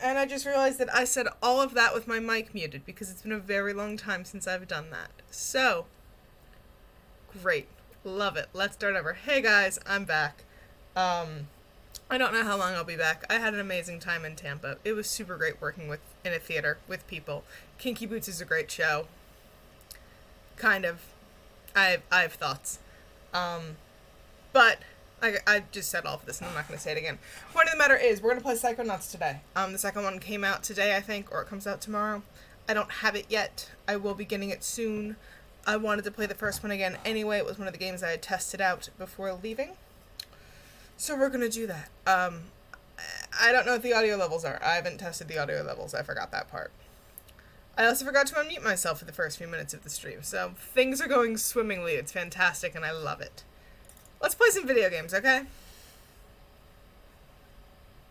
And I just realized that I said all of that with my mic muted because it's been a very long time since I've done that. So, great. Love it. Let's start over. Hey guys, I'm back. I don't know how long I'll be back. I had an amazing time in Tampa. It was super great working in a theater with people. Kinky Boots is a great show. Kind of. I have thoughts. But I just said all of this and I'm not going to say it again. Point of the matter is, we're going to play Psychonauts today. The second one came out today, I think, or it comes out tomorrow. I don't have it yet. I will be getting it soon. I wanted to play the first one again anyway. It was one of the games I had tested out before leaving. So we're going to do that. I don't know what the audio levels are. I haven't tested the audio levels. I forgot that part. I also forgot to unmute myself for the first few minutes of the stream. So things are going swimmingly. It's fantastic and I love it. Let's play some video games, okay?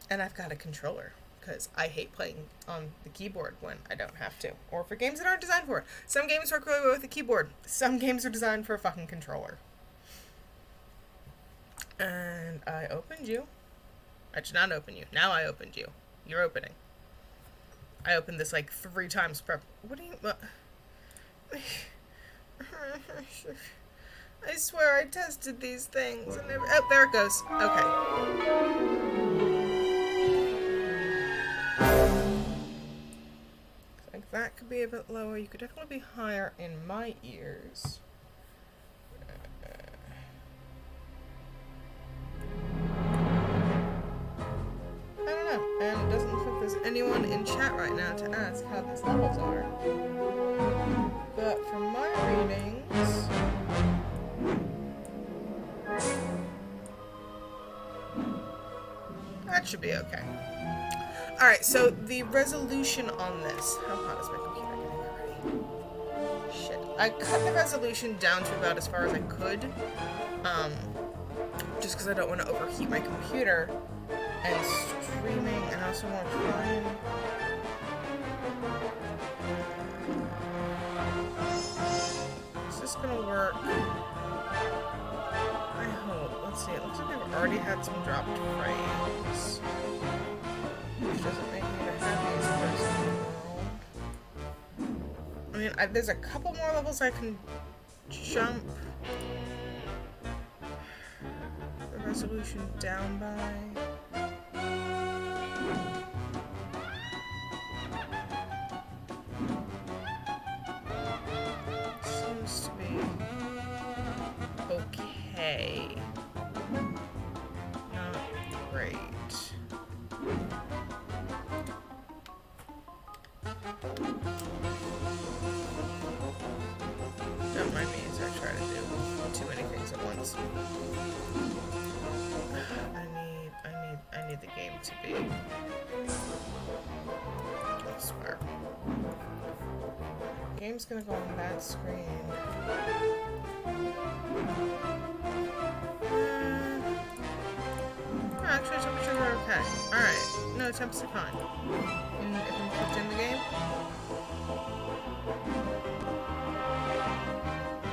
And I've got a controller, because I hate playing on the keyboard when I don't have to. Or for games that aren't designed for it. Some games work really well with a keyboard. Some games are designed for a fucking controller. And I opened you. I did not open you. Now I opened you. You're opening. I opened this like 3 times prep. What do you... What? I swear I tested these things and oh, there it goes. Okay. Like that could be a bit lower. You could definitely be higher in my ears. I don't know. And it doesn't look like there's anyone in chat right now to ask how these levels are. But from my readings... That should be okay. Alright, so the resolution on this... How hot is my computer getting already? Shit. I cut the resolution down to about as far as I could. Just because I don't want to overheat my computer. And streaming, and I also want to try and... Is this gonna work? I hope. Let's see. It looks like I've already had some dropped frames. Which doesn't make me the happiest person in the world. I mean, there's a couple more levels I can jump the resolution down by. Seems to be okay. Not great. Don't mind me as I try to do too many things at once. I need the game to be. I swear. Game's gonna go on that screen. Actually, temperatures are okay. Alright. No, temps are fine. And if I'm clicked in the game,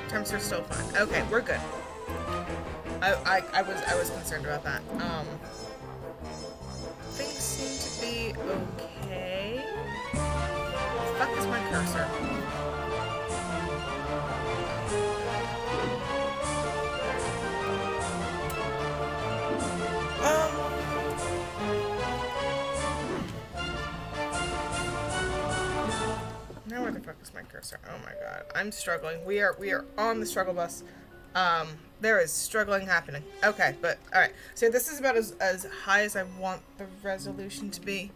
temps are still fine. Okay, we're good. I was concerned about that. Things seem to be okay. Where the fuck is my cursor? Now where the fuck is my cursor? Oh my god. I'm struggling. We are on the struggle bus. There is struggling happening. Okay, but alright. So this is about as high as I want the resolution to be.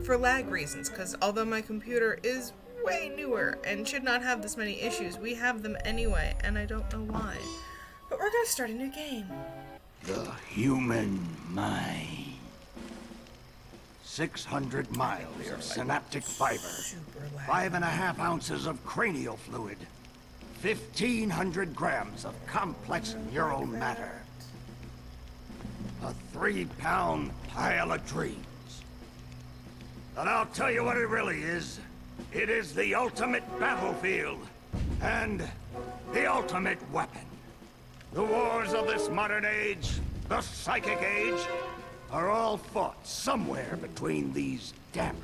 For lag reasons, because although my computer is way newer and should not have this many issues, we have them anyway, and I don't know why. But we're gonna start a new game. The human mind. 600 miles of synaptic fiber, 5.5 ounces of cranial fluid, 1,500 grams of complex neural matter, a 3-pound pile of dreams. And I'll tell you what it really is. It is the ultimate battlefield and the ultimate weapon. The wars of this modern age, the psychic age, are all fought somewhere between these damp,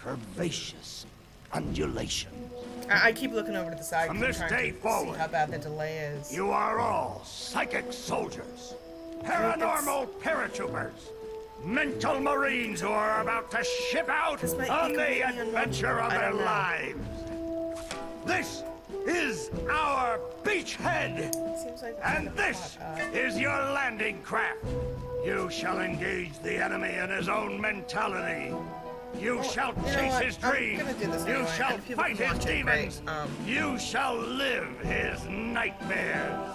curvaceous undulations. I keep looking over to the side From because this I'm day trying to forward, see how bad the delay is. You are all psychic soldiers, paranormal paratroopers, mental marines who are about to ship out This might on be the completely adventure of I their don't know. lives. This is our beachhead, It seems like and this is your landing craft. You shall engage the enemy in his own mentality. You shall you know chase what? his I'm dreams. gonna do this You anyway, shall and if people fight can his watch it, demons. great. You shall live his nightmares.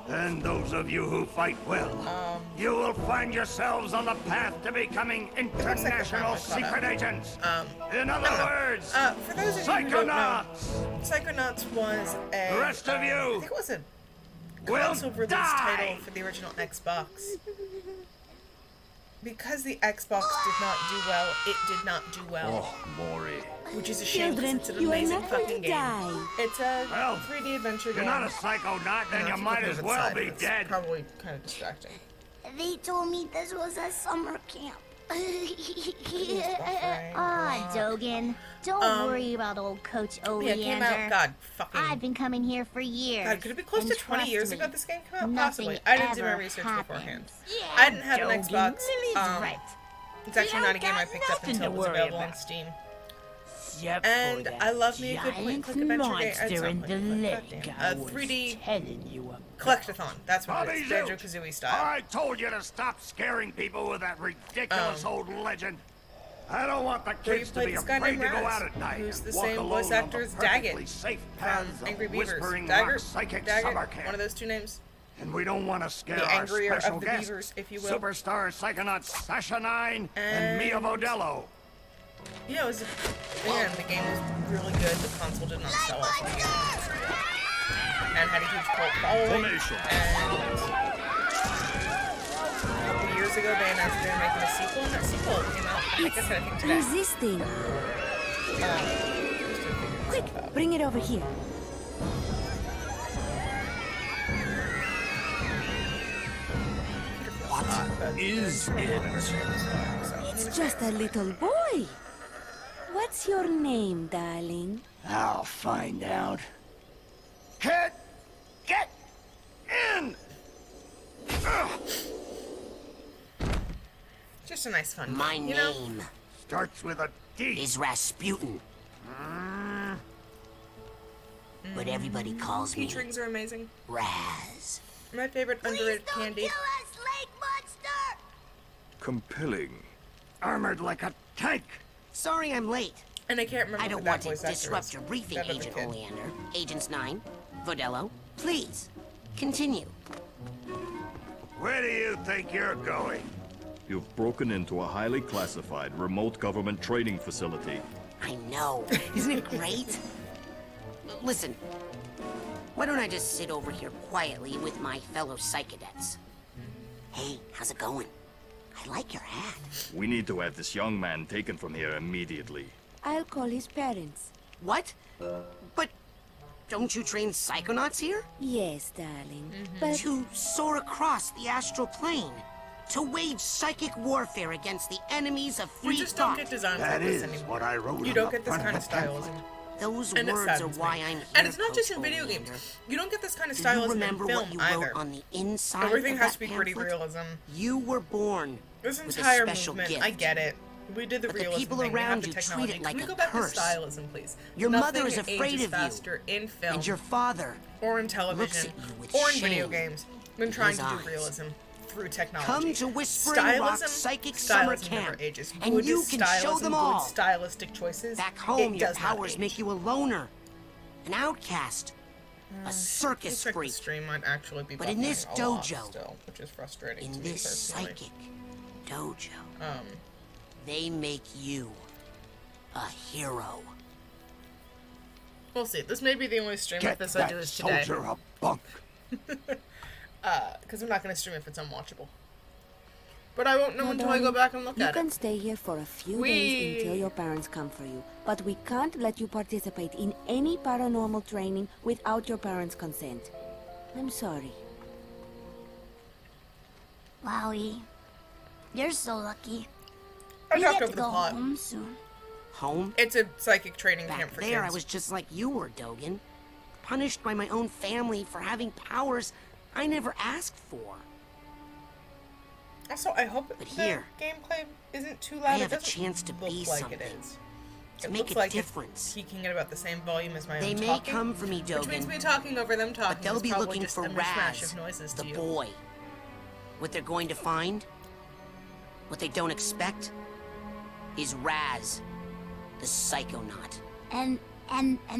And those of you who fight well, you will find yourselves on the path to becoming international secret agents. In other words, for those of you who don't know, Psychonauts. Psychonauts was a. The rest of you I think it was a will console release die. title for the original Xbox. Because the Xbox did not do well, it did not do well. Oh, Maury. Which is a shame because Children, it's an you are amazing not going fucking to game. die. It's a Well, 3D adventure If game. you're not a psychonaut, then If you you might look as over the well side, be it's dead. Probably kind of distracting. They told me this was a summer camp. buffering. Ah, Dogen. Don't worry about old Coach Yeah, Oleander. it came out, God, fucking... I've been coming here for years. God, could it be close and to 20 trust years me, ago this game came out? nothing Possibly. I didn't do my ever research happens. beforehand. Yeah, I didn't have an Dogen, Xbox. Lily's right. It's actually You not a game I got picked up nothing until to it was worry available on about. Steam. Except And for that I love me a good giant point-and-click adventure game. monster It's in not the point-and-click, lake. goddamn. I A was 3D telling you about. collectathon. That's what it Bobby is. Zoot, Banjo-Kazooie style. I told you to stop scaring people with that ridiculous old legend. I don't want the Where you kids to played be this guy afraid named to go Raz, out at night who's and the walk same alone voice on actor the as Daggett perfectly safe from paths of Angry Beavers. Whispering Daggett? Rock Psychic Daggett? Summer Camp. One of those two names. And we don't want to scare The our angrier of special the guests, beavers, if you will. superstar Psychonauts Sasha 9 and Mia And- Vodello. Yeah, it was. Again, the game was really good. The console did not sell out for the game. And had a huge cult following. Formation. And a couple years ago, they announced they were making a sequel, and that sequel came out, I guess, I think today. Resisting. Quick, Bring it over here. What is it? It's just a little boy. What's your name, darling? I'll find out. Kid, get in! Ugh. Just a nice fun My game, you know? name Starts with a D. is Rasputin. But everybody calls me Peach rings are amazing. Raz. My favorite underrated candy. us, lake monster! Compelling. Armored like a tank. Sorry I'm late. And I can't remember I who don't that want to voice actor disrupt is. your briefing, That other Agent kid. Oleander. Agents 9, Vodello, please, continue. Where do you think you're going? You've broken into a highly classified remote government training facility. I know. Isn't it great? Listen, why don't I just sit over here quietly with my fellow psychedets? Hey, how's it going? I like your hat. We need to have this young man taken from here immediately. I'll call his parents. What? But don't you train psychonauts here? Yes, darling. But To soar across the astral plane. To wage psychic warfare against the enemies of free You just don't thought. get designs That like this is anymore. what I wrote You on don't the get this front kind of of the pamphlet. stylism. Those And it words are saddens me. why I'm here, And it's not just in Coach video Oleander. games. You don't get this kind of Do you stylism in remember film what you either. wrote on the inside Everything of has that to be gritty pamphlet? realism. You were born This with a entire special movement, gift. I get it. We did the But the realism people thing. We have around the you treat technology. it like Can we a go back curse. to stylism, please? Your Nothing mother is afraid ages of you. faster in film And your father. or in looks television at you with or in video shame games when trying his to do eyes. realism through technology. Come to Whispering Rock Psychic Summer stylism never Camp, ages. and Good you can show stylism, them good all. stylistic choices. Back home, it your does not powers age. make you a loner, an outcast, a It circus looks like the freak. stream might actually be But in this buffering a lot dojo, still, which is frustrating to In me this personally. psychic dojo, they make you a hero. We'll see. This may be the only stream Get if this I that do is today. soldier a bunk. Because I'm not going to stream if it's unwatchable. But I won't know No, until I go darling, back and look you at can it. stay here for a few Whee! days until your parents come for you. But we can't let you participate in any paranormal training without your parents' consent. I'm sorry. Wowie. You're so lucky. I We talked get over to the go plot. home soon. Home? It's a psychic training camp Back for there, kids. I was just like you were, Dogen. Punished by my own family for having powers I never asked for. Also, I hope But the here, gameplay isn't too loud. I It have a doesn't chance to look be like something. it is. To It make looks a like difference. it's peaking at about the same volume as my They own may talking. come for me, Which means Dogen, me talking over them talking but they'll is be probably looking just for a mishmash Raz, of noises the to you. boy. What they're going to find, what they don't expect, is Raz, the Psychonaut. And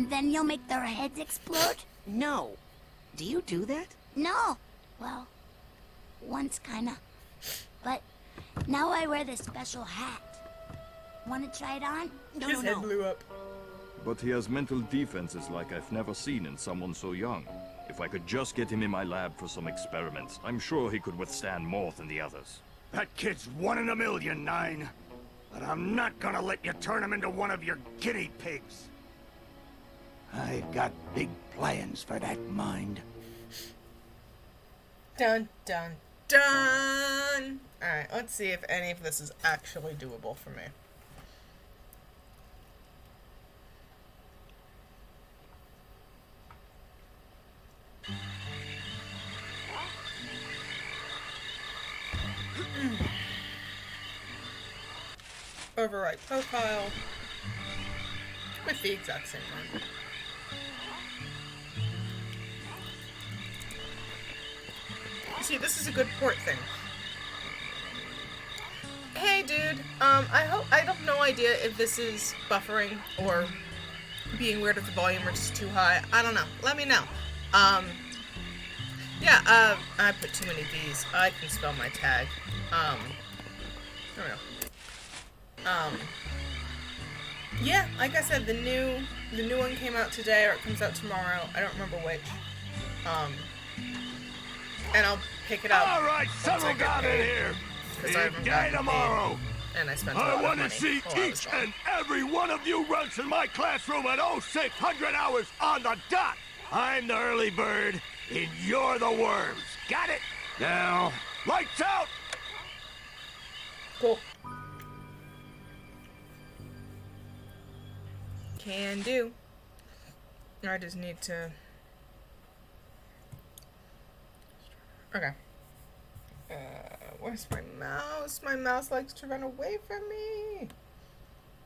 then you'll make their heads explode? No. Do you do that? No. Well, once kinda. But now I wear this special hat. Want to try it on? His head blew up. But he has mental defenses like I've never seen in someone so young. If I could just get him in my lab for some experiments, I'm sure he could withstand more than the others. That kid's 1 in a million, Nine. But I'm not gonna let you turn him into one of your guinea pigs. I've got big plans for that mind. Dun, dun, dun! Alright, let's see if any of this is actually doable for me. Overwrite profile with the exact same one. See, this is a good port thing. Hey, dude. I have no idea if this is buffering or being weird with the volume or just too high. I don't know. Let me know. Yeah. I put too many V's. I can spell my tag. I don't know. Yeah. Like I said, the new one came out today, or it comes out tomorrow. I don't remember which. And I'll pick it up. All right, once I settle get down in paid, here. 'cause I haven't Big day gotten tomorrow. paid, and I spent a lot I of want money to see while I was each gone. and every one of you runts in my classroom at 0600 hours on the dot. I'm the early bird, and you're the worms. Got it? Now, lights out! Cool. Can do. I just need to... Okay. Where's my mouse? My mouse likes to run away from me.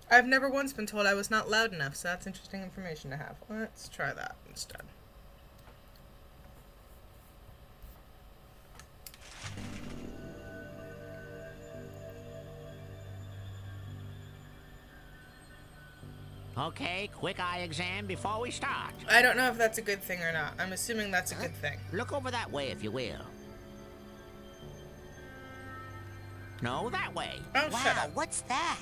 I've never once been told I was not loud enough, so that's interesting information to have. Let's try that instead. Okay, quick eye exam before we start. I don't know if that's a good thing or not. I'm assuming that's a good thing. Look over that way if you will. No, that way. Oh, shut Wow, up. what's that?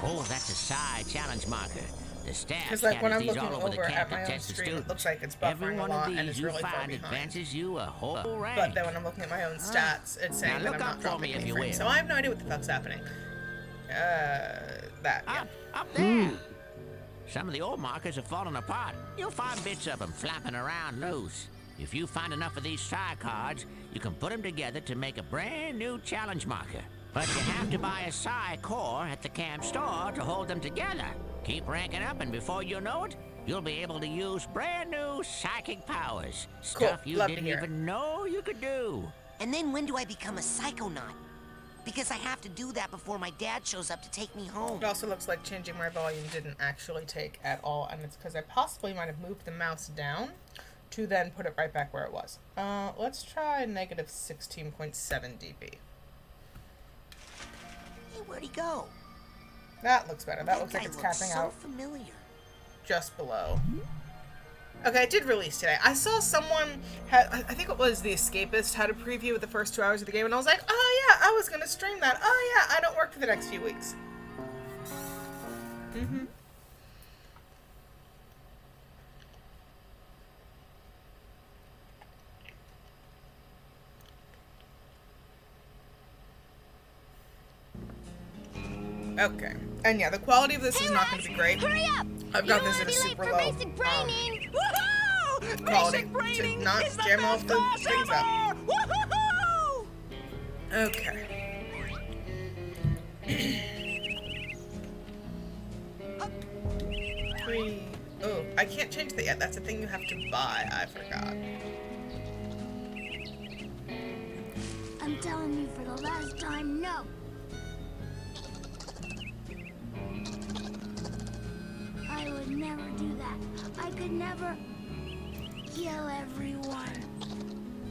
Oh, that's a psi challenge marker. The staff Because, like, when I'm scatters these looking all over the over camp at my to own test the screen, it students. looks like it's Every buffering a one lot of and these it's you really far find behind. advances you a whole rank. But then when I'm looking at my own stats, it's saying Now that look I'm up not for dropping me if any you frames. will. So I have no idea what the fuck's happening. That, yeah. Up there. Some of the old markers have fallen apart. You'll find bits of them flapping around loose. If you find enough of these psi cards, you can put them together to make a brand new challenge marker. But you have to buy a psi core at the camp store to hold them together. Keep ranking up, and before you know it, you'll be able to use brand new psychic powers. Cool. Stuff you Love to didn't hear it. even know you could do. And then when do I become a Psychonaut? Because I have to do that before my dad shows up to take me home. It also looks like changing my volume didn't actually take at all, and it's because I possibly might have moved the mouse down to then put it right back where it was. Let's try negative 16.7 dB. Hey, where'd he go? That looks better. That looks like guy it's looks capping so out familiar. just below. Okay, it did release today. I saw someone had, I think it was The Escapist, had a preview of the first 2 hours of the game, and I was like, oh yeah, I was gonna stream that. Oh yeah, I don't work for the next few weeks. Okay. And yeah, the quality of this is not going to be great. Hurry up! I've got this at a super low basic braining. Woohoo! quality Basic braining to not is the jam off best the class things up. ever! Woohoo! Okay. can't change that yet. That's a thing you have to buy. I forgot. I'm telling you for the last time, no. I would never do that. I could never kill everyone.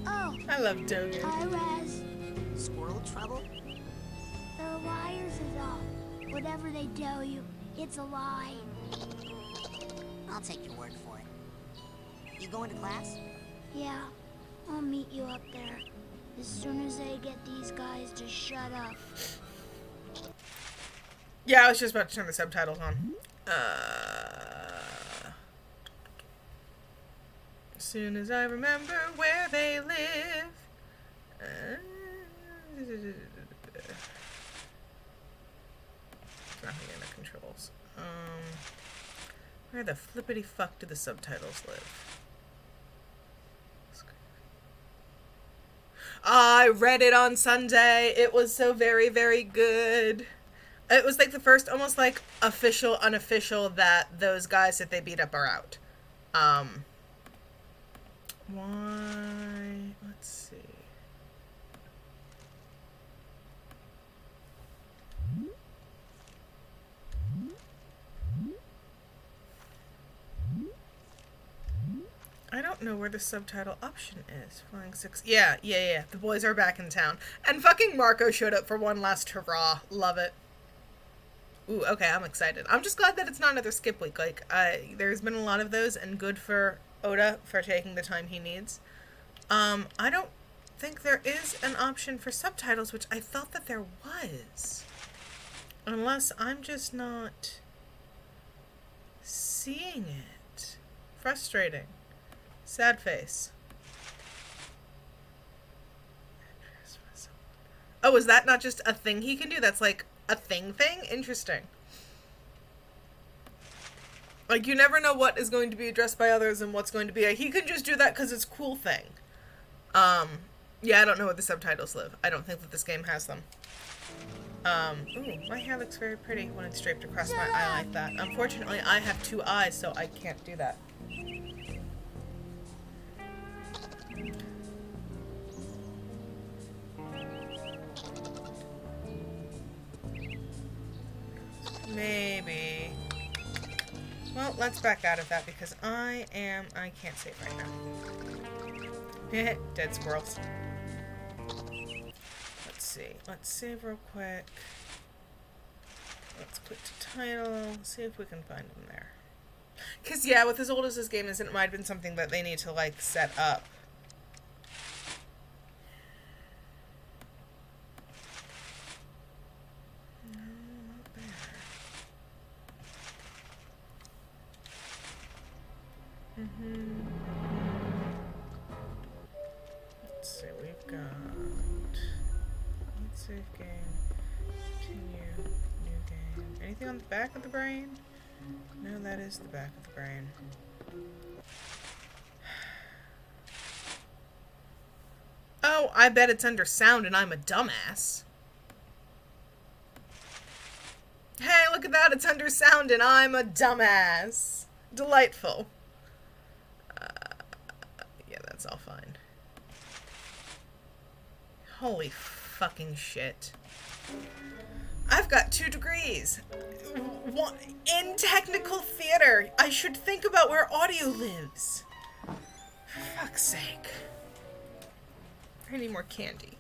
Oh, I love Dogen. hi, Raz. Squirrel trouble? The wires is off. Whatever they tell you, it's a lie. I'll take your word for it. You going to class? Yeah, I'll meet you up there. As soon as I get these guys to shut up. Yeah, I was just about to turn the subtitles on. As soon as I remember where they live. Nothing in the controls. Where the flippity fuck do the subtitles live? I read it on Sunday. It was so very, very good. It was like the first almost like official, unofficial that those guys that they beat up are out. Why? Let's see. I don't know where the subtitle option is. Flying six. Yeah. The boys are back in town. And fucking Marco showed up for one last hurrah. Love it. Ooh, okay, I'm excited. I'm just glad that it's not another skip week. Like, there's been a lot of those, and good for Oda for taking the time he needs. I don't think there is an option for subtitles, which I thought that there was. Unless I'm just not seeing it. Frustrating. Sad face. Oh, is that not just a thing he can do? That's like a thing? Interesting. Like, you never know what is going to be addressed by others and what's going to be he can just do that because it's a cool thing. Yeah, I don't know where the subtitles live. I don't think that this game has them. Ooh, my hair looks very pretty when it's draped across my eye like that. Unfortunately, I have two eyes, so I can't do that. Maybe. Well, let's back out of that because I can't save right now. Dead squirrels. Let's see. Let's save real quick. Let's click to title. See if we can find them there. Because, yeah, with as old as this game is, it might have been something that they need to, like, set up. Let's see, we've got let's save game, continue, new game. Anything on the back of the brain? No, that is the back of the brain. Oh, I bet it's under sound and I'm a dumbass. Hey, look at that, it's under sound and I'm a dumbass. Delightful. Yeah, that's all fine. Holy fucking shit. I've got 2 degrees. One, in technical theater. I should think about where audio lives. For fuck's sake. I need more candy.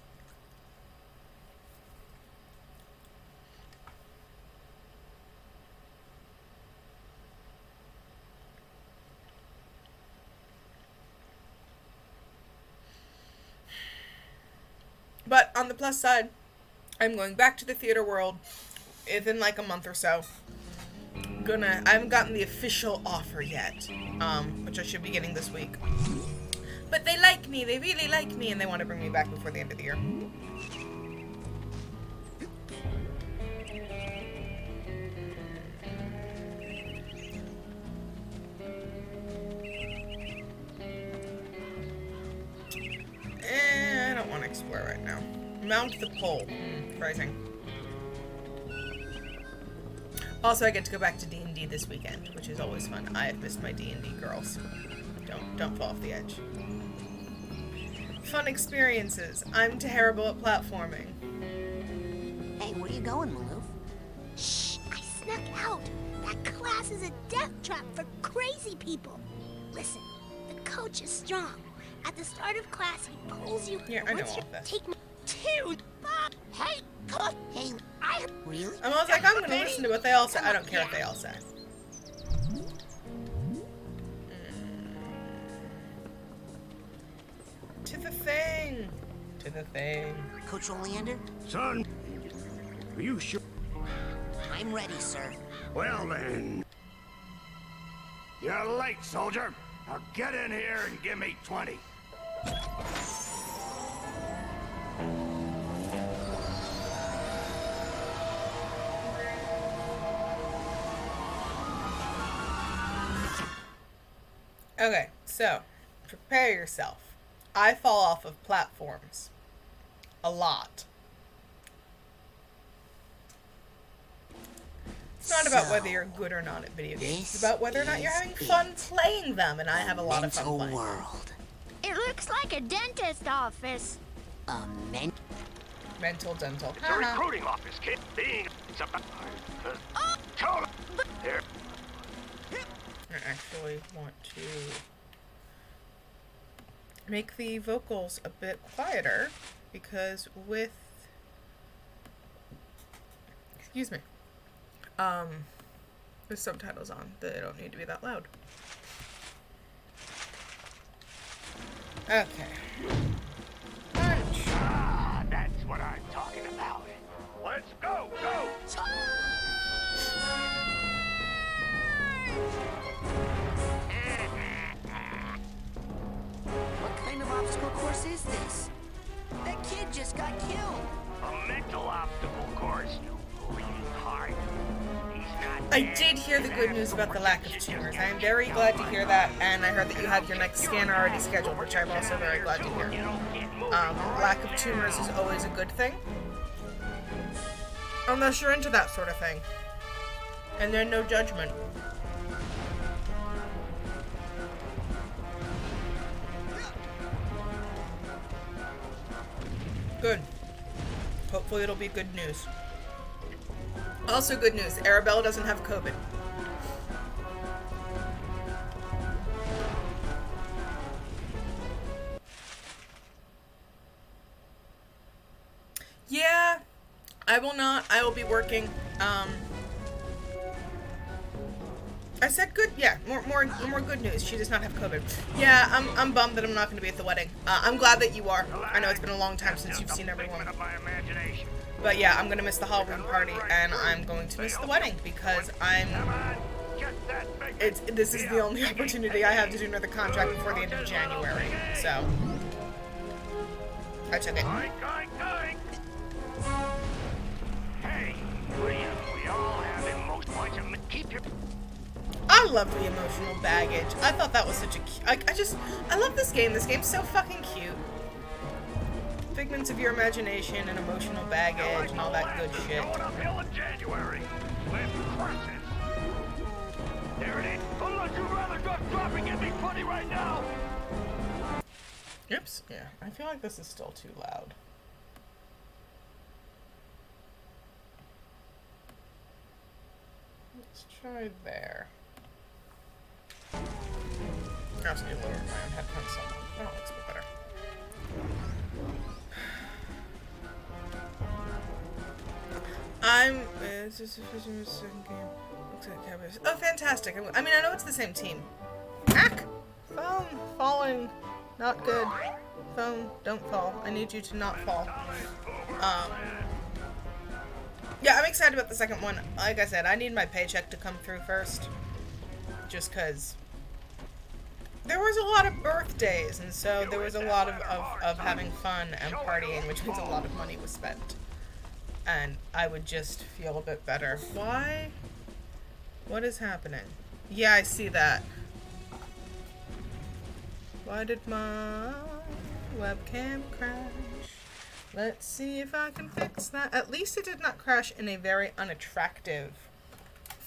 But on the plus side, I'm going back to the theater world within like a month or so. I haven't gotten the official offer yet, which I should be getting this week. But they like me, they really like me, and they want to bring me back before the end of the year. I don't want to explore right now. Mount the pole. Phrasing. Also, I get to go back to D&D this weekend, which is always fun. I have missed my D&D girls. Don't fall off the edge. Fun experiences. I'm terrible at platforming. Hey, where you going, Maloof? Shh, I snuck out. That class is a death trap for crazy people. Listen, the coach is strong. At the start of class, he pulls you. Yeah, I know all this. Take my two. Hey, coach. Hey, I Really? I'm always like, I'm gonna listen to what they all say. I don't care what they all say. To the thing. To the thing. Coach Oleander? Son, are you sure? I'm ready, sir. Well then. You're late, soldier. Now get in here and give me 20. Okay, so prepare yourself. I fall off of platforms. A lot. It's not about whether you're good or not at video games. It's about whether or not you're having fun playing them, and I have a lot of fun playing. World. It looks like a dentist office. A men. Mental dental. It's a recruiting office, kid. Being about. Here. I actually want to make the vocals a bit quieter because with with subtitles on, they don't need to be that loud. Okay. Punch. Ah, that's what I'm talking about. Let's go, go! What kind of obstacle course is this? That kid just got killed. A mental obstacle course, you bleeding heart. He's not I dead. did hear the good news about the lack of tumors. I am very glad to hear that, and I heard that you had your next scan already scheduled, which I'm also very glad to hear. Lack of tumors is always a good thing. Unless you're into that sort of thing. And then no judgment. Good. Hopefully it'll be good news. Also good news, Arabella doesn't have COVID. Yeah, I will not. I will be working. I said good. Yeah, more good news. She does not have COVID. Yeah, I'm bummed that I'm not going to be at the wedding. I'm glad that you are. I know it's been a long time since you've seen everyone. But yeah, I'm going to miss the Halloween party, and I'm going to miss the wedding because this is the only opportunity I have to do another contract before the end of January. So I took it. Hey, we all have emotions. Keep your... I love the emotional baggage. I thought that was such a I love this game. This game's so fucking cute. Figments of your imagination and emotional baggage and all that good shit. Going uphill in January. With crosses. There it is. Unless you'd rather drop and get me funny right now. Oops. Yeah. I feel like this is still too loud. Let's try there. I also need to lower my own headphones some. Oh, that's a bit better. Is this a second game? Looks like Cowboys. Oh, fantastic. I mean, I know it's the same team. Hack! Phone falling. Not good. Phone, don't fall. I need you to not fall. Yeah, I'm excited about the second one. Like I said, I need my paycheck to come through first. Just because there was a lot of birthdays, and so there was a lot of having fun and partying, which means a lot of money was spent. And I would just feel a bit better. Why? What is happening? Yeah, I see that. Why did my webcam crash? Let's see if I can fix that. At least it did not crash in a very unattractive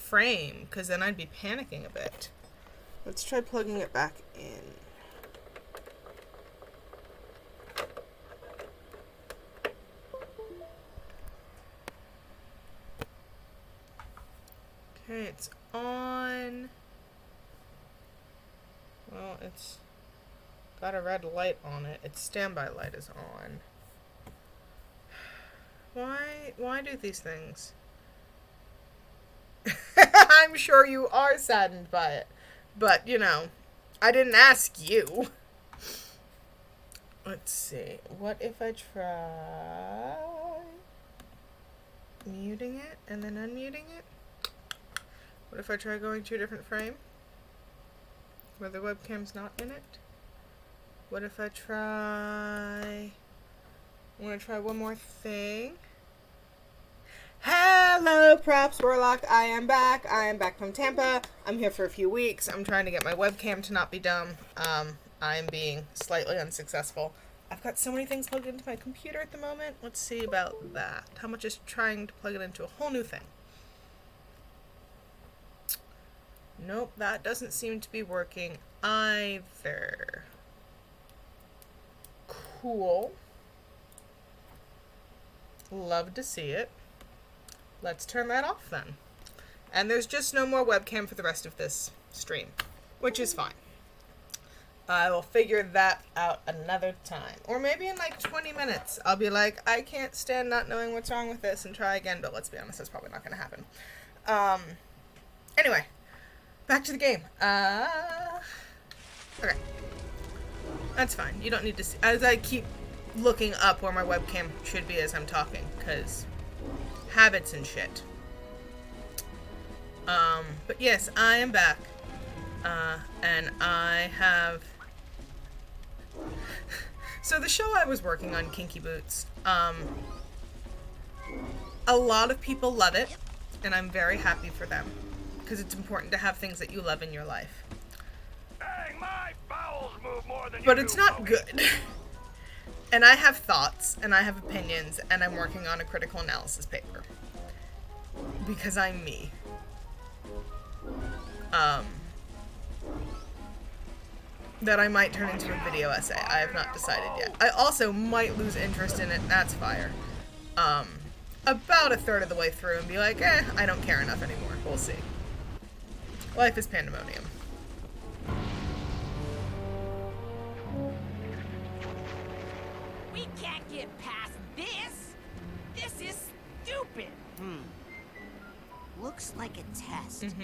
frame, because then I'd be panicking a bit. Let's try plugging it back in. Okay, it's on. Well, it's got a red light on it. Its standby light is on. Why do these things? I'm sure you are saddened by it. But, you know, I didn't ask you. Let's see. What if I try muting it and then unmuting it? What if I try going to a different frame where the webcam's not in it? What if I try... I want to try one more thing. Hello, Props Warlock. I am back. I am back from Tampa. I'm here for a few weeks. I'm trying to get my webcam to not be dumb. I'm being slightly unsuccessful. I've got so many things plugged into my computer at the moment. Let's see about that. How much is trying to plug it into a whole new thing? Nope, that doesn't seem to be working either. Cool. Love to see it. Let's turn that off then. And there's just no more webcam for the rest of this stream, which is fine. I will figure that out another time. Or maybe in like 20 minutes, I'll be like, I can't stand not knowing what's wrong with this and try again, but let's be honest, that's probably not going to happen. Anyway, back to the game. Okay. That's fine. You don't need to see, as I keep looking up where my webcam should be as I'm talking, because habits and shit. But yes, I am back. And I have... So the show I was working on, Kinky Boots, a lot of people love it, and I'm very happy for them, because it's important to have things that you love in your life. Dang, my bowels move more than But it's not good. And I have thoughts, and I have opinions, and I'm working on a critical analysis paper. Because I'm me. That I might turn into a video essay. I have not decided yet. I also might lose interest in it, that's fire. About a third of the way through and be like, I don't care enough anymore. We'll see. Life is pandemonium. We can't get past this. This is stupid. Looks like a test.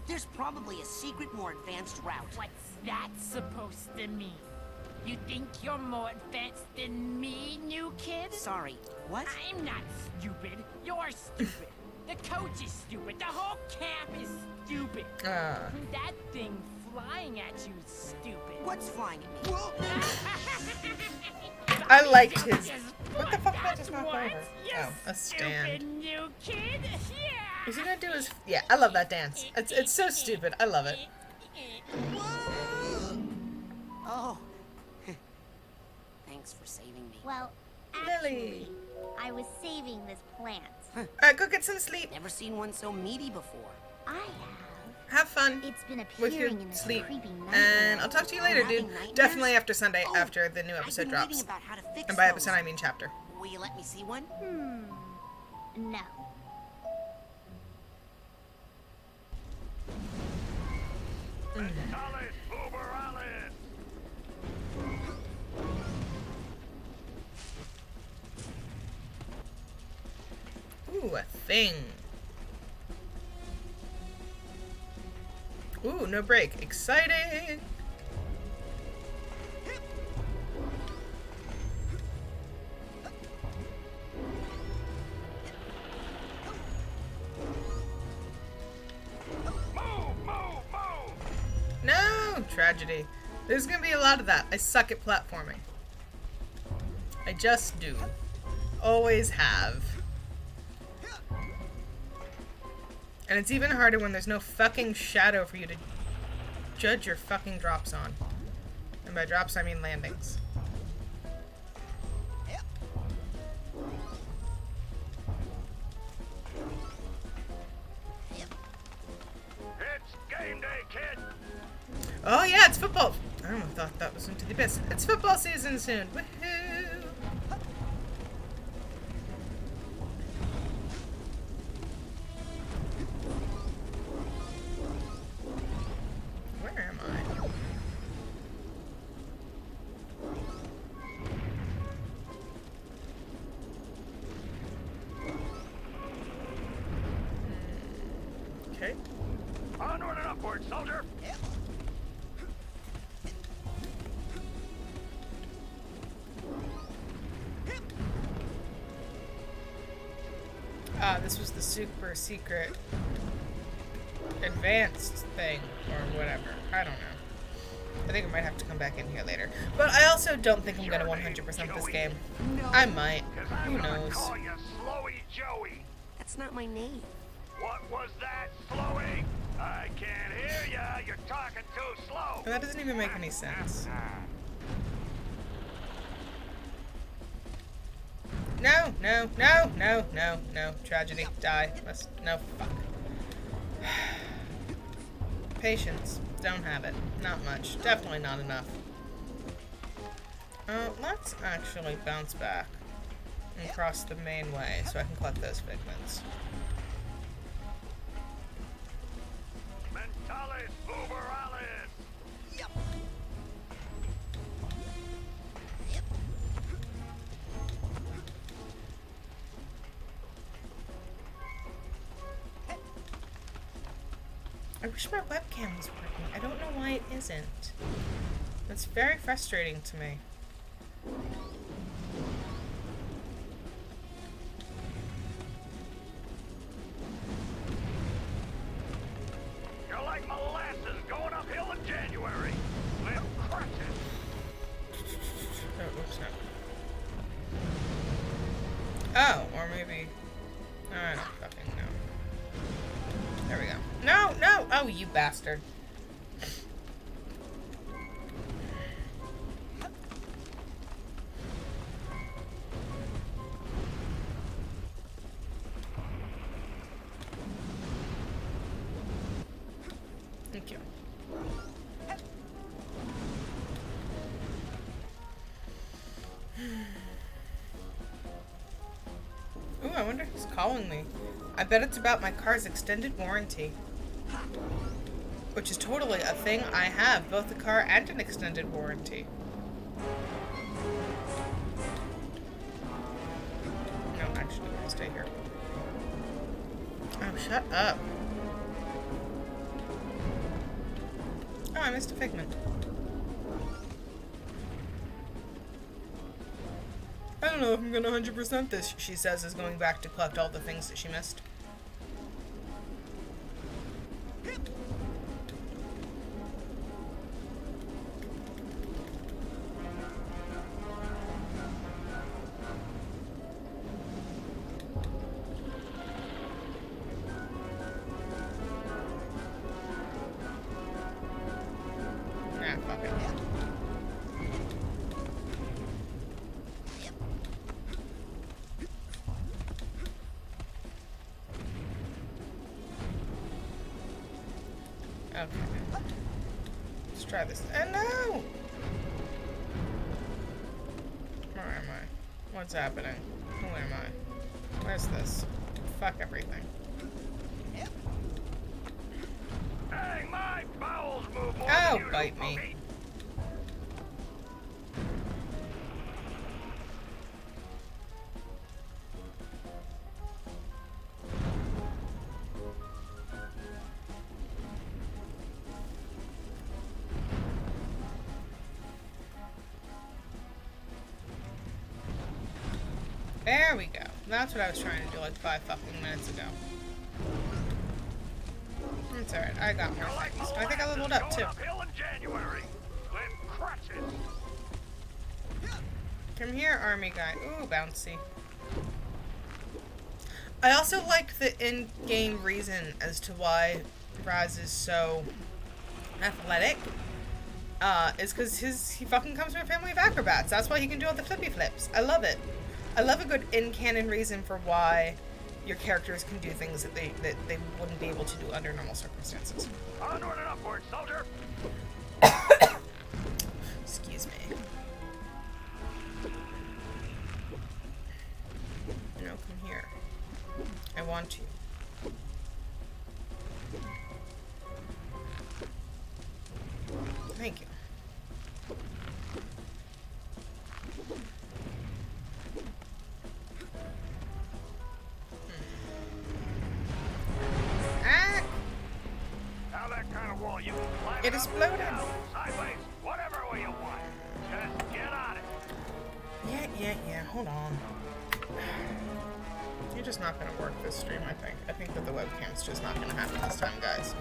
There's probably a secret, more advanced route. What's that supposed to mean? You think you're more advanced than me, new kid? Sorry, what? I'm not stupid. You're stupid. The coach is stupid. The whole camp is stupid. That thing flying at you is stupid. What's flying at me? I liked his... What the fuck did I just knock over? Oh, a stand. Stupid new kid. Yeah. Is he gonna do his... Yeah, I love that dance. It's so stupid. I love it. Oh. Thanks for saving me. Well, Lily. actually, I was saving this plant. Alright, go get some sleep. Never seen one so meaty before. I have. Have fun It's been with your appearing in this sleep. creepy And nightmare. I'll talk to you later, dude. Having nightmares? Definitely after Sunday, Oh, after the new I've episode been reading drops. about how to fix And by those. episode, I mean chapter. Will you let me see one? No. Alice, Uber Alice! Ooh, a thing. Ooh, no break. Exciting! No! Tragedy. There's gonna be a lot of that. I suck at platforming. I just do. Always have. And it's even harder when there's no fucking shadow for you to judge your fucking drops on. And by drops, I mean landings. Oh yeah, it's football. I almost thought that was into the abyss. It's football season soon. Woohoo! Where am I? Okay. Onward and upward, soldier! This was the super secret advanced thing or whatever. I don't know. I think I might have to come back in here later. But I also don't think I'm gonna 100% this game. I might. Who knows? Call you Slowy Joey. That's not my name. What was that, Slowy? I can't hear ya. You're talking too slow. That doesn't even make any sense. No, no, no, no, no, no. Tragedy. Die. No, fuck. Patience. Don't have it. Not much. Definitely not enough. Let's actually bounce back and cross the main way so I can collect those figments. Mentalis uberalis. Yep. I wish my webcam was working. I don't know why it isn't. It's very frustrating to me. You're like molasses going uphill in January. Live crushes. Oh, oops, no. Oh, or maybe... I don't fucking know. There we go. No, no! Oh, you bastard. Thank you. Ooh, I wonder who's calling me. I bet it's about my car's extended warranty. Which is totally a thing I have, both a car and an extended warranty. No, actually, I'll stay here. Oh, shut up. Oh, I missed a figment. I don't know if I'm gonna 100% this, she says, is going back to collect all the things that she missed. Nah, fuck it. Okay. Let's try this. No! Where am I? What's happening? Who am I? Where's this? Fuck everything. Hey, my bowels move more Oh, than you do, bite me. Pokey. There we go. That's what I was trying to do like 5 fucking minutes ago. It's alright, I got more You're like things. I think I molasses leveled up going too. uphill in January. Live crushes. Come here, army guy. Ooh, bouncy. I also like the in-game reason as to why Raz is so athletic. Is because he fucking comes from a family of acrobats. That's why he can do all the flippy flips. I love it. I love a good in-canon reason for why your characters can do things that they wouldn't be able to do under normal circumstances. Onward and upward, soldier. Excuse me. No, come here. I want you. Thank you. Ah! Now that kind of wall, you can climb It up, exploded. down, sideways, whatever way you want. Just get on it. Yeah. Hold on. You're just not gonna work this stream, I think. I think that the webcam's just not gonna happen this time, guys.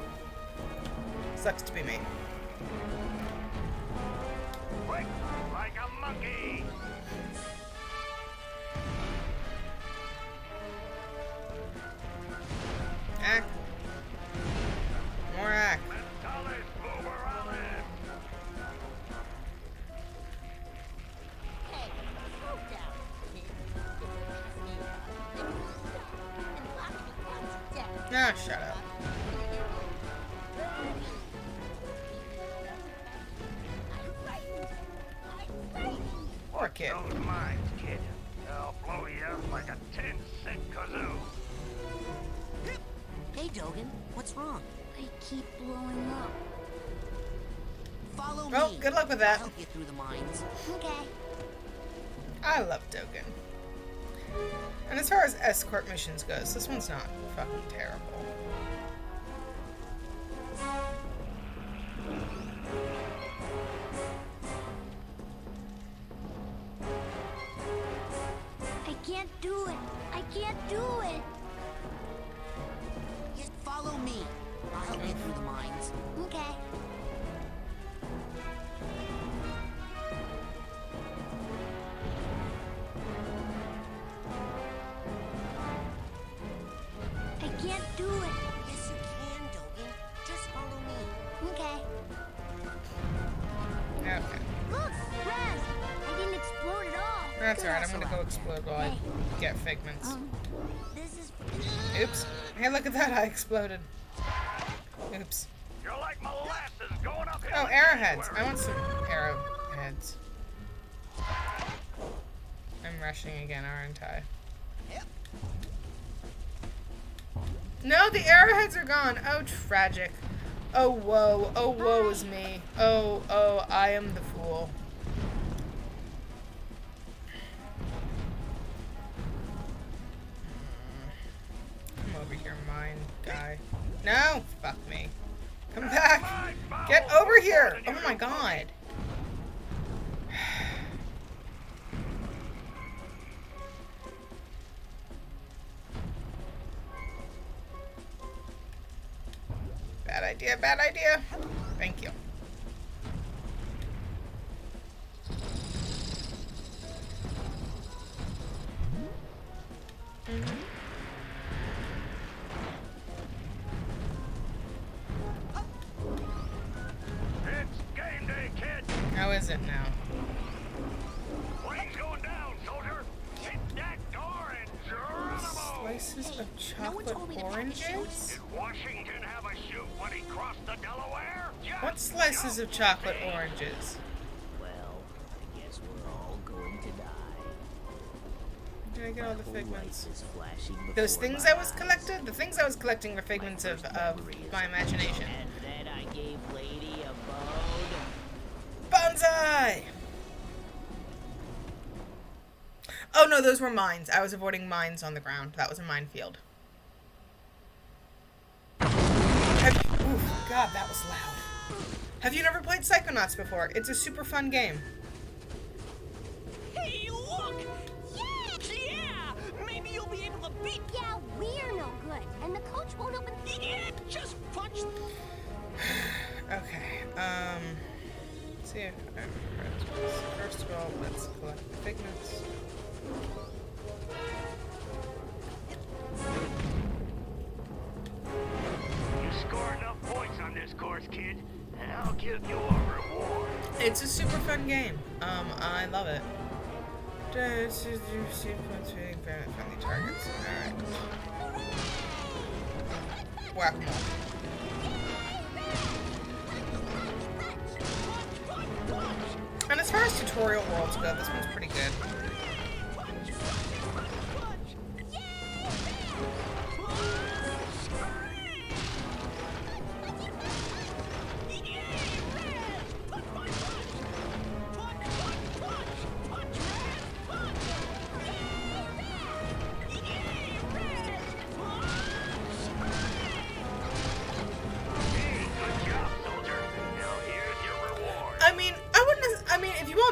Sucks to be me. Quick, like a monkey. Ack. More ack. Mentales boomerang. Hey, slow down, kid. And lock me down to death. No, shut up. Poor kid. Those mines, kid. They'll blow you up like a 10-cent kazoo. Hey, Dogen, what's wrong? I keep blowing up. Follow Well, me. good luck with I'll that. help you through the mines. Okay. I love Dogen. And as far as escort missions goes, this one's not fucking terrible. I can't do it. I can't do it. Just follow me. I'll help you through the mines. Okay. I can't do it. Yes, you can, Dogen. Just follow me. Okay. Okay. Look, Raz, I didn't explode at all. That's alright, I'm gonna go explode while I get figments. This is. Oops. Hey, look at that, I exploded. Oops. You're like molasses going up Oh, arrowheads. I want some arrowheads. I'm rushing again, aren't I? No, the arrowheads are gone. Oh, tragic. Oh, woe. Oh, woe is me. Oh, I am the fool. Come over here, mine guy. No! Fuck me. Come back! Get over here! Oh my god. Bad idea, bad idea. Thank you. It's game day, kid. How is it now? Plane's going down, soldier. Hit that door and Geronimo. Slices of chocolate told me to pack a shoot. oranges? Did Washington have a shoot when he crossed the Delaware? Just What slices of chocolate oranges? Well, I guess we're all going to die. Did I get all the figments? Is flashing Those before things my I was eyes. collecting? The things I was collecting were figments of my imagination. And then I gave Lady a bone. Bonsai! Oh no, those were mines. I was avoiding mines on the ground. That was a minefield. Oof, God, that was loud. Have you never played Psychonauts before? It's a super fun game. Hey, look! Yeah! Maybe you'll be able to beat. Yeah, we're no good, and the coach won't open. Yeah! Just punch. Okay, let's see if I remember it. First of all, let's collect the figments. You score enough points on this course, kid, and I'll give you a reward. It's a super fun game. I love it. Friendly targets. Alright. Whack 'em all. tutorial worlds go, this one's pretty good.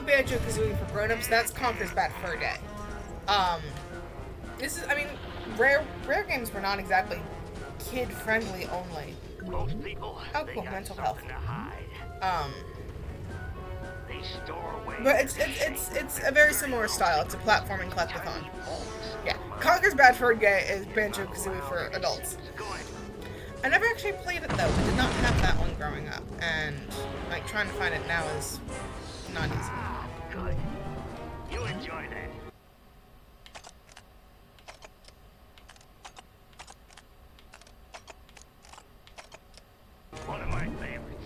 Banjo-Kazooie for grown-ups, that's Conker's Bad Fur Day. This is, I mean, rare games were not exactly kid-friendly only. Most people, oh, cool, mental health. They store away. But it's a very similar style. It's a platforming collectathon. Yeah, Conker's Bad Fur Day is Banjo-Kazooie for adults. I never actually played it though. We did not have that one growing up, and like trying to find it now is not easy. Good. You enjoy that. One of my favorites.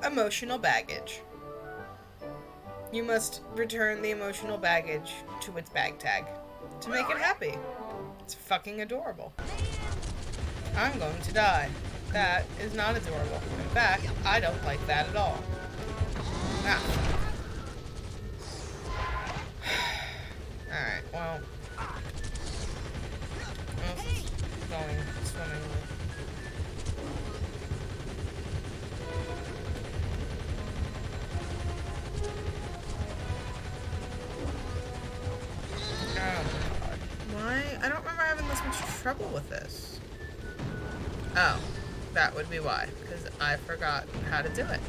Emotional baggage. You must return the emotional baggage to its bag tag to make it happy. It's fucking adorable. I'm going to die. That is not adorable. In fact, I don't like that at all. Ah. Alright, well. Going swimmingly. Why? I don't remember having this much trouble with this. Oh, that would be why, because I forgot how to do it.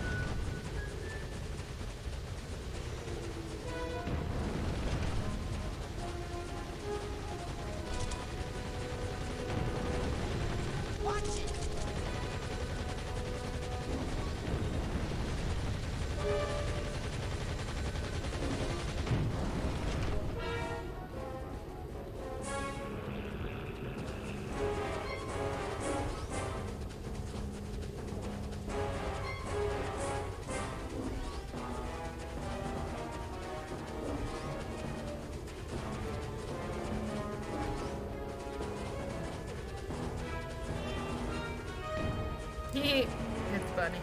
It's funny.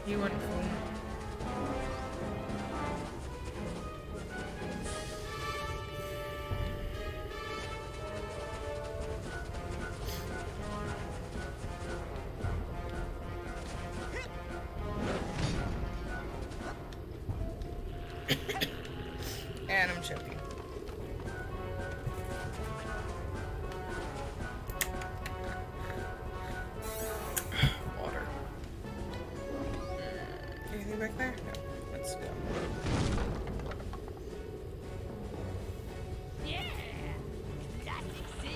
You wouldn't fool me. And I'm choking. Back there? No. Let's go. Yeah, that's it.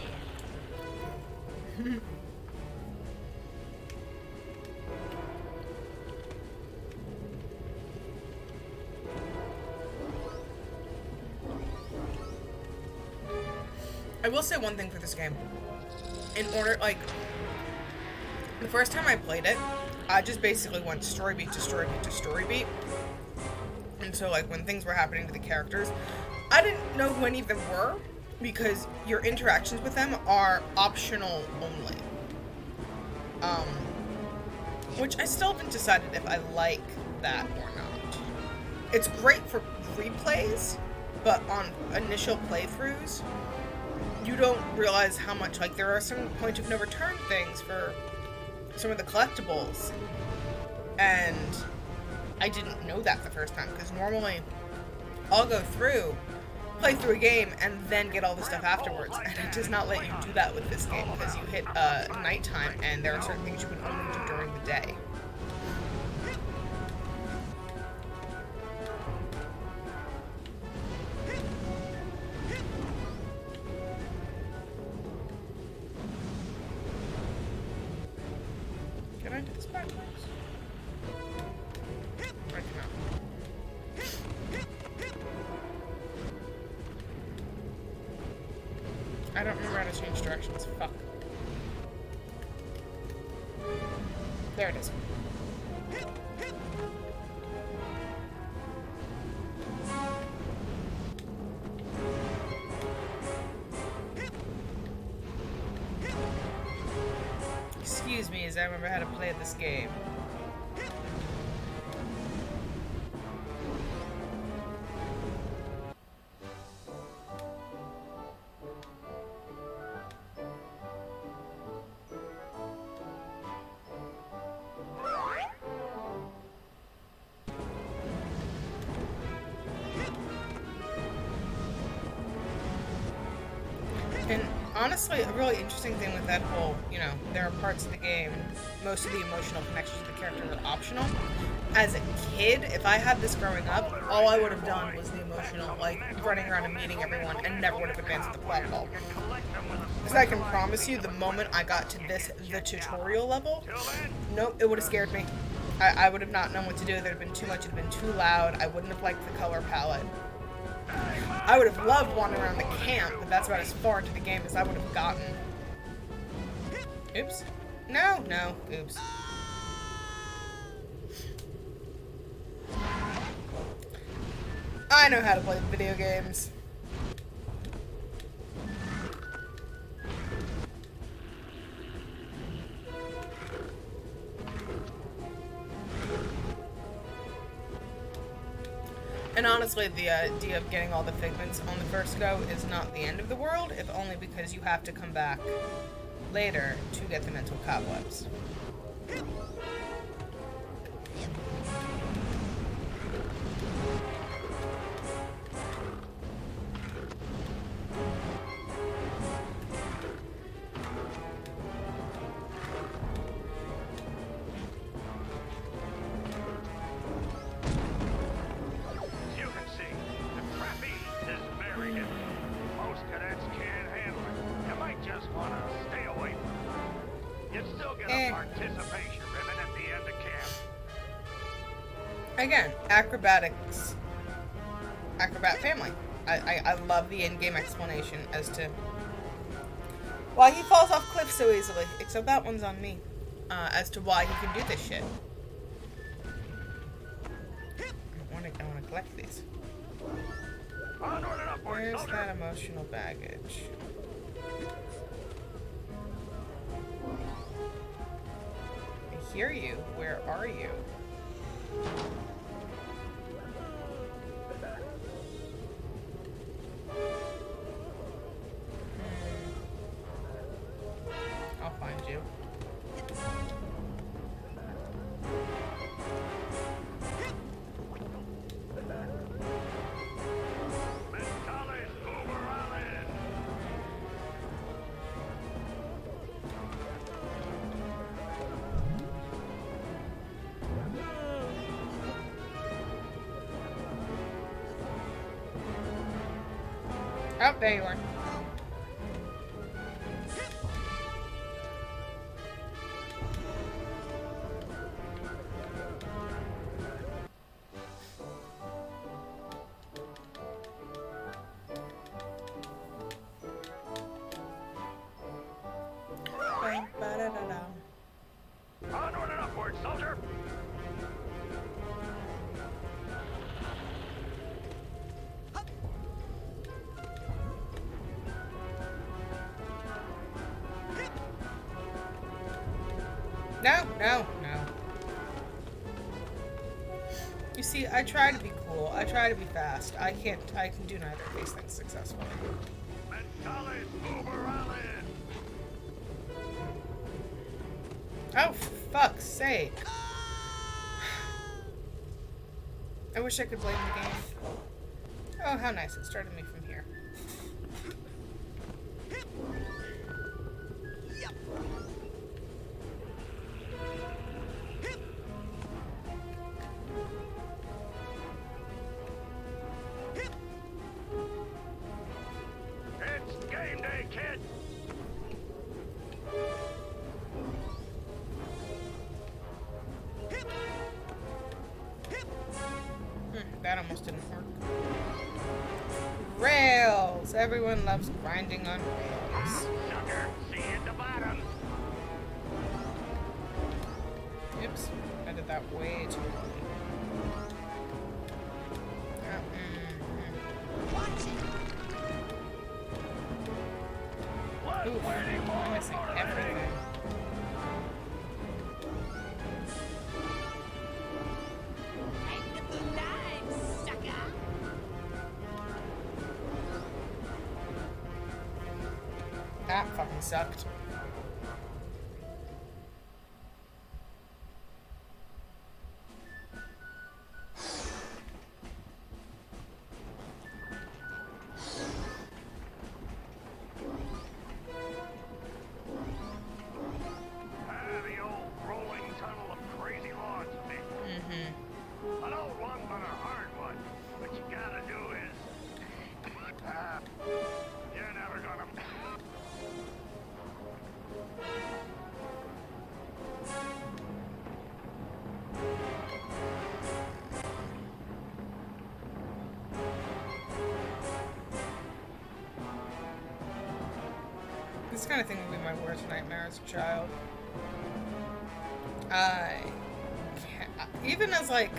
I will say one thing for this game. In order, like, the first time I played it, I just basically went story beat to story beat to story beat. And so, like, when things were happening to the characters, I didn't know who any of them were because your interactions with them are optional only. Which I still haven't decided if I like that or not. It's great for replays, but on initial playthroughs, you don't realize how much, like, there are some point of no return things for some of the collectibles, and I didn't know that the first time, because normally I'll go through, play through a game, and then get all the stuff afterwards, and it does not let you do that with this game, because you hit nighttime, and there are certain things you can only do during the day. I do this backwards? Right now. I don't remember how to change directions. Fuck. There it is. Excuse me as I remember how to play this game. And honestly, a really interesting thing with that whole, you know, there are parts of the game, most of the emotional connections to the character are optional. As a kid, if I had this growing up, all I would have done was the emotional, like running around and meeting everyone, and never would have advanced the plot at all. Because I can promise you, the moment I got to the tutorial level, nope, it would have scared me. I would have not known what to do. There'd have been too much, it'd have been too loud, I wouldn't have liked the color palette. I would have loved wandering around the camp, but that's about as far into the game as I would have gotten. Oops. No, oops. I know how to play video games. And honestly, the idea of getting all the figments on the first go is not the end of the world, if only because you have to come back later to get the mental cobwebs. Again, acrobatics. Acrobat family. I love the in-game explanation as to why he falls off cliffs so easily. Except that one's on me. As to why he can do this shit. I want to collect these. Where's that emotional baggage? I hear you. Where are you? I'll find you. Oh, there you are. Onward and upward, soldier! No. You see, I try to be cool. I try to be fast. I can do neither of these things successfully. Mentales uber Allen! Oh, for fuck's sake. I wish I could blame the game. Oh, how nice. It started me from here. It's game day, kid! that almost didn't work. Rails! Everyone loves grinding on rails. Sucker, see you at the bottom. Oops, I did that way too early. Ooh, I'm missing everything. That fucking sucked. The old rolling tunnel of crazy lawns, Nick. An old one, but a hard one. What you gotta do is... you're never gonna... This kind of thing would be my worst nightmare as a child. I can't, even as like,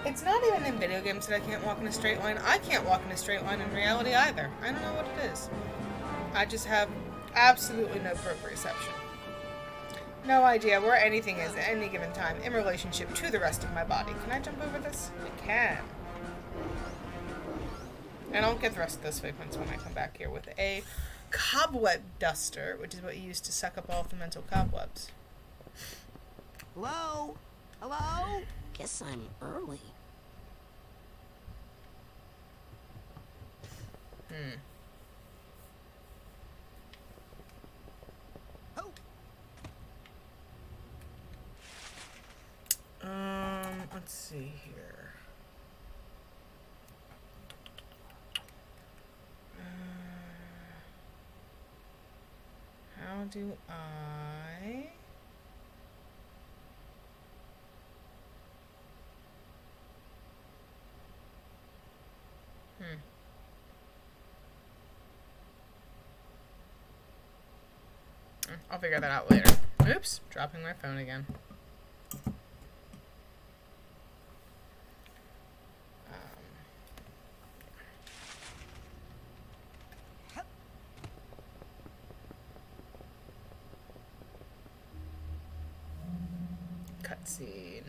it's not even in video games that I can't walk in a straight line. I can't walk in a straight line in reality either. I don't know what it is. I just have absolutely no proprioception. No idea where anything is at any given time in relationship to the rest of my body. Can I jump over this? I can. And I'll get the rest of those figments when I come back here with a cobweb duster, which is what you use to suck up all the mental cobwebs. Hello? Hello? Guess I'm early. Oh. Let's see here. How do I... I'll figure that out later. Oops, dropping my phone again. Cutscene.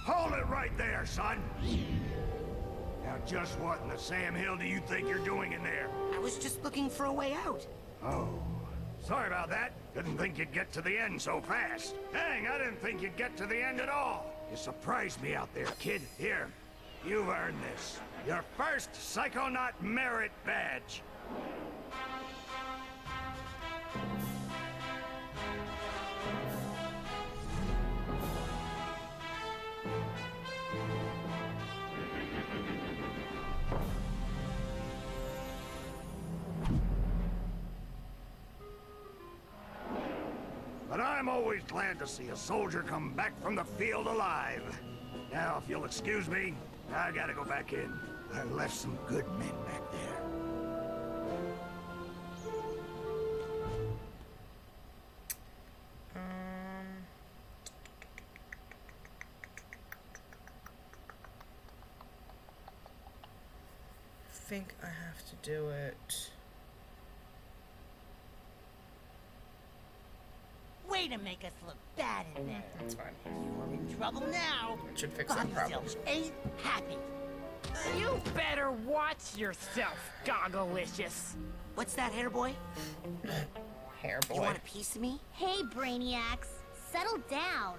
Hold it right there, son. Now, just what in the Sam Hill do you think you're doing in there? I was just looking for a way out. Oh, sorry about that. Didn't think you'd get to the end so fast. Dang, I didn't think you'd get to the end at all. You surprised me out there, kid. Here, you've earned this. Your first Psychonaut Merit Badge. But I'm always glad to see a soldier come back from the field alive. Now, if you'll excuse me, I gotta go back in. I left some good men back there. I think I have to do it. Way to make us look bad in there. That's fine. You're in trouble now. It should fix that problem. Yourself ain't happy. You better watch yourself, Gogglelicious. What's that, hair boy? Hair boy. You want a piece of me? Hey, Brainiacs, settle down.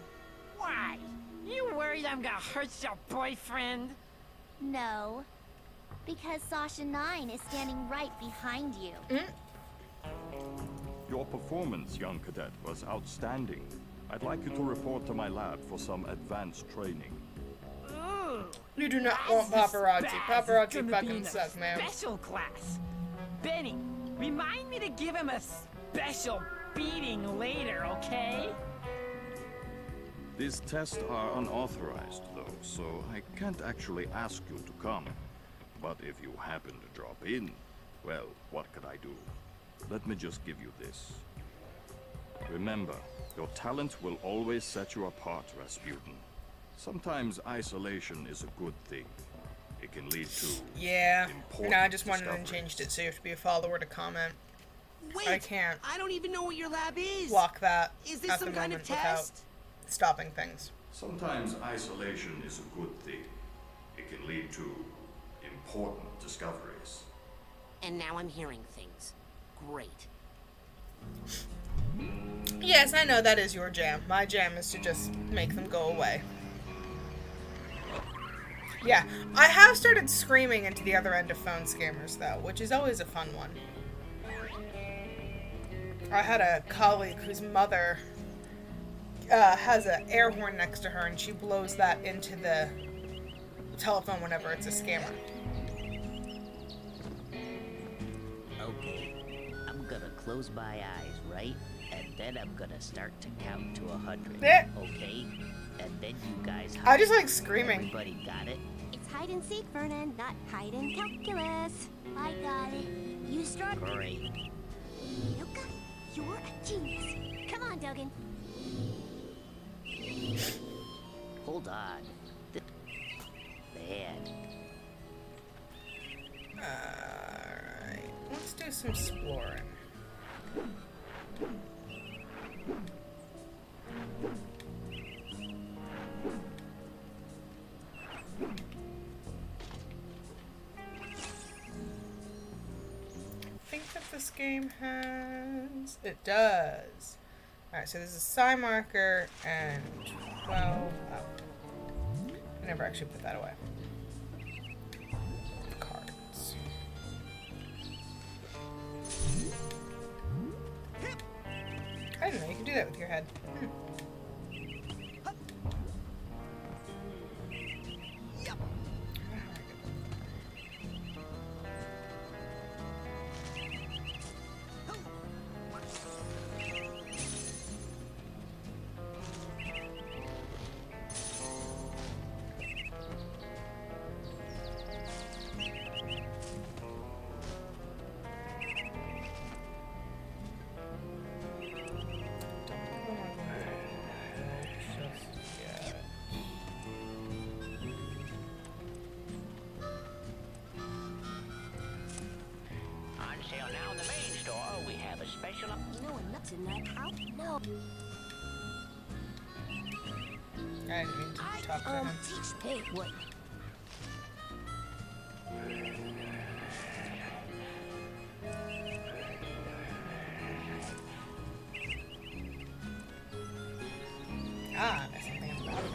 Why? You worried I'm gonna hurt your boyfriend? No, because Sasha 9 is standing right behind you. Your performance, young cadet, was outstanding. I'd like you to report to my lab for some advanced training. Ooh, You do not that's want paparazzi. just Paparazzi gonna be fucking in a suck, man. Special class. Benny, remind me to give him a special beating later, okay? These tests are unauthorized, though, so I can't actually ask you to come. But if you happen to drop in, well, what could I do? Let me just give you this. Remember, your talent will always set you apart, Rasputin. Sometimes isolation is a good thing. It can lead to Yeah. important No, I just wanted and discoveries. changed it so you have to be a follower to comment. Wait, I can't I don't even know what your lab is. block that Is this at some the kind of moment without test? stopping things. Sometimes isolation is a good thing. It can lead to important discoveries. And now I'm hearing things. Great. Yes, I know that is your jam. My jam is to just make them go away. Yeah, I have started screaming into the other end of phone scammers, though, which is always a fun one. I had a colleague whose mother has an air horn next to her, and she blows that into the telephone whenever it's a scammer. Okay, I'm gonna close my eyes, right? And then I'm gonna start to count to 100. Eh. Okay? And then you guys. I just like screaming. Everybody got it? It's hide and seek, Vernon, not hide and calculus. I got it. You start. Great. Luca, you're a genius. Come on, Duggan. Hold on. Man. Alright, let's do some exploring. I think that this game has... It does. Alright, so there's a psi marker and 12... Oh. I never actually put that away. Cards. I didn't know you could do that with your head. On sale now in the main store, we have a special. No one nuts in that out. No. I didn't mean to talk to him. Hey, what? Ah, there's something in the bathroom.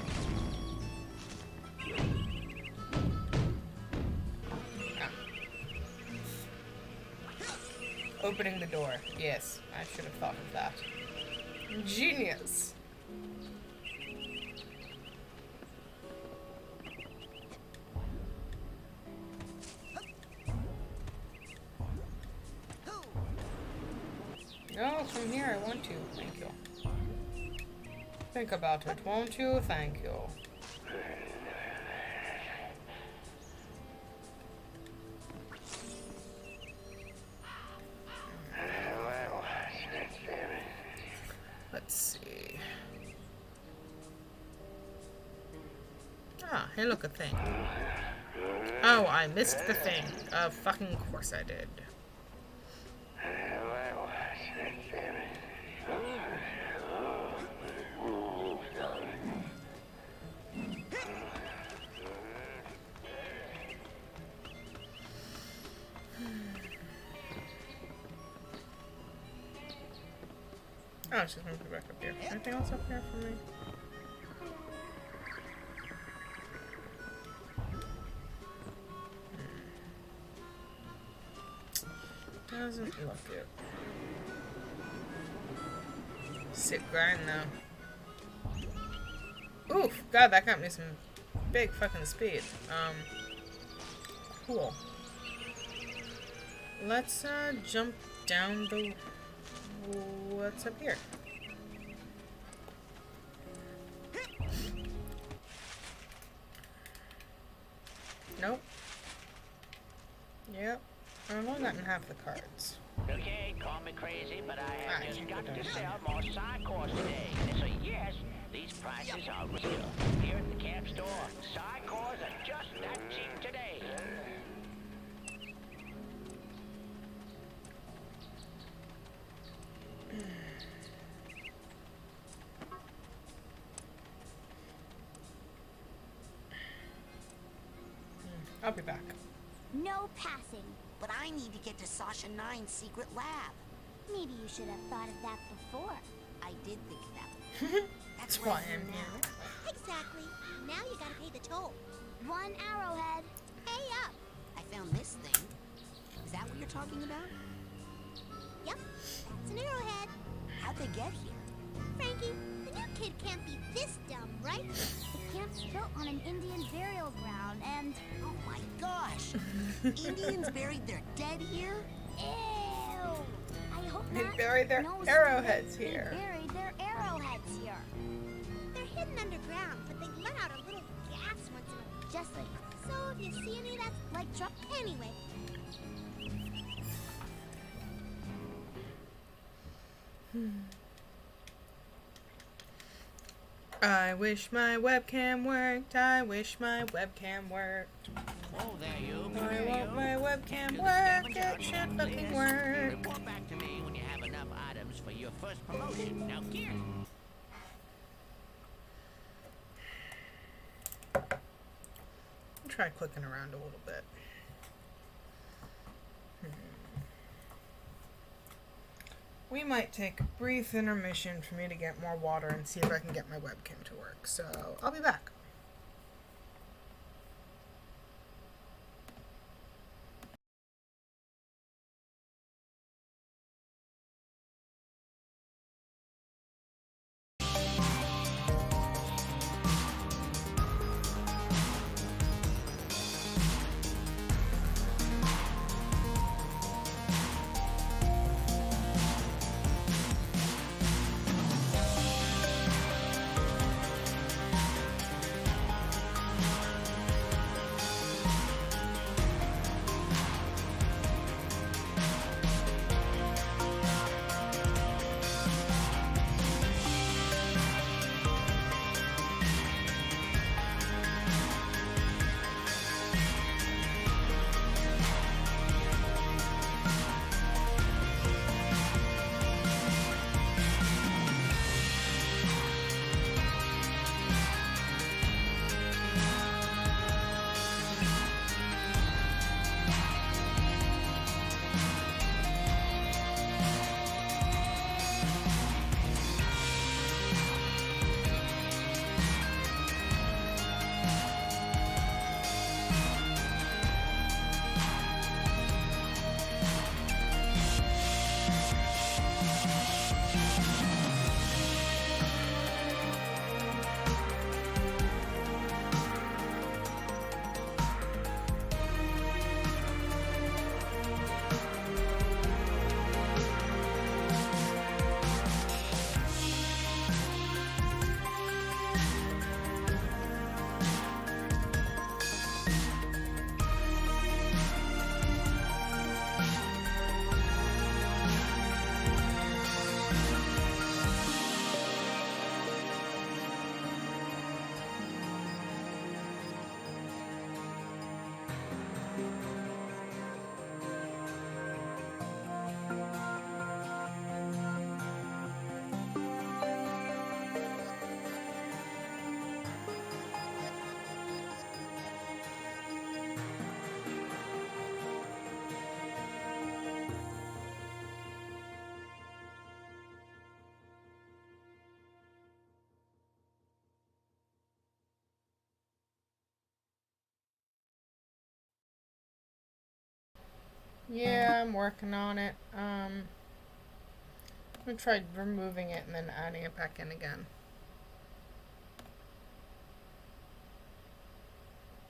Ah. Opening the door. Yes, I should have thought of that. Genius. No, from here I want to. Thank you. Think about it, won't you? Thank you. Let's see. Ah, hey look, a thing. Oh, I missed the thing. Fucking course I did. Oh, it's just gonna put it back up here. Anything else up here for me? Doesn't look it. Sit grind though. Oof, God, that got me some big fucking speed. Cool. Let's jump down the... What's up here? Nope. Yep. I've only gotten half the cards. Okay, call me crazy, but I have I just think got we to don't. sell more Psychonauts today. And so yes, these prices are real. Here at the camp store, Psychonauts are just that cheap today. I'll be back. No passing. But I need to get to Sasha 9's secret lab. Maybe you should have thought of that before. I did think of that. That's what why I I'm do here. Exactly. Now you gotta pay the toll. 1 arrowhead. Pay up. I found this thing. Is that what you're talking about? Yep, that's an arrowhead. How'd they get here? Frankie, the new kid can't be this dumb, right? The camp's built on an Indian burial ground, and... Oh my gosh! Indians buried their dead here? Ew! I hope They not. buried their No, arrowheads they here. buried their arrowheads here. They're hidden underground, but they let out a little gas once in a while. Just like... So if you see any that's like truck... Anyway. I wish my webcam worked. I wish my webcam worked. Oh, there you. I there want you. my webcam To the work. scavenger It hunt, should please. fucking work. Report back to me when you have enough items for your first promotion. Now, Kieran. I'll try clicking around a little bit. We might take a brief intermission for me to get more water and see if I can get my webcam to work. So I'll be back. Yeah, I'm working on it. I'm gonna try removing it and then adding it back in again.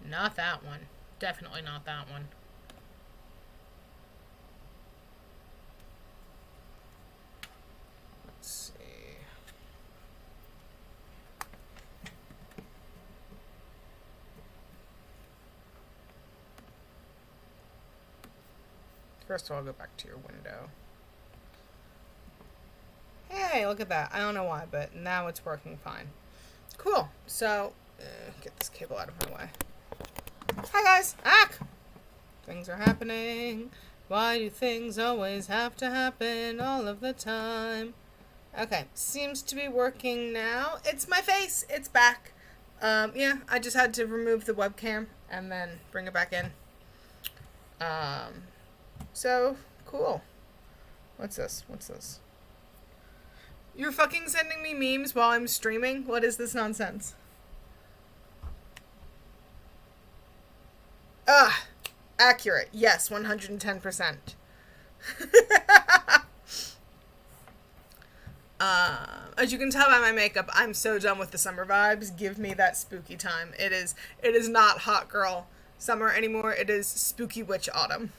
Not that one. Definitely not that one. Let's see. First of all, I'll go back to your window. Hey, look at that. I don't know why, but now it's working fine. Cool. So, get this cable out of my way. Hi, guys. Things are happening. Why do things always have to happen all of the time? Okay, seems to be working now. It's my face. It's back. Yeah, I just had to remove the webcam and then bring it back in. So, cool. What's this? You're fucking sending me memes while I'm streaming? What is this nonsense? Accurate. Yes, 110%. As you can tell by my makeup, I'm so done with the summer vibes. Give me that spooky time. It is not hot girl summer anymore. It is spooky witch autumn.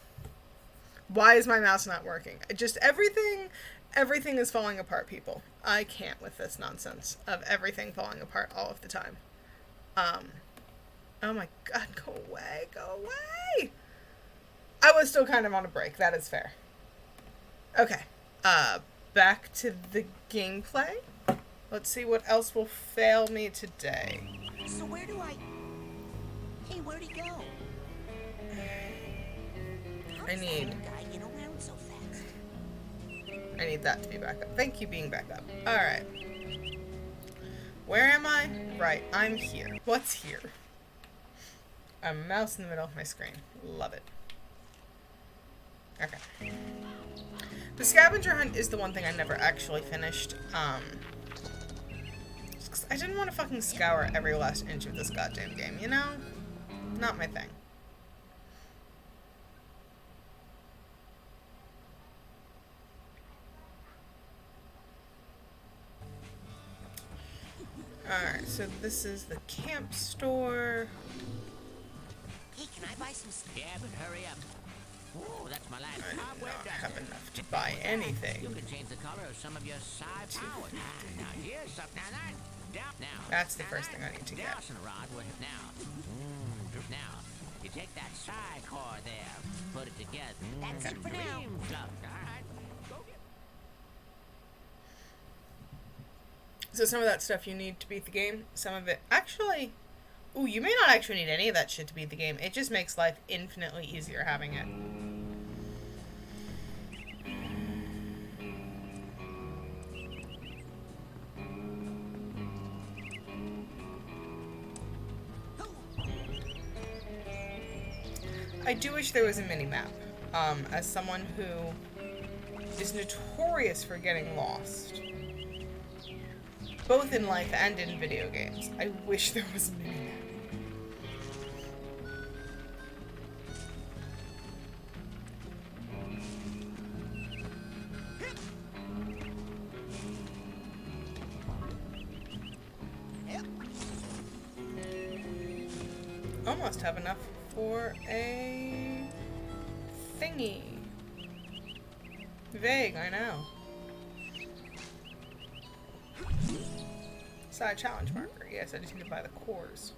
Why is my mouse not working? Just everything is falling apart, people. I can't with this nonsense of everything falling apart all of the time. Oh my god, go away. I was still kind of on a break, that is fair. Okay, back to the gameplay. Let's see what else will fail me today. So where'd he go? I need that to be back up. Thank you, being back up. Alright. Where am I? Right, I'm here. What's here? A mouse in the middle of my screen. Love it. Okay. The scavenger hunt is the one thing I never actually finished. Just 'cause I didn't want to fucking scour every last inch of this goddamn game, you know? Not my thing. Alright, so this is the camp store. Hey, can I buy some stuff? Yeah, but hurry up. Oh, that's my last I do cobweb not duster. have enough to buy anything. You can change the color of some of your side powers. Now here's something. Now That's the first thing I need to get. Dowsing rod will now you take that side core there, put it together. That's it for now. All right, go get. So some of that stuff you need to beat the game. Some of it... Actually... Ooh, you may not actually need any of that shit to beat the game. It just makes life infinitely easier having it. I do wish there was a mini-map. As someone who is notorious for getting lost, both in life and in video games, I wish there was a mini-map. Almost have enough for a thingy. Vague, I know. Side challenge marker. Yes, I just need to buy the cores.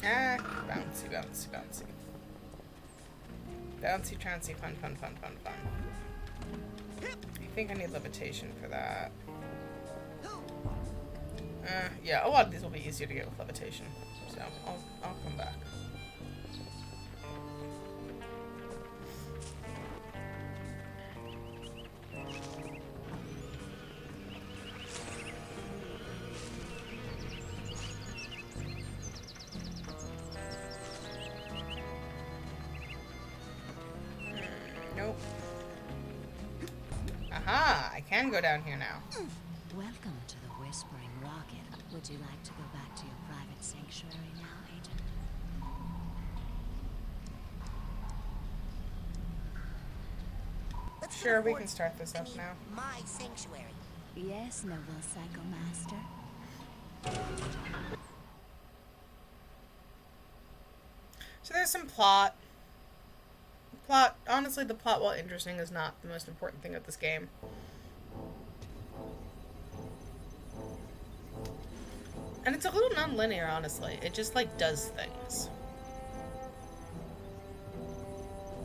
Bouncy, bouncy, bouncy. Bouncy, trancy, fun. I think I need levitation for that. Yeah, a lot of these will be easier to get with levitation, so I'll come back. Nope. Aha! I can go down here now. Welcome to the Whispering Rocket. Would you like to go back to your private sanctuary now, Agent? Sure, we can start this up now. My sanctuary. Yes, noble Psycho Master. So there's some plot. Honestly, the plot, while interesting, is not the most important thing of this game. And it's a little non-linear, honestly. It just, like, does things.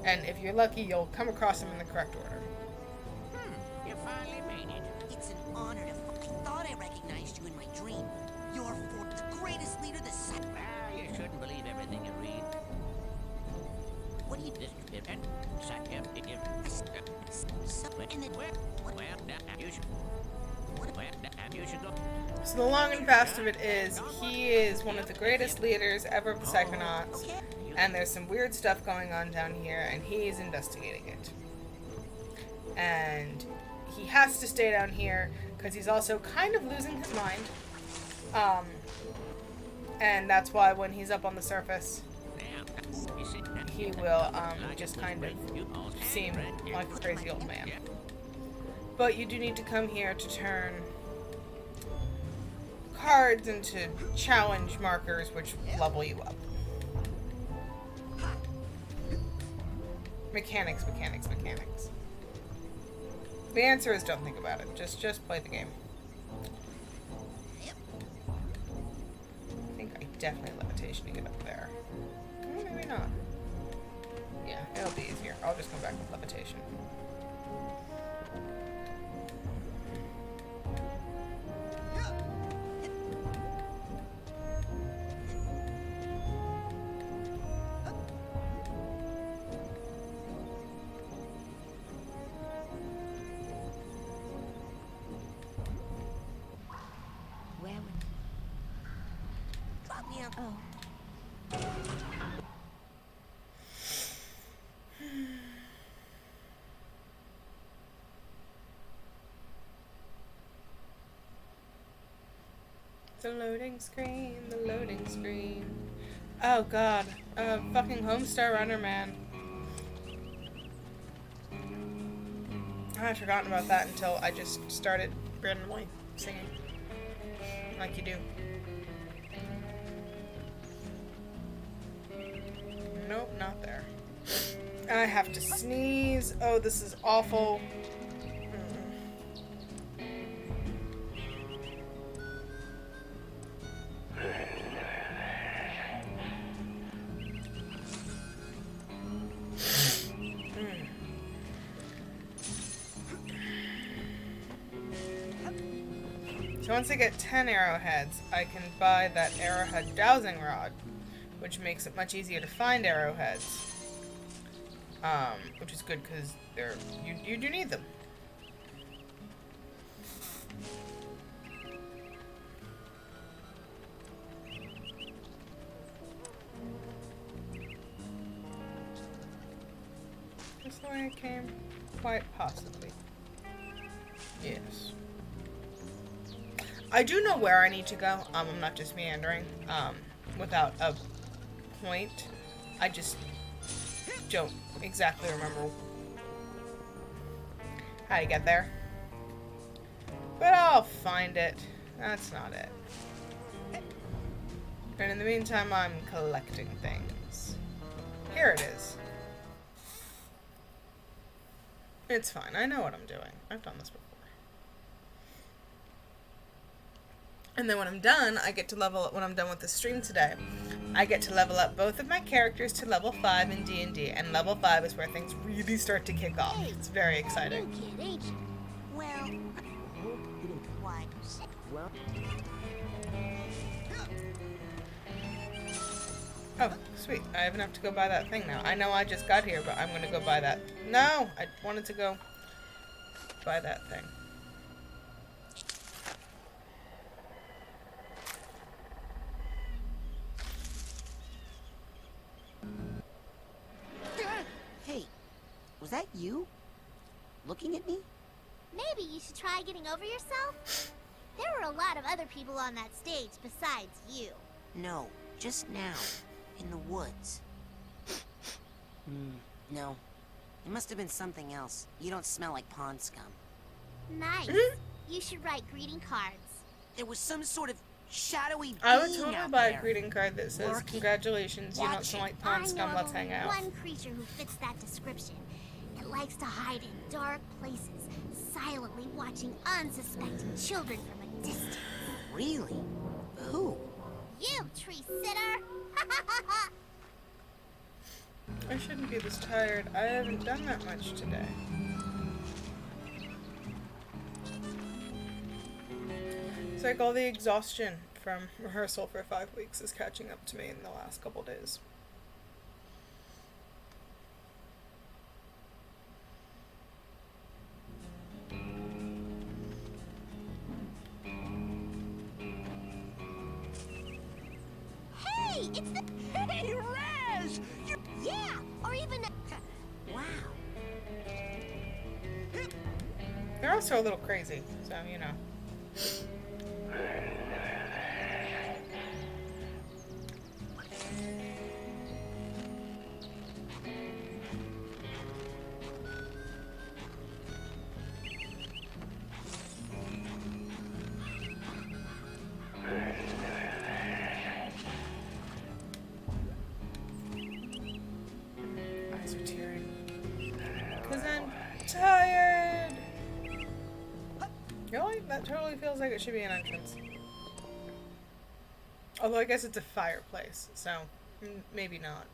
And if you're lucky, you'll come across them in the correct order. You finally made it. It's an honor to... I thought I recognized you in my dream. You're the greatest leader the Psych... Well, you shouldn't believe everything you read. What do you... You should go. So the long and fast of it is, he is one of the greatest leaders ever of the Psychonauts, and there's some weird stuff going on down here, and he's investigating it. And he has to stay down here, because he's also kind of losing his mind. And that's why when he's up on the surface, he will just kind of seem like a crazy old man. But you do need to come here to turn cards into challenge markers, which level you up. Mechanics, mechanics, mechanics. The answer is don't think about it. Just play the game. I think I definitely have levitation to get up there. Oh, maybe not. Yeah, it'll be easier. I'll just come back with levitation. Where would... Drop me out. Oh. The loading screen, the loading screen. Oh god, fucking Homestar Runner, man. I had forgotten about that until I just started randomly singing. Like you do. Nope, not there. I have to sneeze. Oh, this is awful. So once I get 10 arrowheads, I can buy that arrowhead dowsing rod, which makes it much easier to find arrowheads. Which is good because you do need them. Is this the way I came? Quite possibly. Yes. I do know where I need to go. I'm not just meandering without a point. I just don't exactly remember how to get there. But I'll find it. That's not it. And in the meantime, I'm collecting things. Here it is. It's fine. I know what I'm doing. I've done this before. And then when I'm done, I get to level up. When I'm done with the stream today, I get to level up both of my characters to level 5 in D&D, and level 5 is where things really start to kick off. It's very exciting. New kid, ain't you? Well, why? Well, Oh, sweet. I have enough to go buy that thing now. I know I just got here, but I'm going to go buy that. No! I wanted to go buy that thing. Hey, was that you? Looking at me? Maybe you should try getting over yourself? There were a lot of other people on that stage besides you. No, just now. In the woods. No. It must have been something else. You don't smell like pond scum. Nice. You should write greeting cards. There was some sort of shadowy being I would totally out buy there. a greeting card that says, Working. "Congratulations, you don't Watching. smell like pond scum, I know let's hang out." one creature who fits that description. It likes to hide in dark places, silently watching unsuspecting children from a distance. Really? who? You, tree sitter! I shouldn't be this tired. I haven't done that much today. It's like all the exhaustion from rehearsal for 5 weeks is catching up to me in the last couple days. Hey, it's the... Hey, Raz! Yeah, or even... Wow. They're also a little crazy, so you know. Eyes are tearing. 'Cause I'm tired. Really? That totally feels like it should be an entrance. Although I guess it's a fireplace, so maybe not.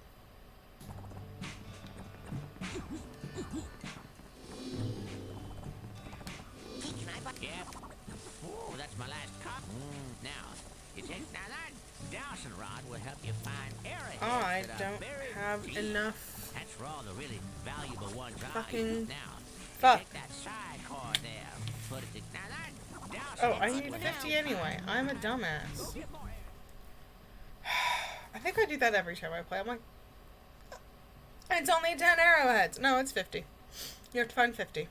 Yeah. Oh, that's my last cup. Now, you take now that dowsing rod will help you find arrowheads. I that are don't very have deep. enough. That's for all the really valuable ones. Fucking Now, fuck. take that side cord there. Put it now that dowsing Oh, I rod need will 50 help anyway. I'm a dumbass. I think I do that every time I play. I'm like, it's only 10 arrowheads. No, it's 50. You have to find 50.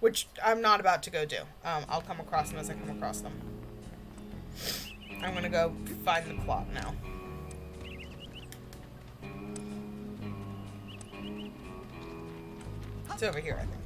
Which I'm not about to go do. I'll come across them as I come across them. I'm gonna go find the plot now. It's over here, I think.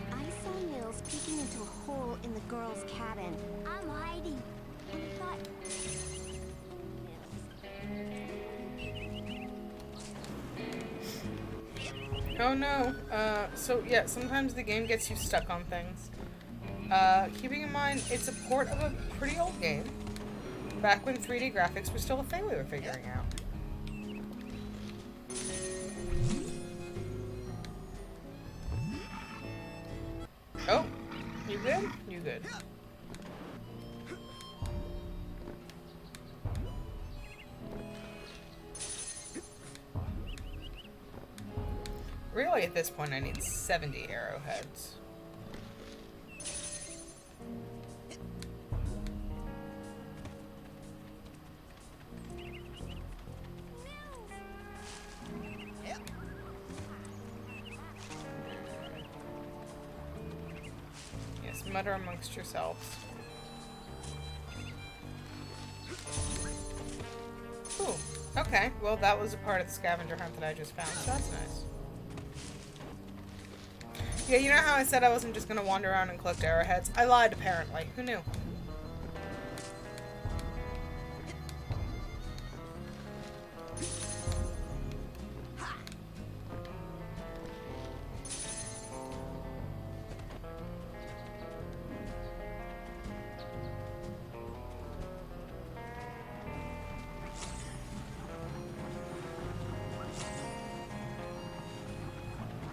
I saw Nils peeking into a hole in the girl's cabin. I'm hiding. And I thought... Oh no. So yeah, sometimes the game gets you stuck on things. Keeping in mind, it's a port of a pretty old game. Back when 3D graphics were still a thing we were figuring out. Oh, you good? You good. Really, at this point, I need 70 arrowheads. Yes, mutter amongst yourselves. Ooh, okay. Well, that was a part of the scavenger hunt that I just found, so that's nice. Yeah, you know how I said I wasn't just gonna wander around and collect arrowheads? I lied, apparently. Who knew?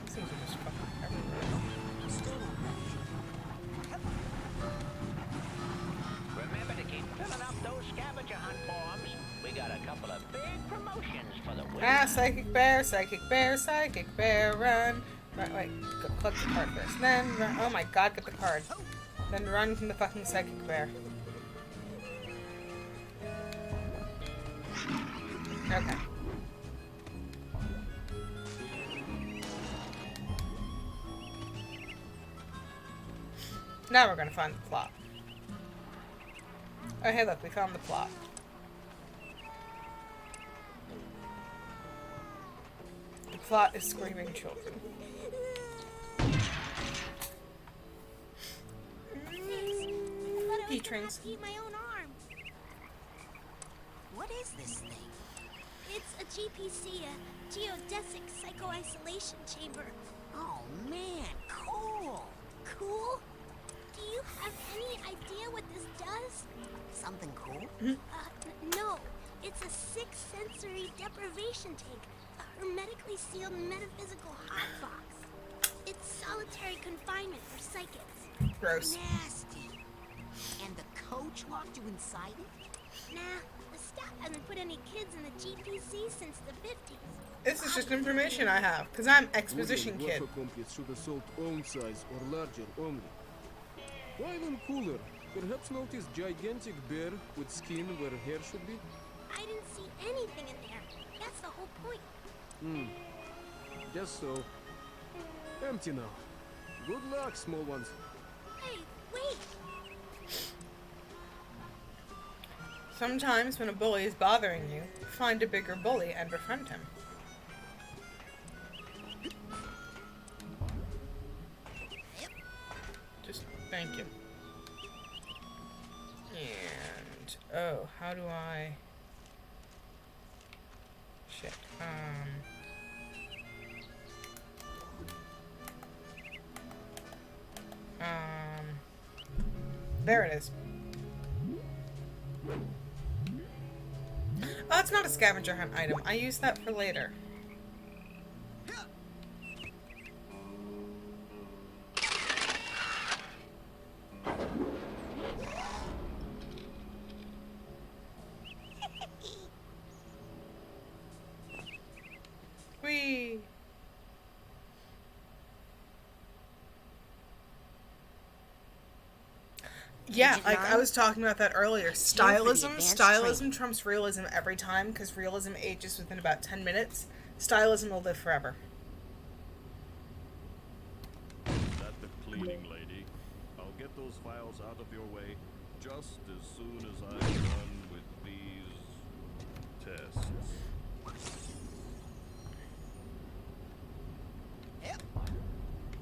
These things are just fucking everywhere. Remember to keep filling up those scavenger hunt forms. We got a couple of big promotions for the winners. Ah, psychic bear, psychic bear, psychic bear, run. Run, wait, go, collect the card first. Then run. Oh my god, get the card. Then run from the fucking psychic bear. Okay. Now we're gonna find the plot. Oh, hey, look, we found the plot. The plot is screaming children. Heat-trains. Eat my own arm. What is this thing? It's a GPC, a geodesic psycho-isolation chamber. Oh man, cool. Cool? Do you have any idea what this does? Something cool? No. It's a six-sensory deprivation tank. A hermetically sealed metaphysical hotbox. It's solitary confinement for psychics. Gross. Nasty. And the coach locked you inside it? Nah, the staff hasn't put any kids in the GPC since the 50s. This is just information I have, because I'm exposition kid. Should assault own size or larger only. Why even cooler? Perhaps notice gigantic bear with skin where hair should be? I didn't see anything in there. That's the whole point. Guess so. Empty now. Good luck, small ones. Hey, wait! Sometimes when a bully is bothering you, find a bigger bully and befriend him. Just thank you. And oh, how do I? Shit. There it is. Oh, it's not a scavenger hunt item. I use that for later. Whee! Yeah, like I was talking about that earlier. Stylism trumps realism every time, because realism ages within about 10 minutes. Stylism will live forever. Is that the cleaning lady? I'll get those files out of your way just as soon as I'm done with these tests.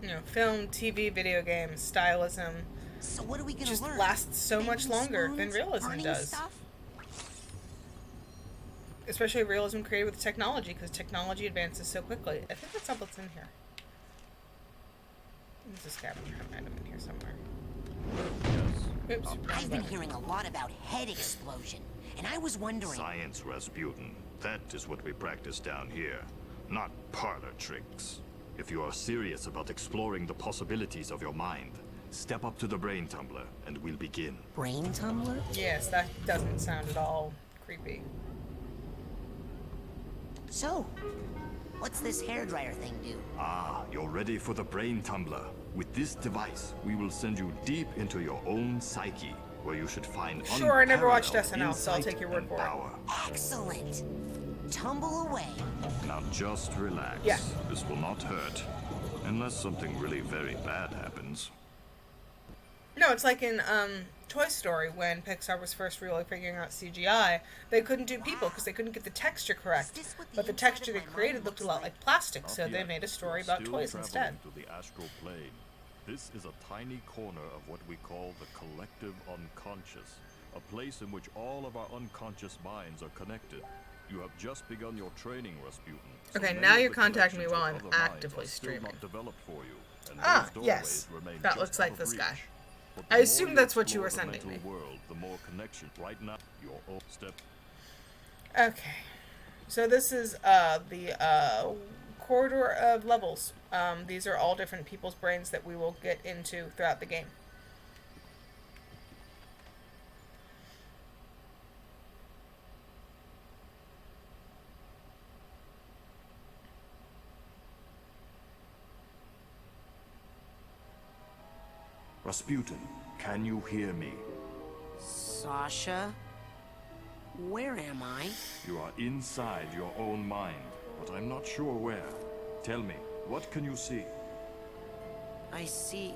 You know, film, TV, video games, stylism. So what are we gonna just learn? lasts so much longer than realism does. Stuff? Especially realism created with technology, because technology advances so quickly. I think that's all that's in here. There's a scavenger hunt item in here somewhere. Oops. I've been hearing a lot about head explosion, and I was wondering... Science, Rasputin. That is what we practice down here, not parlor tricks. If you are serious about exploring the possibilities of your mind, step up to the brain tumbler, and we'll begin. Brain tumbler? Yes, that doesn't sound at all creepy. So, what's this hairdryer thing do? Ah, you're ready for the brain tumbler. With this device, we will send you deep into your own psyche, where you should find Sure, I never watched unparalleled SNL, so I'll insight take your word and for power. Excellent. Tumble away. Now just relax. Yeah. This will not hurt. Unless something really very bad happens. No, it's like in Toy Story, when Pixar was first really figuring out CGI, they couldn't do people because they couldn't get the texture correct. But the texture they created looked a lot like plastic, so they made a story about toys instead. To the astral plane. This is a tiny corner of what we call the collective unconscious, a place in which all of our unconscious minds are connected. You have just begun your training, Rasputin. So Okay, many now of you're the contacting me connections while with I'm other minds actively are still streaming. not developed for you, and Ah, those yes. doorways remain That just looks like out of this guy. reach. But I the assume more that's what you explore were the sending mental me. World, the more connection. Right now, your own step. Okay. So this is the corridor of levels. These are all different people's brains that we will get into throughout the game. Rasputin, can you hear me? Sasha? Where am I? You are inside your own mind, but I'm not sure where. Tell me, what can you see? I see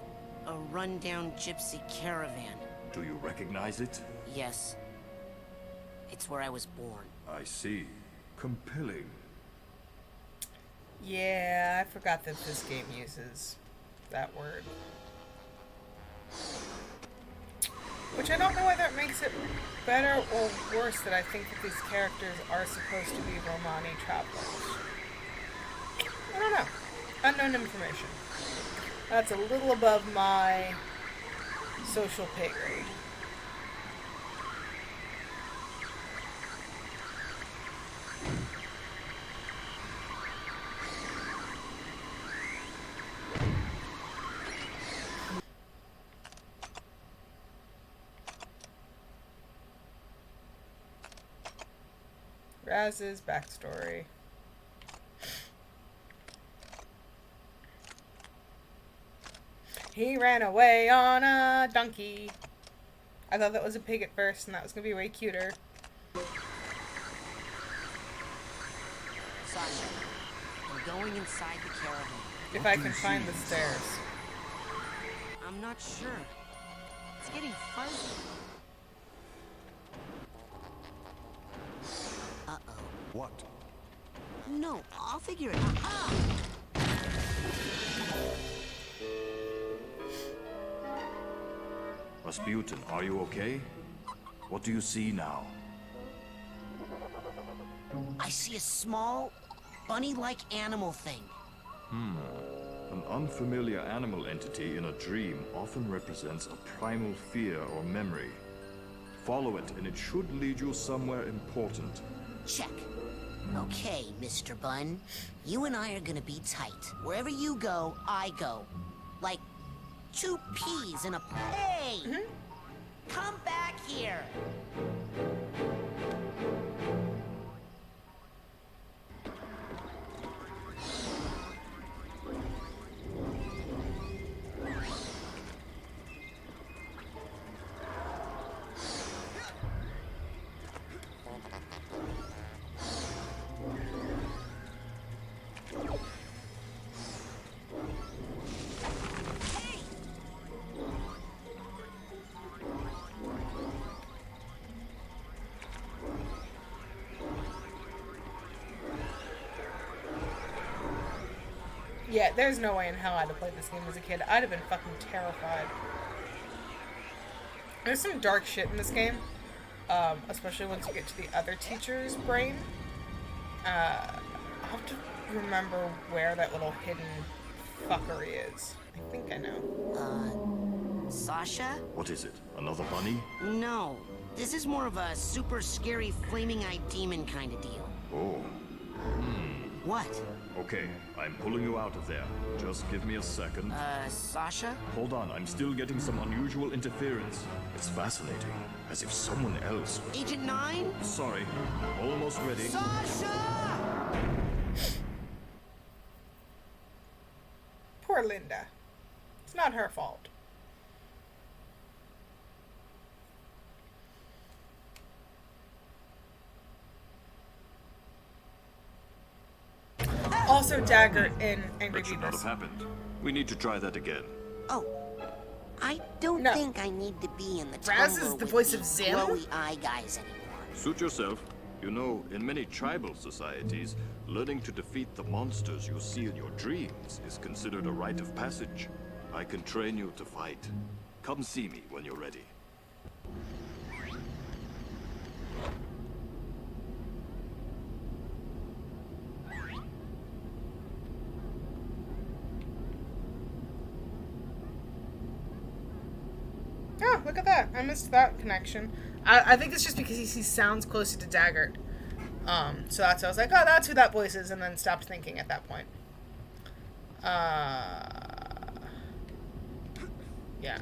a rundown gypsy caravan. Do you recognize it? Yes. It's where I was born. I see. Compelling. Yeah, I forgot that this game uses that word. Which I don't know whether it makes it better or worse that I think that these characters are supposed to be Romani travelers. I don't know. Unknown information. That's a little above my social pay grade. Raz's backstory. He ran away on a donkey. I thought that was a pig at first, and that was gonna be way cuter. Sasha, I'm going inside the caravan. If I can find the stairs. I'm not sure. It's getting fuzzy. Uh-oh. What? No, I'll figure it out. Ah! Rasputin, are you okay? What do you see now? I see a small, bunny-like animal thing. An unfamiliar animal entity in a dream often represents a primal fear or memory. Follow it, and it should lead you somewhere important. Check. Okay, Mr. Bun. You and I are gonna be tight. Wherever you go, I go. Like two peas in a... Hey! Come back here! Yeah, there's no way in hell I'd have played this game as a kid. I'd have been fucking terrified. There's some dark shit in this game, especially once you get to the other teacher's brain. I'll have to remember where that little hidden fuckery is. I think I know. Sasha? What is it? Another bunny? No. This is more of a super scary flaming-eyed demon kind of deal. Oh. What? Okay, I'm pulling you out of there. Just give me a second. Sasha? Hold on, I'm still getting some unusual interference. It's fascinating, as if someone else... Agent 9? Sorry, almost ready. Sasha! Poor Linda. It's not her fault. Also Dagger in Angry That should not Beavers. have happened. We need to try that again. Oh, I don't think I need to be in the Raz tumbler is the with voice these of Zim? glowy eye guys anymore. Suit yourself. You know, in many tribal societies, learning to defeat the monsters you see in your dreams is considered a rite of passage. I can train you to fight. Come see me when you're ready. Oh, look at that. I missed that connection. I think it's just because he sounds closer to Dagger. So that's why I was like, oh, that's who that voice is, and then stopped thinking at that point. Yeah,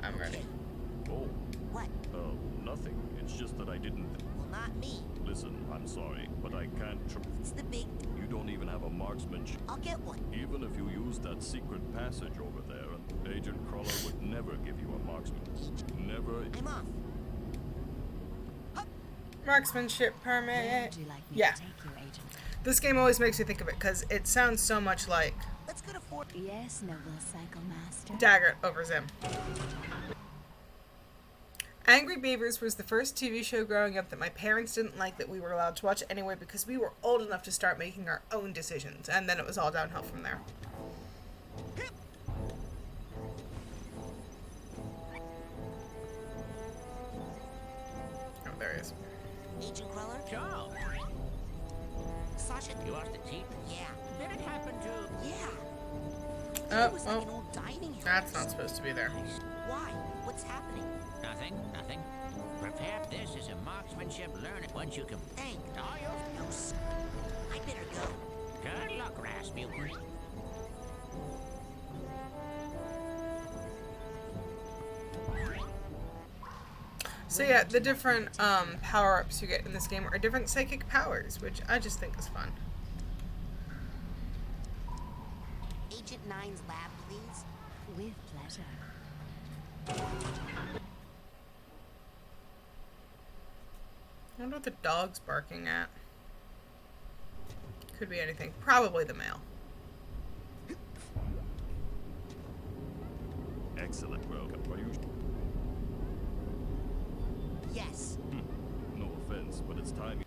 I'm ready. Oh. What? Oh, nothing. It's just that I didn't... Well, not me. Listen, I'm sorry, but I can't... It's the big... You don't even have a marksmanship. I'll get one. Even if you use that secret passage over there, Agent Crawler would never give you a marksman. Never... I'm off. Marksmanship permit. Where would you like me Yeah. to take you, Agent? This game always makes me think of it because it sounds so much like Let's go to Fort... Yes, noble Psycho Master. Dagger over Zim. Angry Beavers was the first TV show growing up that my parents didn't like that we were allowed to watch anyway because we were old enough to start making our own decisions, and then it was all downhill from there. Oh, there he is. Agent Queller? Joe, Sasha. you lost the Jeep? Yeah. Did it happen to... Yeah. It was like an old dining house. That's not supposed to be there. Why? What's happening? Nothing, nothing. Prepare this as a marksmanship learning once you can... Thank all your... No, sir. I better go. Good luck, Rasputin. So yeah, the different power-ups you get in this game are different psychic powers, which I just think is fun. Agent 9's lab, please. With pleasure. I wonder what the dog's barking at. Could be anything. Probably the male. Excellent. Welcome. Are you... Yes. No offense, but it's time.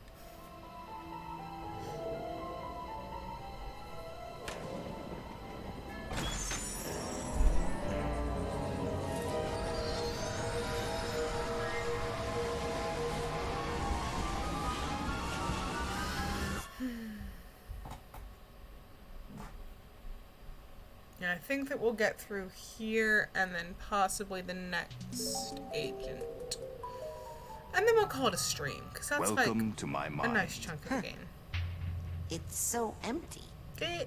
And I think that we'll get through here and then possibly the next agent. And then we'll call it a stream, because that's Welcome like to my a mind. nice chunk of the game. It's so empty. Okay.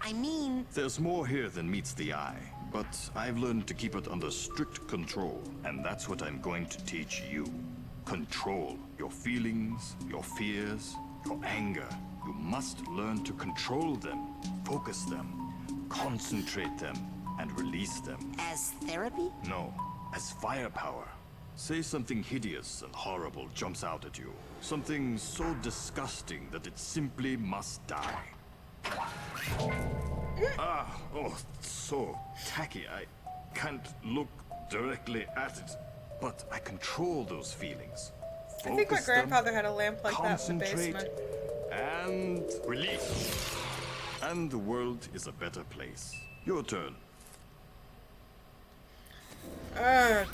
I mean... There's more here than meets the eye, but I've learned to keep it under strict control, and that's what I'm going to teach you. Control your feelings, your fears, your anger. You must learn to control them, focus them, concentrate them, and release them. As therapy? No, as firepower. Say something hideous and horrible jumps out at you. Something so disgusting that it simply must die. Oh, so tacky. I can't look directly at it, but I control those feelings. I think my Focus them, grandfather had a lamp like that in the concentrate, basement. and release. And the world is a better place. Your turn. Okay.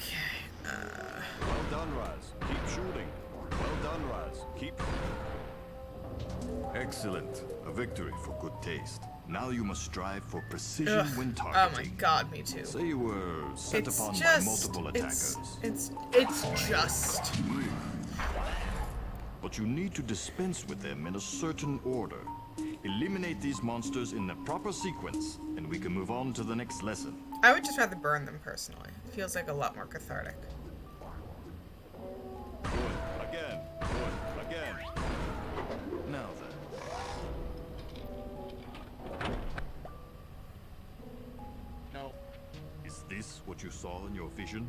Well done, Raz. Keep shooting. Well done, Raz. Keep... Excellent. A victory for good taste. Now you must strive for precision when targeting. Oh my god, me too. Say you were set It's upon by just... multiple attackers. It's just... But you need to dispense with them in a certain order. Eliminate these monsters in the proper sequence, and we can move on to the next lesson. I would just rather burn them personally. It feels like a lot more cathartic. Good. Again. Good. Again. Now then. No. Is this what you saw in your vision?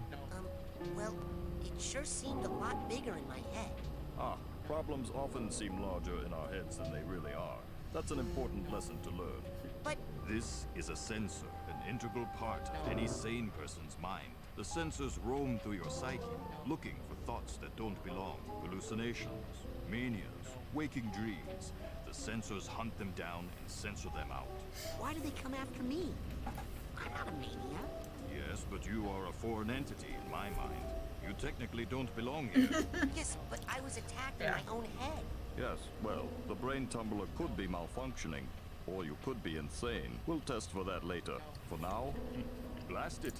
Well, it sure seemed a lot bigger in my head. Problems often seem larger in our heads than they really are. That's an important lesson to learn. But... This is a sensor, an integral part of any sane person's mind. The sensors roam through your psyche, looking for thoughts that don't belong. Hallucinations, manias, waking dreams. The sensors hunt them down and censor them out. Why do they come after me? I'm not a mania. Yes, but you are a foreign entity in my mind. You technically don't belong here. Yes, but I was attacked in my own head. Yes, well, the brain tumbler could be malfunctioning, or you could be insane. We'll test for that later. For now, blast it.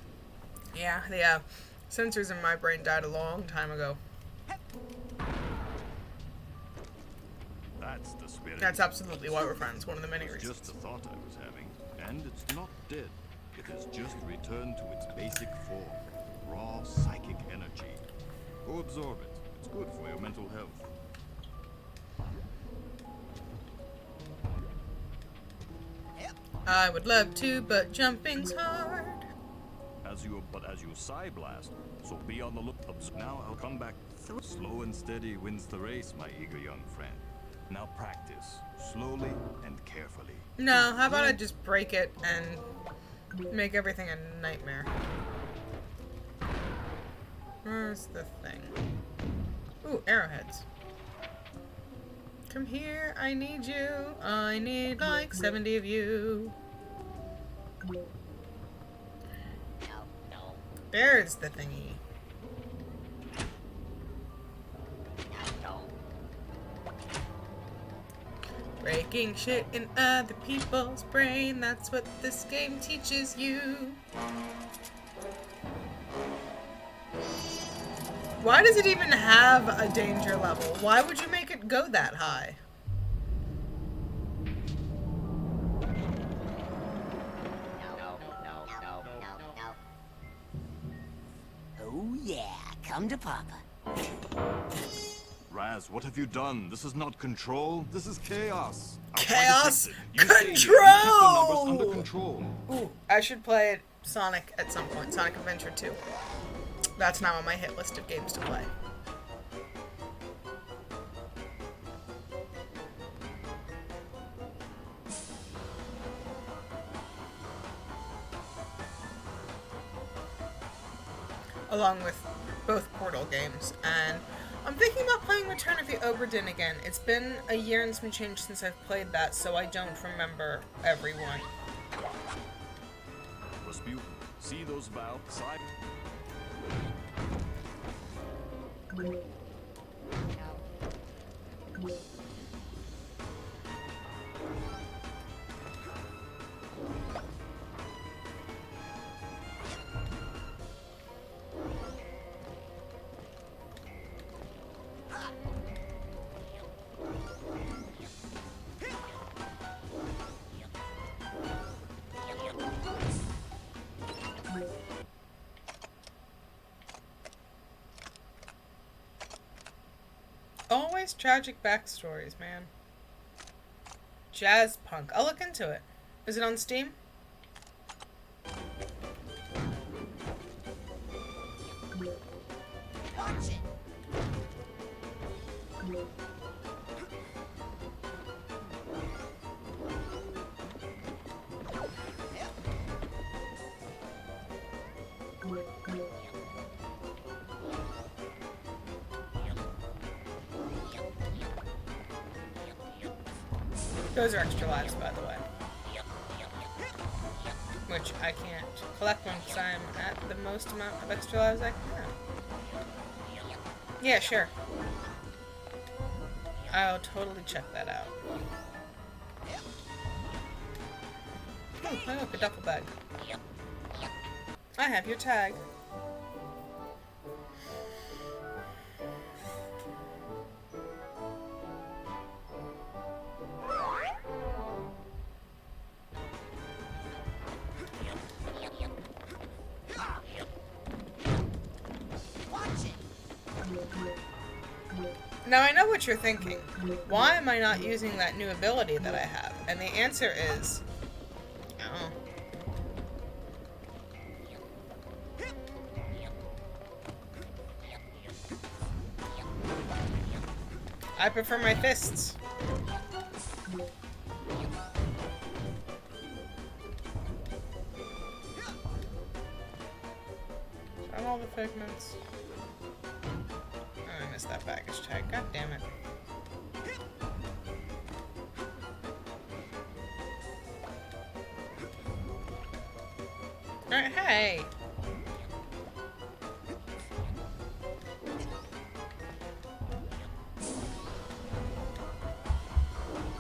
Yeah, the sensors in my brain died a long time ago. That's the spirit. That's absolutely why we're friends. One of the many It's reasons. just a thought I was having, and it's not dead. It has just returned to its basic form. Raw psychic energy. Go absorb it. It's good for your mental health. I would love to, but jumping's hard. As you psi blast, so be on the look. Now I'll come back. Slow and steady wins the race, my eager young friend. Now practice, slowly and carefully. No, how about I just break it and make everything a nightmare? Where's the thing? Ooh, arrowheads. Come here, I need you. I need like 70 of you. There's the thingy. Breaking shit in other people's brain, that's what this game teaches you. Why does it even have a danger level? Why would you make it go that high? Oh yeah, come to Papa. Raz, what have you done? This is not control. This is chaos. Chaos Control! Keep the numbers under control. Ooh, I should play it Sonic at some point. Sonic Adventure 2. That's now on my hit list of games to play. Along with both Portal games, and I'm thinking about playing Return of the Obra Dinn again. It's been a year and some change since I've played that, so I don't remember everyone. Rasputin, see those valves side? Always tragic backstories, man. Jazz punk. I'll look into it. Is it on Steam? Watch it. Those are extra lives, by the way. Which I can't collect them because I'm at the most amount of extra lives I can have. Yeah, sure. I'll totally check that out. Oh, look, a duffel bag. I have your tag. Now I know what you're thinking. Why am I not using that new ability that I have? And the answer is... oh. I prefer my fists. Got all the figments. Oh, I missed that baggage tag. God damn it. Alright, hey!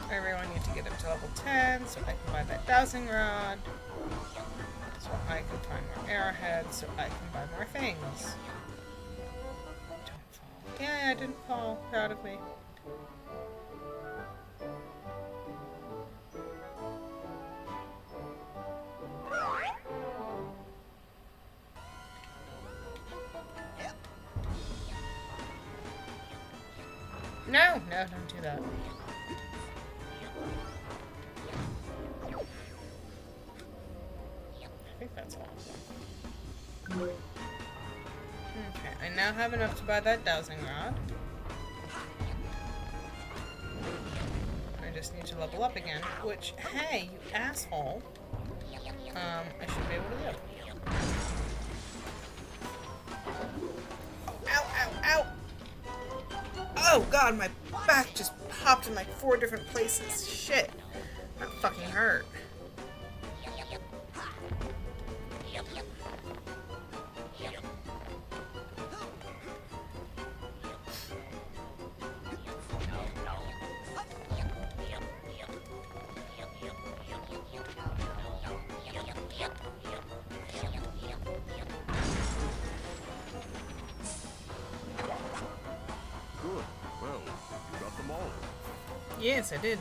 I really need to get up to level 10 so I can buy that dowsing rod. So I can find more arrowheads so I can buy more things. Don't fall. Yeah, I didn't fall. Proud of me. No, don't do that. I think that's all of them. Okay, I now have enough to buy that dowsing rod. I just need to level up again, which, hey, you asshole, I should be able to do. Oh god, my back just popped in like 4 different places. Shit. That fucking hurt. Good. Well, you got them all. Yes, I did.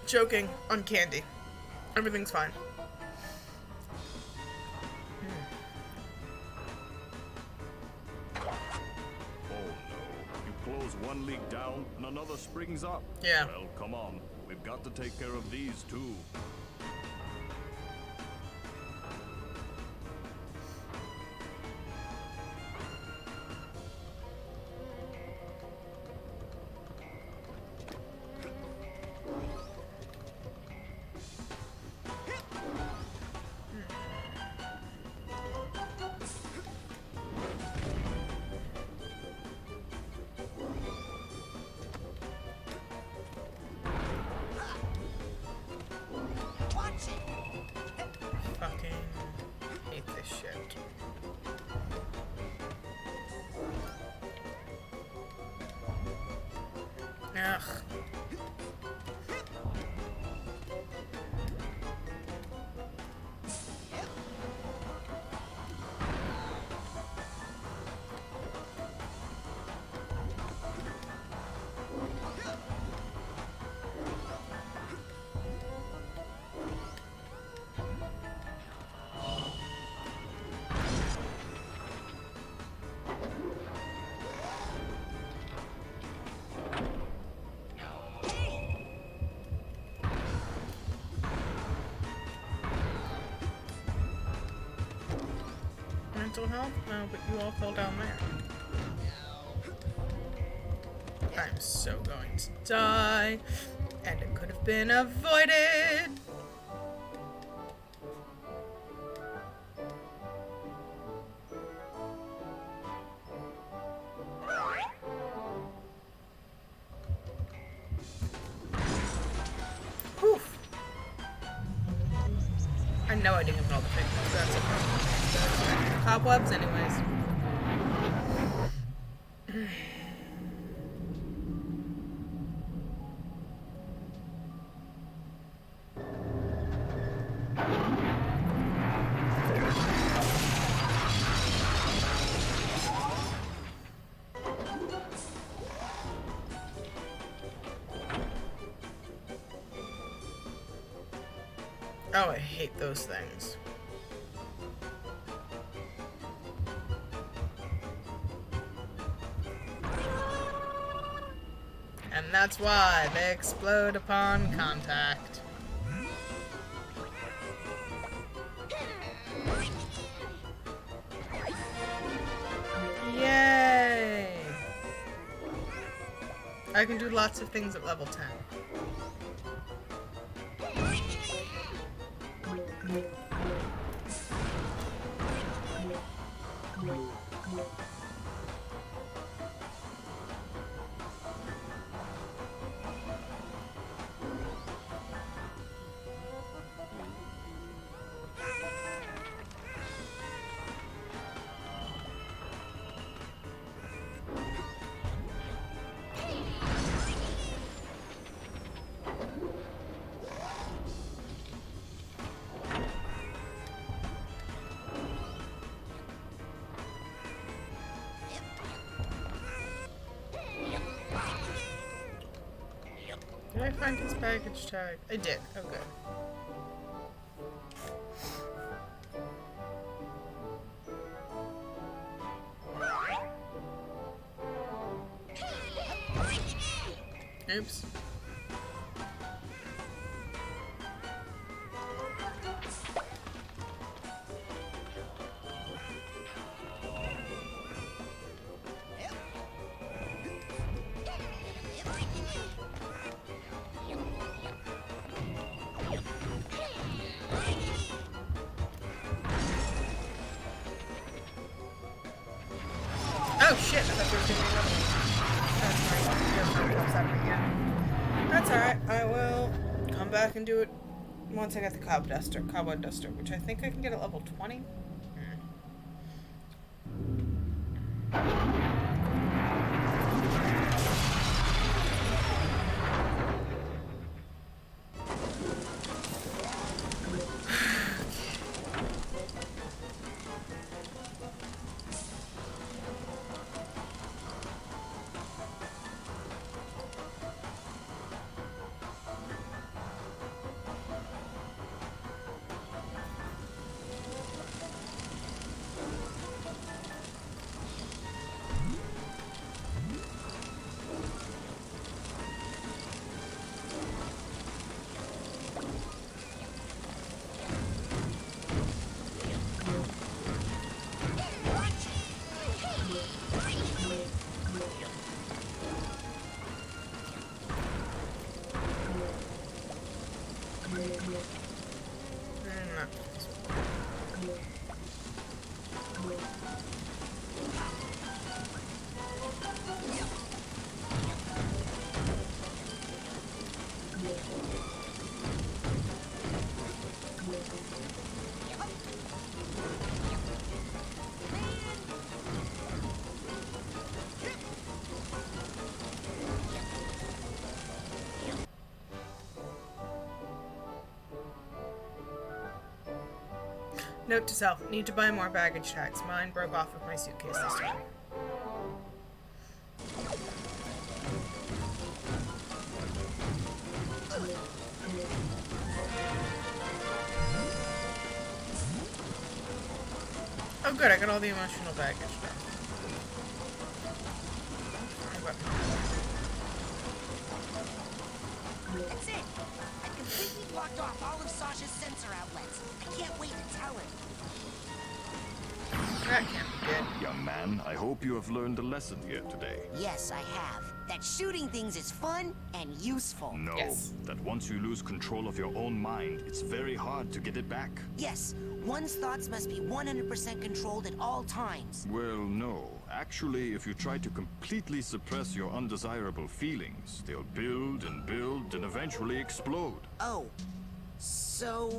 Joking on candy. Everything's fine. Oh no. You close one leak down and another springs up. Yeah. Well, come on. We've got to take care of these too. Fucking hate this shit. Ugh. Mental health? No, but you all fell down there. I'm so going to die. And it could have been avoided. Whew. I know I didn't get all the fake ones. That's okay. Cobwebs, anyways. Oh, I hate those things. And that's why they explode upon contact. Yay! I can do lots of things at level 10. Did I find his package tag? I did. Oh, good. Oops. Oh shit, I thought you were doing another one. That's alright, I will come back and do it once I get the cobweb duster, which I think I can get at level 20. Note to self, need to buy more baggage tags. Mine broke off with my suitcase this time. Oh good, I got all the emotional baggage done. That's it. I completely blocked off all of Sasha's sensor outlets. I can't wait to tell her. That can't be good. Young man, I hope you have learned a lesson here today. Yes, I have. That shooting things is fun and useful. No, Yes. that once you lose control of your own mind, it's very hard to get it back. Yes, one's thoughts must be 100% controlled at all times. Well, no. Actually, if you try to completely suppress your undesirable feelings, they'll build and eventually explode. Oh, so,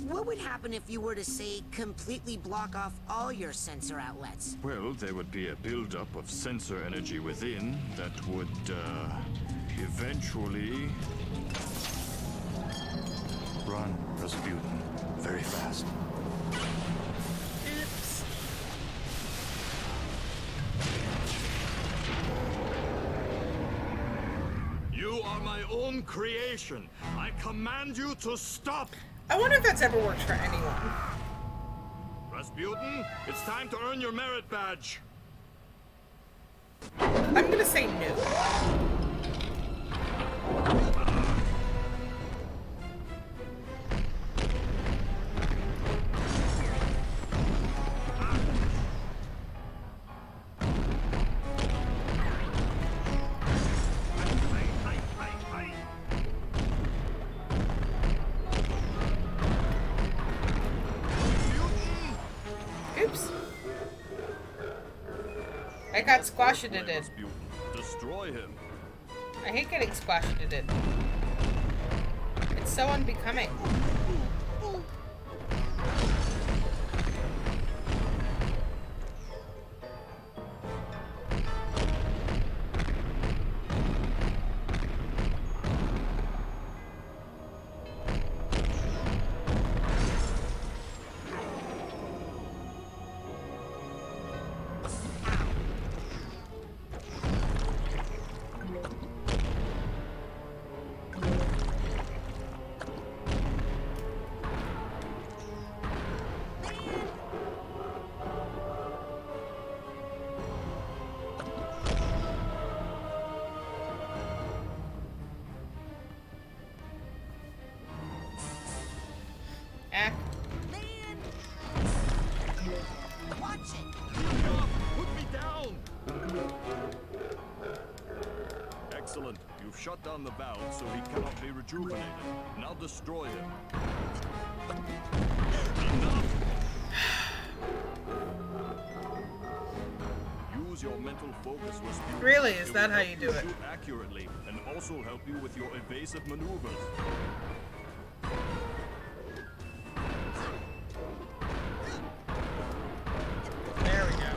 what would happen if you were to, say, completely block off all your sensor outlets? Well, there would be a buildup of sensor energy within that would, eventually... Run, Rasputin. Very fast. Oops. You are my own creation. I command you to stop. I wonder if that's ever worked for anyone. Rasputin, it's time to earn your merit badge. I'm gonna say no. Oops. I got squashed it in. Destroy him. I hate getting squashed it in. It's so unbecoming. Ack. Watch it! Put me down! Excellent. You've shut down the valve so he cannot be rejuvenated. Now destroy him. Enough! Use your mental focus, Rasputin. Really? Is It that will how help you do it? shoot accurately and also help you with your evasive maneuvers. There we go.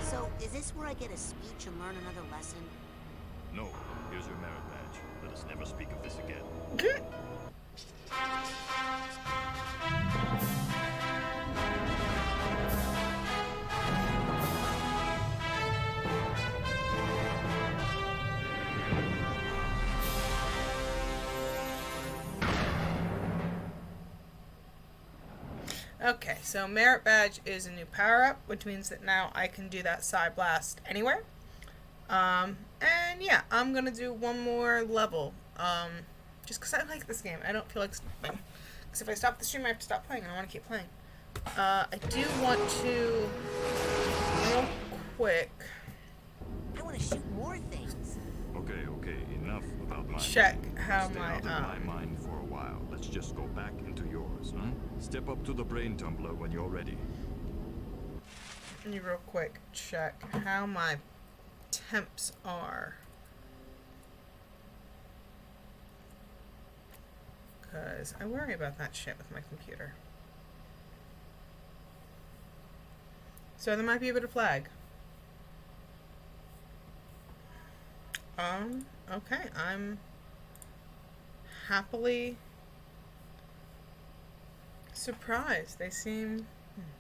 So, is this where I get a speech and learn another lesson? No, here's your merit badge. Let us never speak of this again. Okay, so merit badge is a new power up, which means that now I can do that Psy Blast anywhere. And yeah, I'm gonna do one more level. Just because I like this game. I don't feel like stopping. Because if I stop the stream, I have to stop playing, and I want to keep playing. I do want to, real quick, I want to shoot more things. Okay, enough about my check mind. how Stay my, out of my mind for a while. Let's just go back into yours, huh? Step up to the brain tumbler when you're ready. let me real quick check how my temps are. Because I worry about that shit with my computer. So there might be a bit of flag. Okay, I'm happily surprised. They seem,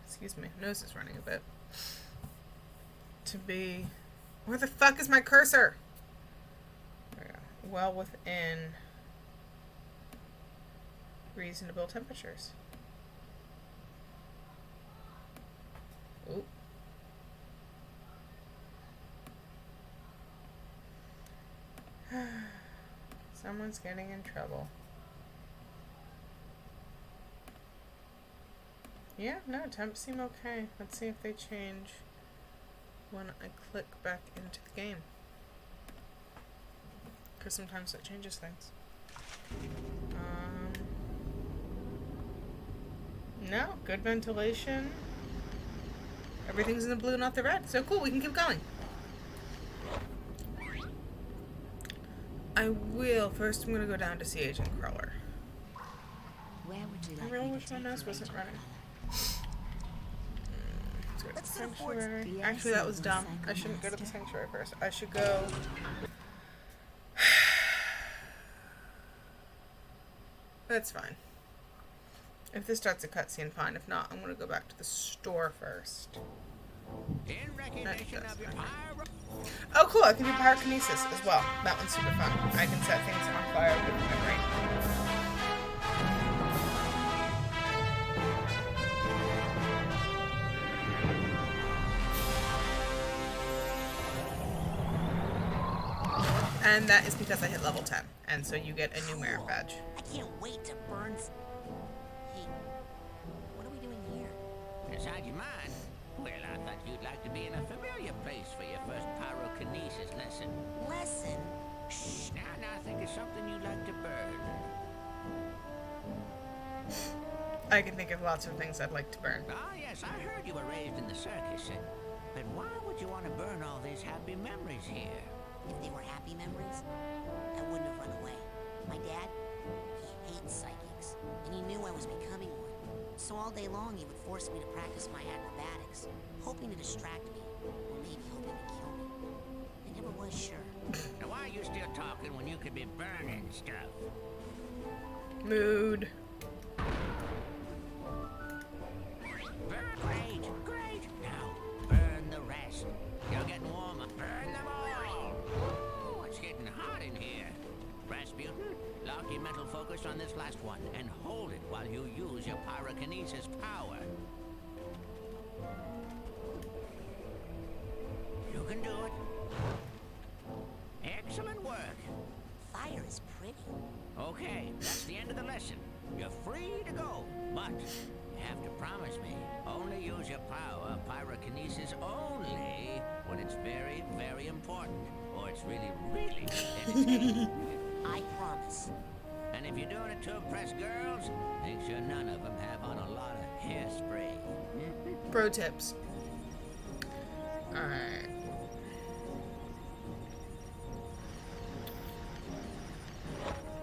excuse me, nose is running a bit, to be, where the fuck is my cursor? There we go. Well within reasonable temperatures. Ooh. Someone's getting in trouble. Yeah, no, temps seem okay. Let's see if they change when I click back into the game. Because sometimes that changes things. No, good ventilation. Everything's in the blue, not the red. So cool, we can keep going. I will. First, I'm going to go down to see Agent Cruller. Where would you I like really me wish to my take nose you, wasn't Agent running. Let's go to the Let's go to Ford's. sanctuary. Yes, Actually, that was little dumb. psycho I shouldn't go to the master. sanctuary first. I should go... That's fine. If this starts a cutscene, fine. If not, I'm going to go back to the store first. In recognition of your pyro... Oh, cool. I can do pyrokinesis as well. That one's super fun. I can set things on fire with my brain. And that is because I hit level 10. And so you get a new merit badge. I can't wait to burn. Hey, what are we doing here? Inside your mind? Well, I thought you'd like to be in a familiar place for your first pyrokinesis lesson. Lesson? Shh, now think of something you'd like to burn. I can think of lots of things I'd like to burn. Ah, yes, I heard you were raised in the circus. But why would you want to burn all these happy memories here? If they were happy memories, I wouldn't have run away. My dad, he hates psychics, and he knew I was becoming one. So all day long, he would force me to practice my acrobatics, hoping to distract me, or maybe hoping to kill me. I never was sure. Now, why are you still talking when you could be burning stuff? Mood. Great. Now, burn the rest. You're getting warmer. Burn them all. Ooh, it's getting hot in here. Rasputin, lock your mental focus on this last one and hold it while you use your pyrokinesis power. You can do it. Excellent work. work. Fire is pretty. Okay, that's the end of the lesson. You're free to go, but you have to promise me only use your power, pyrokinesis, only when it's very, very important, or it's really, really entertaining. I promise. And if you're doing it to impress girls, make sure none of them have on a lot of hairspray. Pro tips. Alright.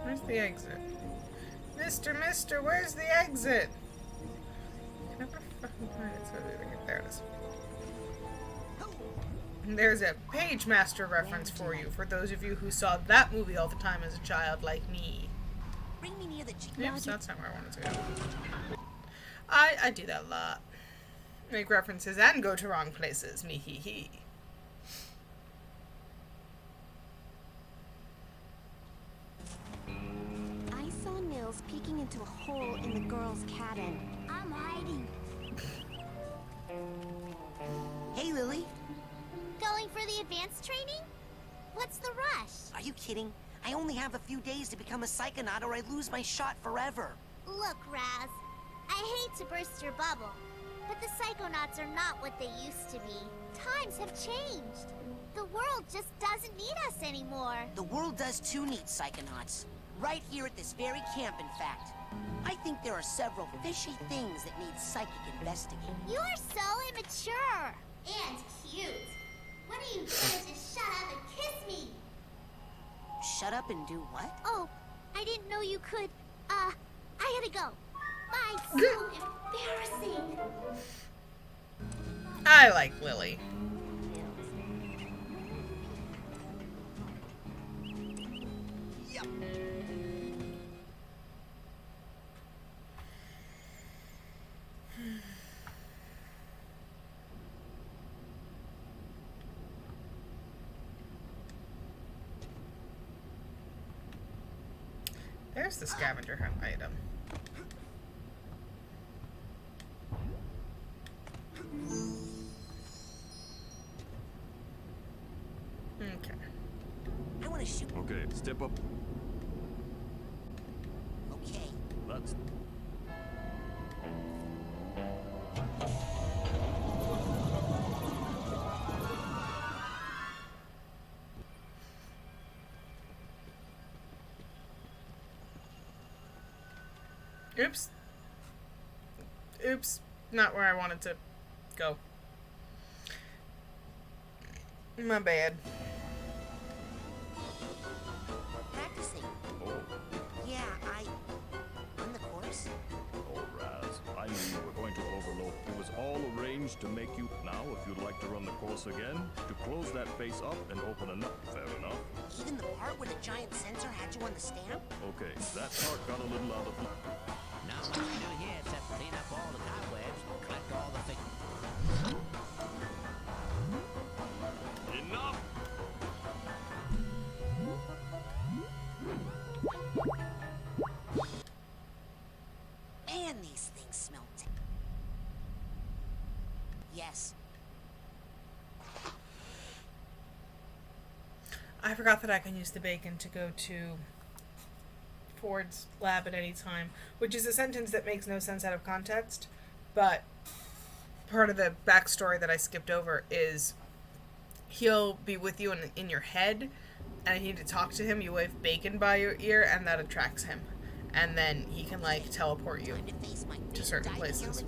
Where's the exit? Mister, where's the exit? I can never fucking find it. So there it is. And there's a Page Master reference for you, for those of you who saw that movie all the time as a child, like me. Bring me near the Oops, that's not where I wanted to go. I do that a lot. Make references and go to wrong places. Me hee hee. I saw Nils peeking into a hole in the girls' cabin. I'm hiding. Hey, Lily. Going for the advanced training? What's the rush? Are you kidding? I only have a few days to become a Psychonaut or I lose my shot forever. Look, Raz. I hate to burst your bubble, but the Psychonauts are not what they used to be. Times have changed. The world just doesn't need us anymore. The world does too need Psychonauts. Right here at this very camp, in fact. I think there are several fishy things that need psychic investigating. You are so immature. And cute. When are you gonna just shut up and kiss me? Shut up and do what? Oh, I didn't know you could. I gotta go. Bye, so embarrassing. I like Lily. Yep. There's the scavenger hunt item. Okay. I want to shoot. Okay, step up. Okay. That's... Oops. Oops. Not where I wanted to go. My bad. Practicing. Oh, Yeah, on the course. oh, Raz. I knew you were going to overload. It was all arranged to make you... Now, if you'd like to run the course again, to close that face up and open enough. Fair enough. Even the part where the giant sensor had you on the stamp? Okay, that part got a little out of... Not much to do here except clean up all the cobwebs and collect all the things. Enough! Man, these things smell Yes. I forgot that I can use the bacon to go to Ford's lab at any time, which is a sentence that makes no sense out of context, but part of the backstory that I skipped over is he'll be with you in your head, and if you need to talk to him, you wave bacon by your ear, and that attracts him. And then he can, like, teleport you to certain places.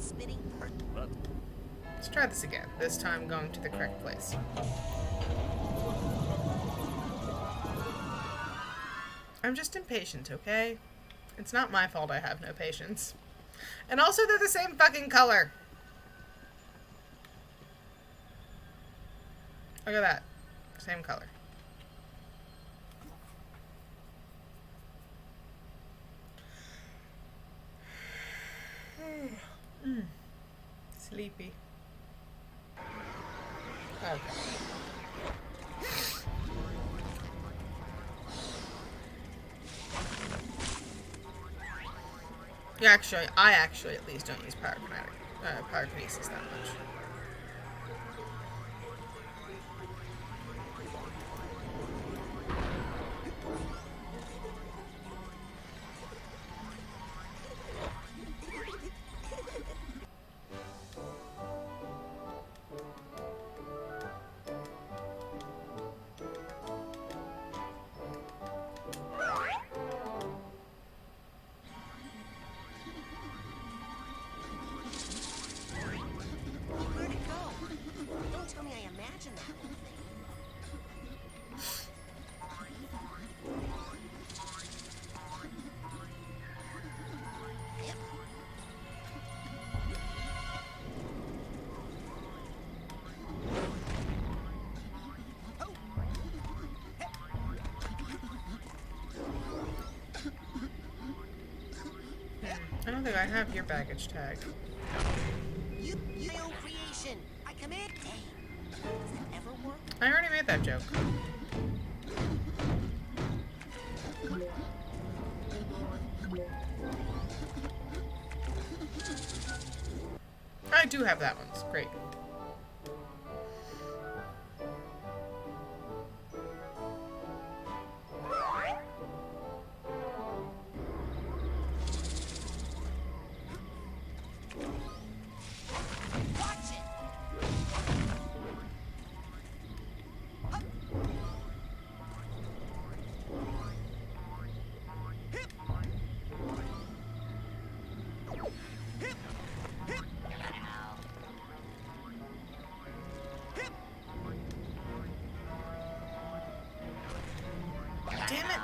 Let's try this again, this time going to the correct place. I'm just impatient, okay? It's not my fault I have no patience. And also, they're the same fucking color. Look at that. Same color. Sleepy. Okay. Yeah, I actually at least don't use pyrokinesis that much. don't think I have your baggage tag. You own creation. I command. Hey, does that ever work? I already made that joke. I do have that one. It's great. Damn it.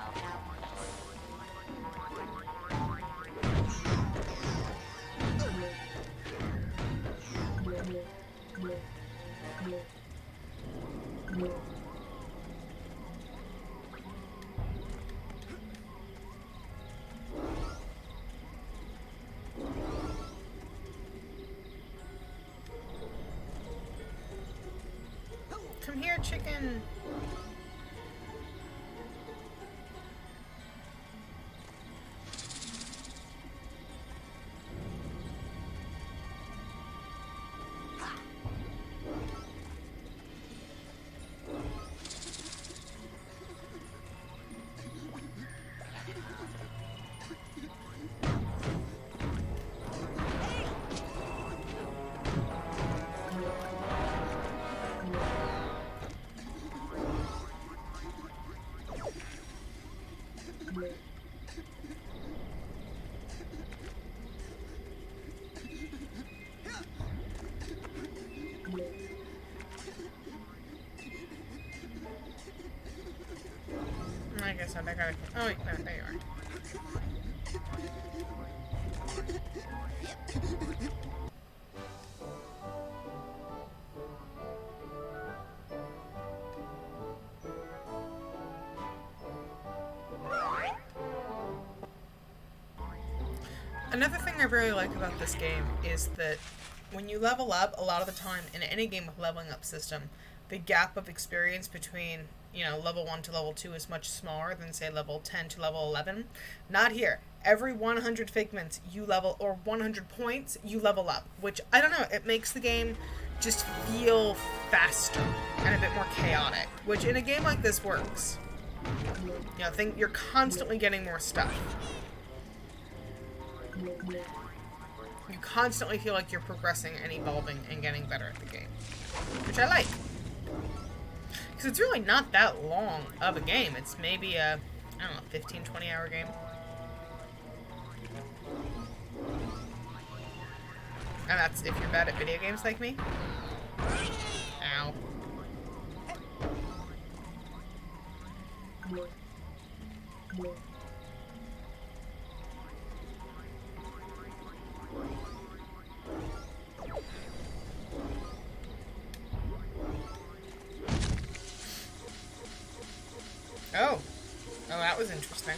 Come here, chicken. I guess I gotta. Oh wait, no, there you are. Another thing I really like about this game is that when you level up, a lot of the time in any game with leveling up system, the gap of experience between, you know, level 1 to level 2 is much smaller than, say, level 10 to level 11. Not here. Every 100 figments you level, or 100 points, you level up. Which, I don't know, it makes the game just feel faster and a bit more chaotic. Which, in a game like this, works. You know, you're constantly getting more stuff. You constantly feel like you're progressing and evolving and getting better at the game. Which I like. Because it's really not that long of a game. It's maybe a, I don't know, 15, 20 hour game. And that's if you're bad at video games like me. Ow. Oh. Oh, that was interesting.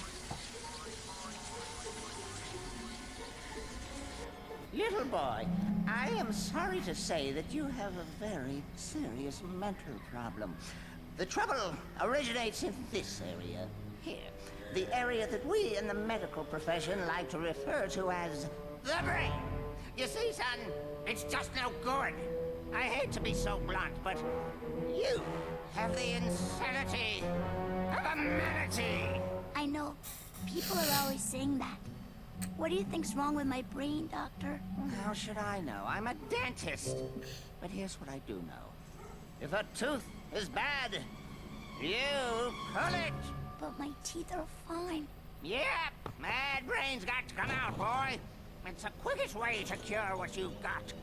Little boy, I am sorry to say that you have a very serious mental problem. The trouble originates in this area, here. The area that we in the medical profession like to refer to as the brain. You see, son, it's just no good. I hate to be so blunt, but you have the insanity of a manatee. I know. People are always saying that. What do you think's wrong with my brain, Doctor? How should I know? I'm a dentist. But here's what I do know. If a tooth is bad, you pull it. But my teeth are fine. Yep, mad brain's got to come out, boy. It's the quickest way to cure what you've got.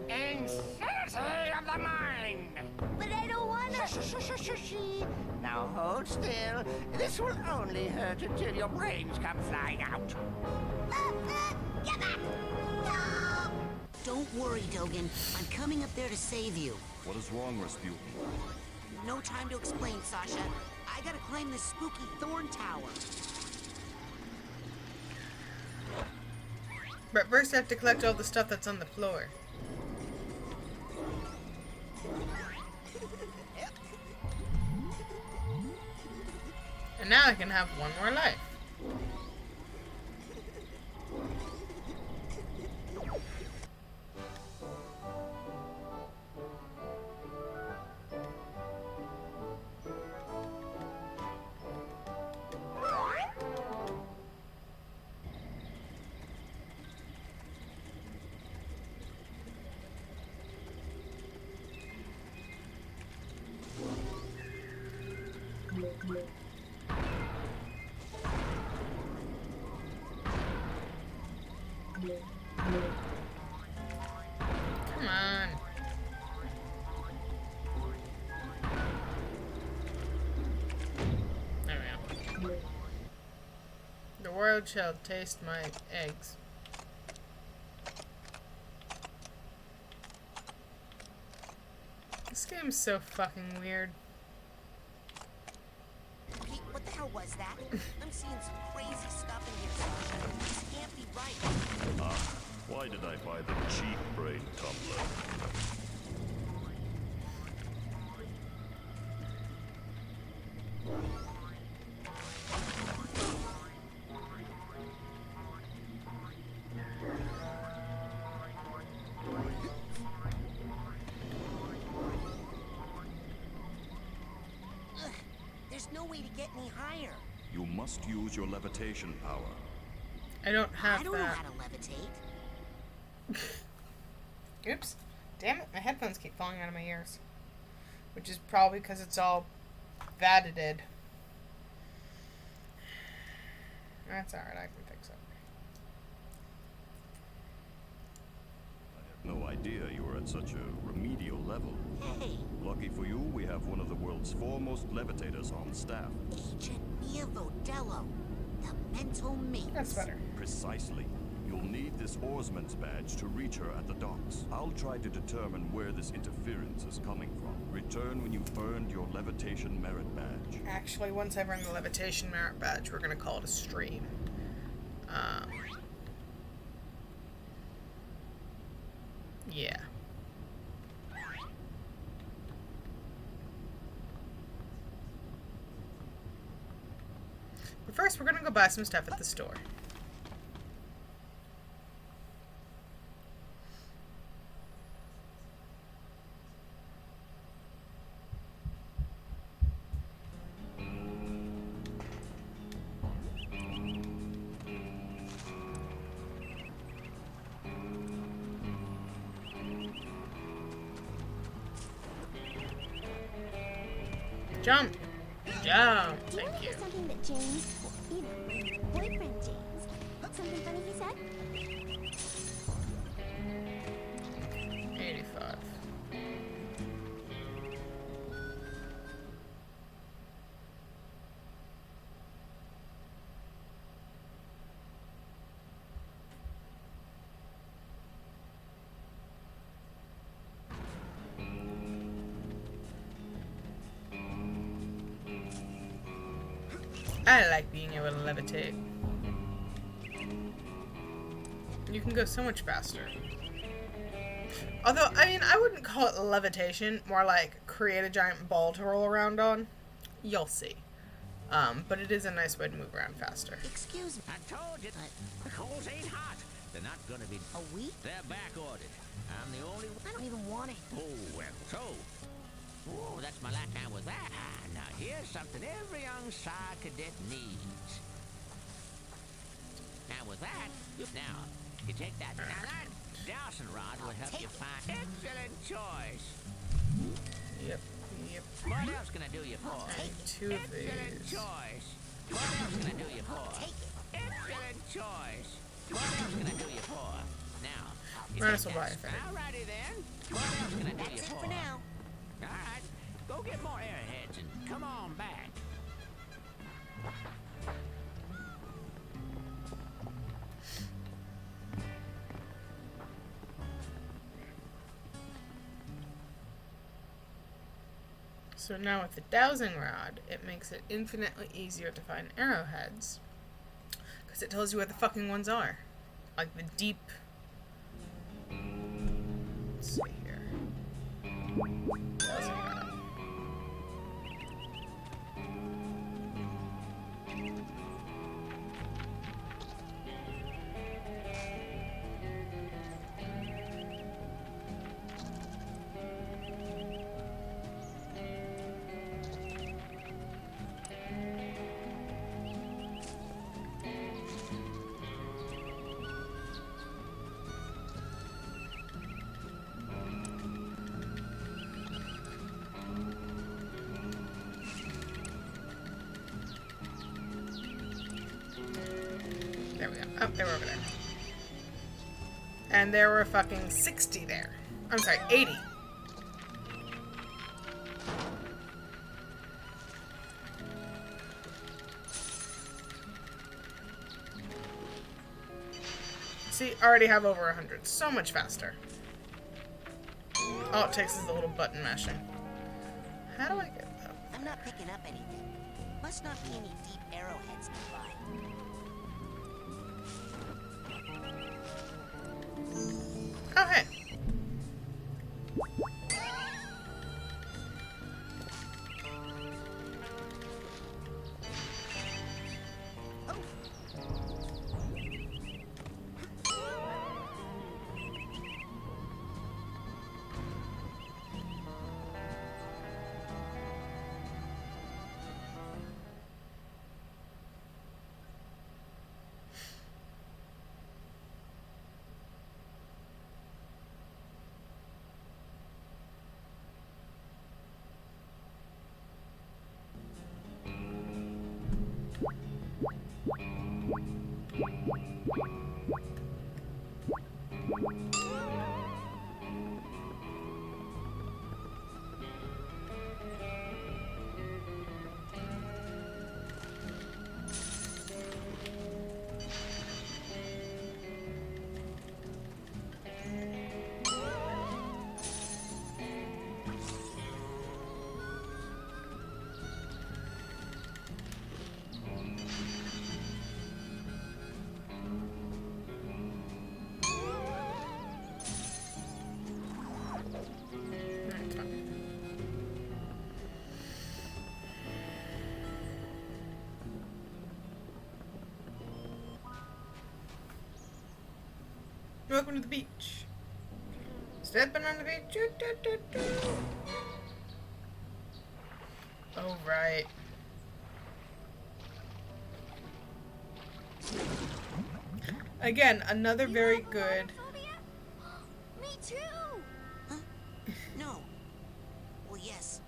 Insanity of the mind. But I don't wanna. Now hold still. This will only hurt until your brains come flying out. Get back! No! Don't worry, Dogen. I'm coming up there to save you. What is wrong, Rasputin? No time to explain, Sasha. I gotta climb this spooky thorn tower. But first I have to collect all the stuff that's on the floor. And now I can have one more life. Come on. There we go. The world shall taste my eggs. This game's so fucking weird. Pete, what the hell was that? I'm seeing some crazy stuff in here. This can't be right. Ah, why did I buy the cheap brain tumbler? Ugh, there's no way to get any higher. You must use your levitation power. I don't have I don't know that. how to levitate. Oops. Damn it, my headphones keep falling out of my ears. Which is probably because it's all vatited. That's alright, I can fix it. I had no idea you were at such a remedial level. Hey, Lucky for you, we have one of the world's foremost levitators on staff. Agent Mia Vodello, the mental mate. That's better. Precisely. You'll need this oarsman's badge to reach her at the docks. I'll try to determine where this interference is coming from. Return when you've earned your levitation merit badge. Actually, once I've earned the levitation merit badge, we're gonna call it a stream. Yeah. But first, we're gonna go buy some stuff at the store. Jump! Jump! Thank you. Something that James, you know, my boyfriend James, something funny he said? 85. I like being able to levitate. You can go so much faster. Although, I mean, I wouldn't call it levitation, more like create a giant ball to roll around on. You'll see. But it is a nice way to move around faster. Excuse me. I told you, the coals ain't hot. They're not gonna be. A week? They're back ordered. I'm the only one. I don't even want it. Oh, well, so. Oh, that's my lifetime with that. Now, here's something every young Psy cadet needs. Now, with that, you take that. Now, that dowsing rod will help you find. Excellent choice. Yep, yep. What else can I do you for? I need two of Excellent these. choice. What else can I do you for? Excellent choice. What else can I do you for? Now, you Might take as well buy that. a thing. Alrighty then. What else can I do you That's for? it for now. All right, go get more airheads and come on back. So now with the dowsing rod, it makes it infinitely easier to find arrowheads. Because it tells you where the fucking ones are. like the deep. Let's see here. There we go. Oh, they were over there. And there were fucking 60 there. I'm sorry, 80. See, already have over 100. So much faster. All it takes is a little button mashing. How do I get that? I'm not picking up anything. Must not be any deep arrowheads nearby. Oh, hey. Welcome to the beach. Stepping on the beach. Doo, doo, doo, doo. Oh, right. Again, another very good. Me too. Huh? No. Well, yes.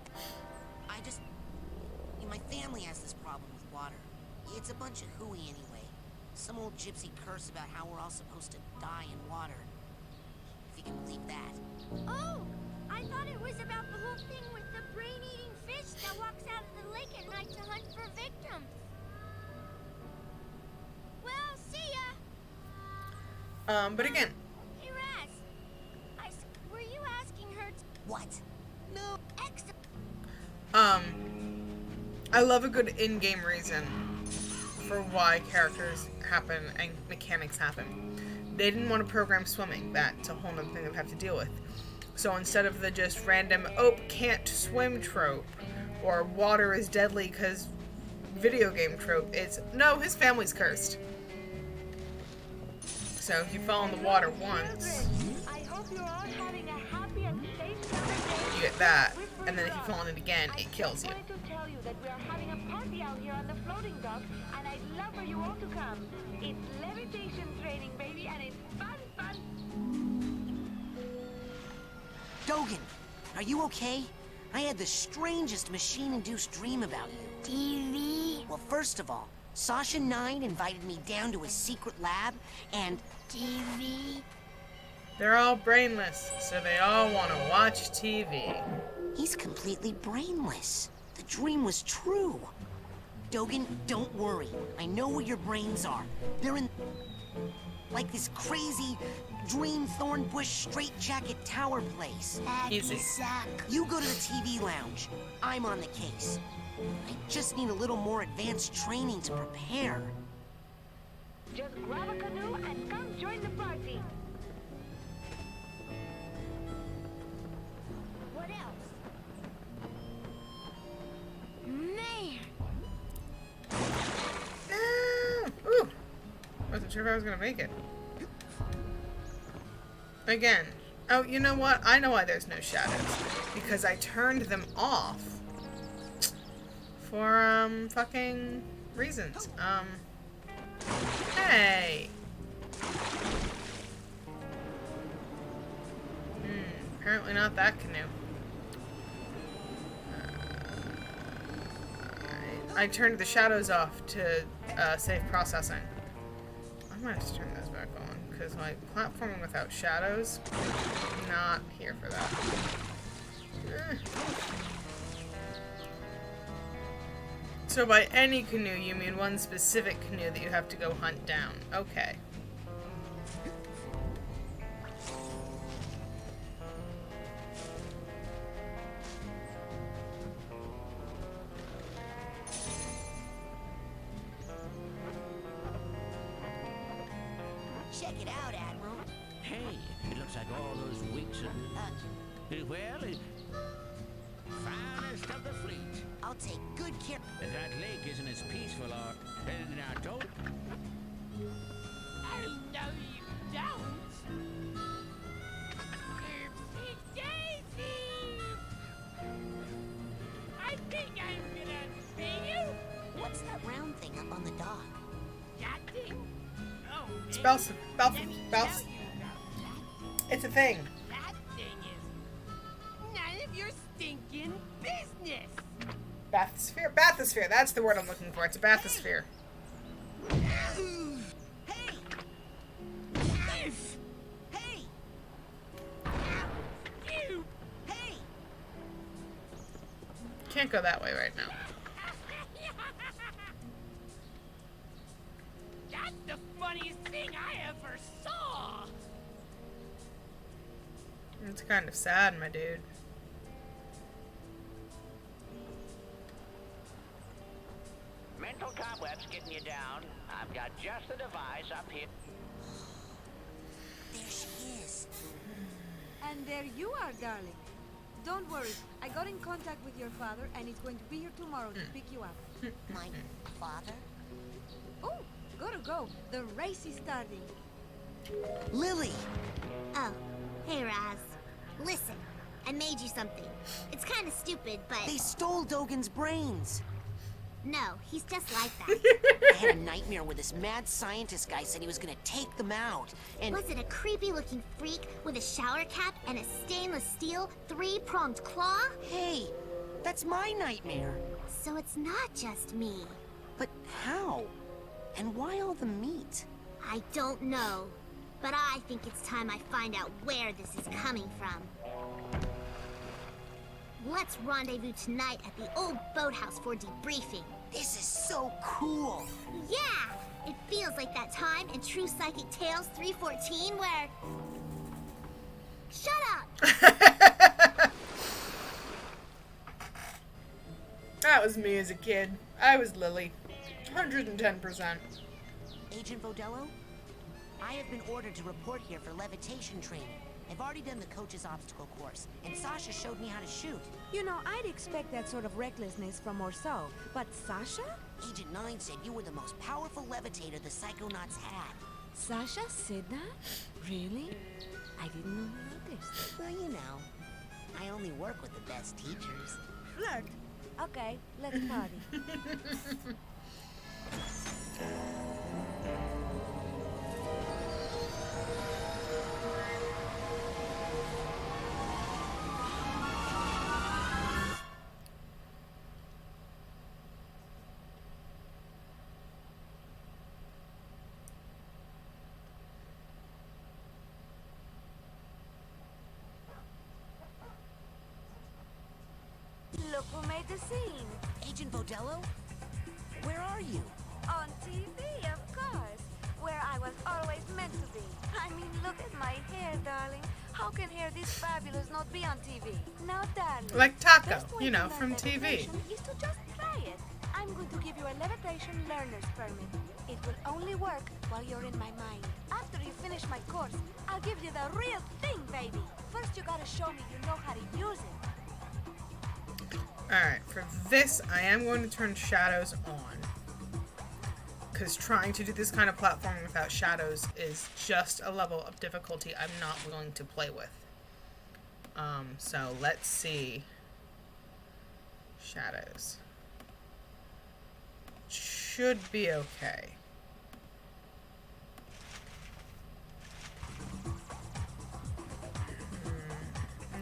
My family has this problem with water. It's a bunch of hooey anyway. Some old gypsy curse about how we're all supposed to die in water. If you can believe that. Oh, I thought it was about the whole thing with the brain-eating fish that walks out of the lake at night to hunt for victims. Well, see ya. But again. Hey, Raz. Were you asking her to... What? No. I love a good in-game reason for why characters happen and mechanics happen. They didn't want to program swimming. That's a whole other thing they'd have to deal with. So instead of the just random, oh, can't swim trope, or water is deadly because video game trope, it's, no, his family's cursed. So if you fall in the water once, I hope you're all having a happy and safe summer day. you get that. And then if you fall in it again, it kills you. I wanted to tell you that we are having a party out here on the floating dock, and I'd love for you all to come. It's levitation training, baby, and it's fun. Dogen, are you okay? I had the strangest machine-induced dream about you. TV? Well, first of all, Sasha 9 invited me down to his secret lab, and... TV? They're all brainless, so they all want to watch TV. He's completely brainless. The dream was true. Dogen, don't worry. I know where your brains are. They're in... like this crazy dream thorn bush straitjacket tower place. Easy. You go to the TV lounge. I'm on the case. I just need a little more advanced training to prepare. Just grab a canoe and come join the party. What else? Man! Ooh! Wasn't sure if I was gonna make it. Again. Oh, you know what? I know why there's no shadows. Because I turned them off. For, fucking reasons. Hey! Apparently not that canoe. I turned the shadows off to save processing. I might have to turn those back on, because like platforming without shadows, not here for that. So by any canoe, you mean one specific canoe that you have to go hunt down. Okay. Check it out, Admiral. Hey, it looks like all those weeks of... well, finest of the fleet. I'll take good care... If that lake isn't as peaceful or... now, don't... I know you don't. Oopsie daisy! I think I'm gonna pay you. What's that round thing up on the dock? That thing? Oh, It's let bounce. me tell you about that. It's a thing. That thing is none of your stinking business. Bathysphere? Bathysphere, that's the word I'm looking for. It's a bathysphere. Hey! Hey! You! Hey! Can't go that way right now. That's the funniest thing I ever saw! It's kind of sad, my dude. Mental cobwebs getting you down. I've got just the device up here. There she is. And there you are, darling. Don't worry. I got in contact with your father, and he's going to be here tomorrow to pick you up. My father? Oh, gotta go. The race is starting. Lily! Oh, hey Raz. Listen, I made you something. It's kind of stupid, but... They stole Dogen's brains! No, he's just like that. I had a nightmare where this mad scientist guy said he was gonna take them out, and... Was it a creepy-looking freak with a shower cap and a stainless steel three-pronged claw? Hey, that's my nightmare. So it's not just me. But how? And why all the meat? I don't know. But I think it's time I find out where this is coming from. Let's rendezvous tonight at the old boathouse for debriefing. This is so cool. Yeah! It feels like that time in True Psychic Tales 314 where... Shut up! That was me as a kid. I was Lily. 110%. Agent Vodello? I have been ordered to report here for levitation training. I've already done the coach's obstacle course, and Sasha showed me how to shoot. You know, I'd expect that sort of recklessness from Orso, but Sasha? Agent 9 said you were the most powerful levitator the Psychonauts had. Sasha said that? Really? I didn't know you noticed. Well, you know, I only work with the best teachers. Flirt. Okay, let's party. Look who made the scene. Agent Vodello? Where are you? On TV, of course. Where I was always meant to be. I mean, look at my hair, darling. How can hair this fabulous not be on TV? Now, darling. Like Taco, best way you know, to from learn TV. levitation is to just try it. I I'm going to give you a levitation learner's permit. It will only work while you're in my mind. After you finish my course, I'll give you the real thing, baby. First, you gotta show me you know how to use it. Alright, for this, I am going to turn shadows on. Because trying to do this kind of platforming without shadows is just a level of difficulty I'm not willing to play with. So let's see. Shadows. Should be okay.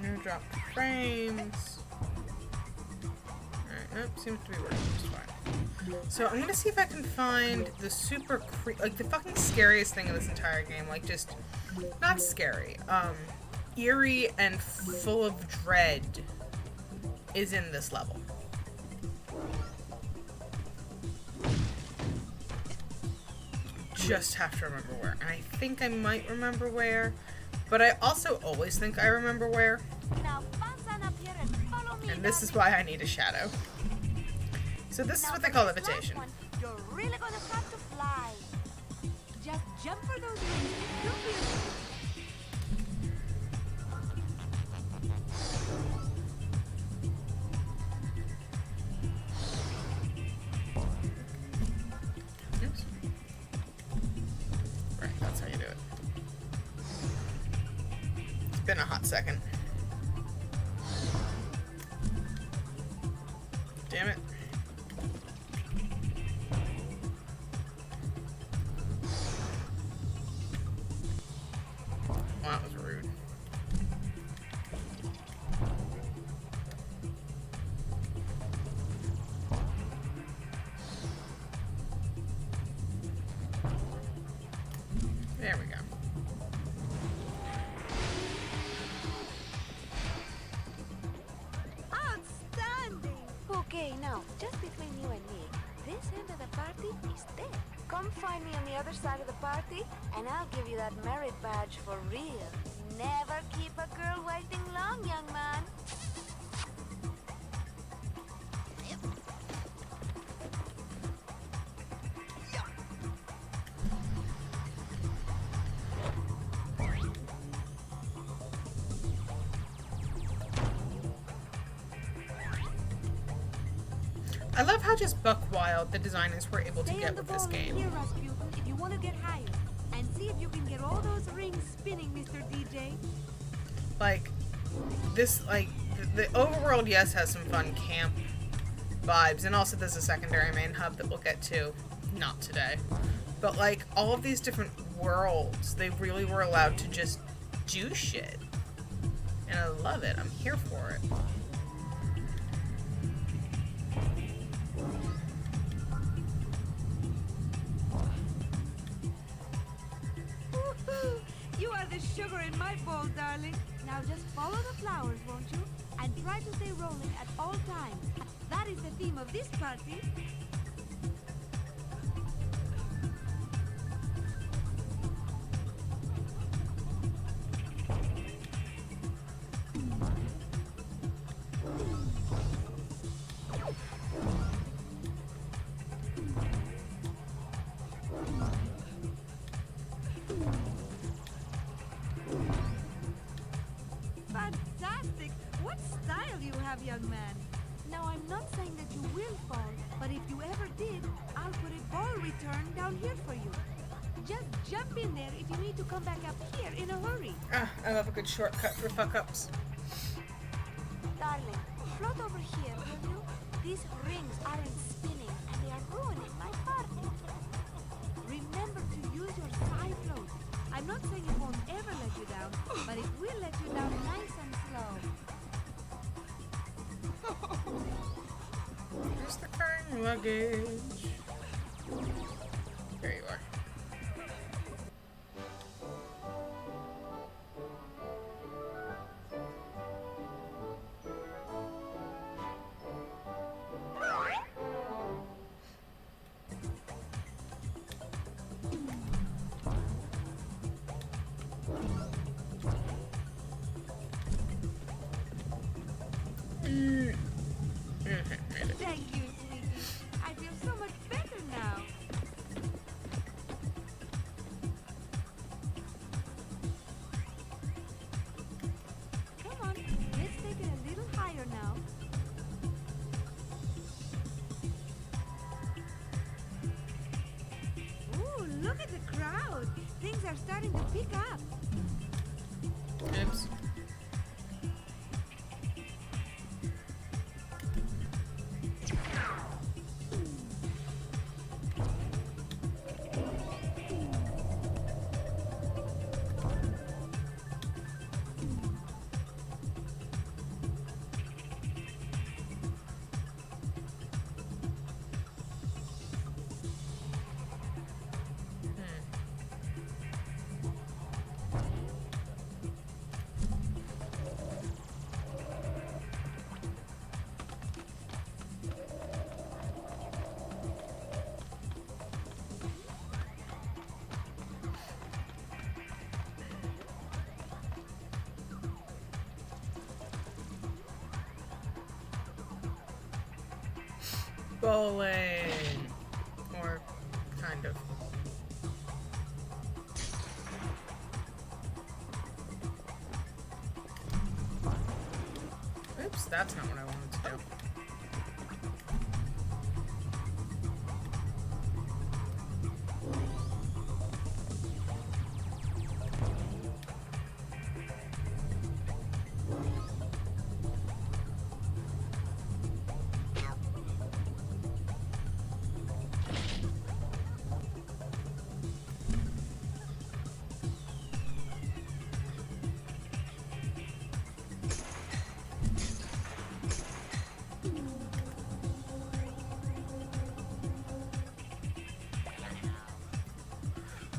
No drop frames. Alright, nope, seems to be working just fine. So I'm gonna see if I can find the super like the fucking scariest thing in this entire game. Like just not scary. Eerie and full of dread is in this level. Just have to remember where. And I think I might remember where, but I also always think I remember where. Now, fasten up here and follow me. And this is why I need a shadow. So this is what they call levitation. You're really gonna have to fly. Just jump for those wings. You'll be been a hot second. Damn it. Well, that was rude. There we go. Okay, now, just between you and me, this end of the party is dead. Come find me on the other side of the party, and I'll give you that merit badge for real. Never keep a girl waiting long, young man. I love how just buck wild the designers were able to Stay get on the with this ball game. Here, Rasputin, if you want to get higher, and see if you can get all those rings spinning, Mr. DJ. Like, this, like, the overworld, yes, has some fun camp vibes, and also there's a secondary main hub that we'll get to, not today. But, like, all of these different worlds, they really were allowed to just do shit. And I love it. I'm here for it. You are the sugar in my bowl, darling. Now just follow the flowers, won't you? And try to stay rolling at all times. That is the theme of this party. Fantastic! What style you have, young man. Now, I'm not saying that you will fall, but if you ever did, I'll put a ball return down here for you. Just jump in there if you need to come back up here in a hurry. Ah, I love a good shortcut for fuck-ups. Darling, float over here, will you? These rings aren't spinning, and they are ruining my party. Remember to use your side float. I'm not saying it won't ever let you down, but it will let you down nice and slow. Here's the carrying luggage. There you are. Thank you, sweetie. I feel Look at the crowd. Things are starting to pick up. Oops. Bowling. Or kind of. Oops, that's not what I wanted to do.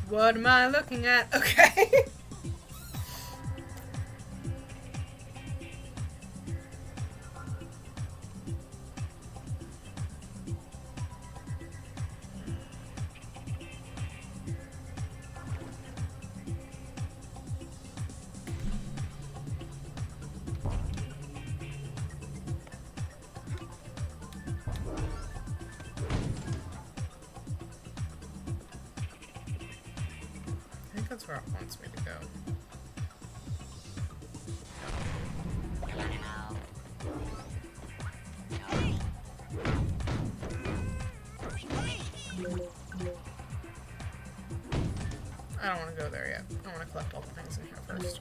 What am I looking at? Okay. That's where it wants me to go. I don't want to go there yet. I want to collect all the things in here first.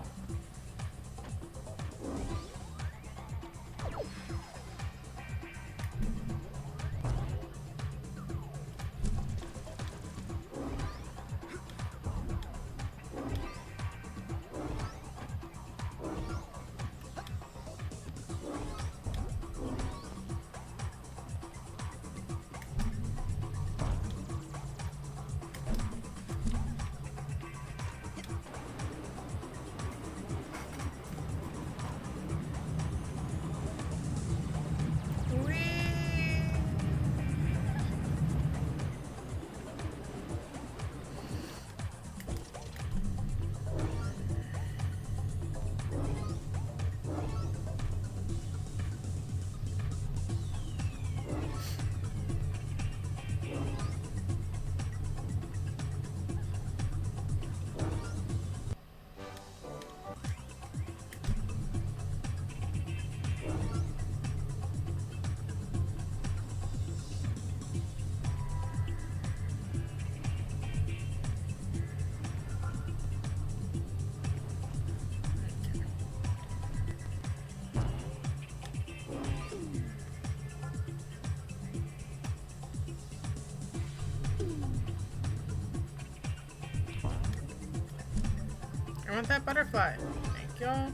I want that butterfly. Thank you.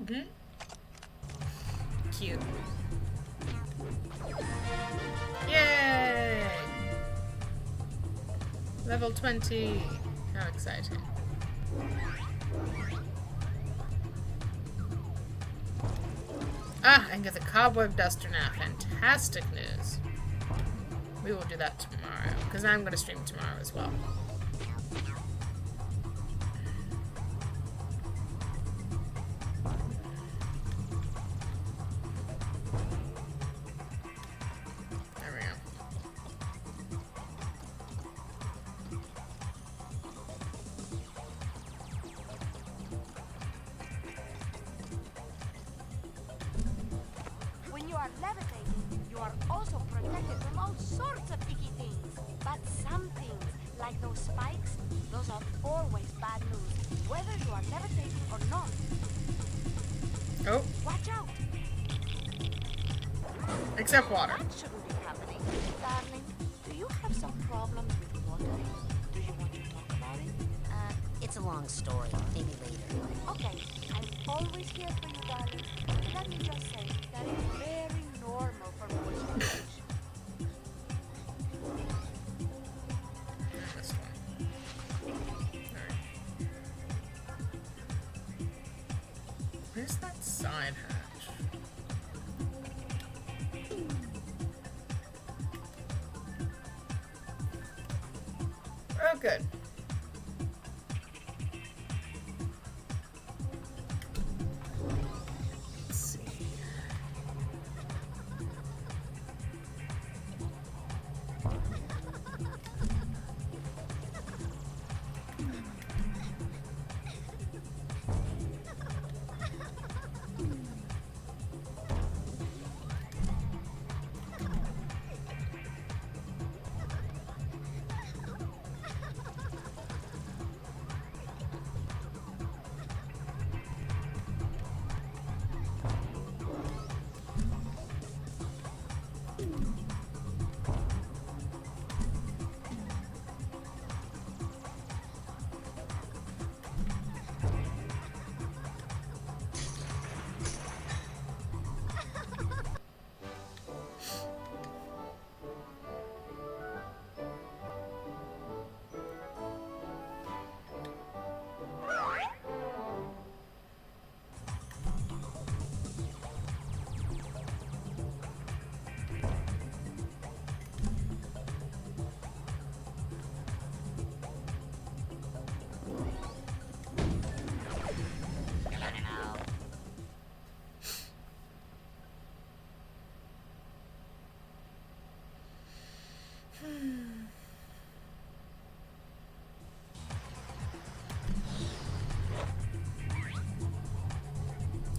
Mm-hmm. Cute. Yay! Level 20. How exciting. Ah, I can get the cobweb duster now. Fantastic. fantastic news. We will do that tomorrow, because I'm going to stream tomorrow as well. There we go. When you are levitating, you are also protected from all sorts of icky things. But some things, like those spikes, those are always bad news, whether you are levitating or not. Oh. Watch out! Except water. That shouldn't be happening. Darling, do you have some problems with water? Do you want to talk about it? It's a long story. Maybe later. Okay, I'm always here for you, darling. Let me just say that it's very normal for moisturization. This one. Alright. Where's that side hatch? Oh, good. Let's see.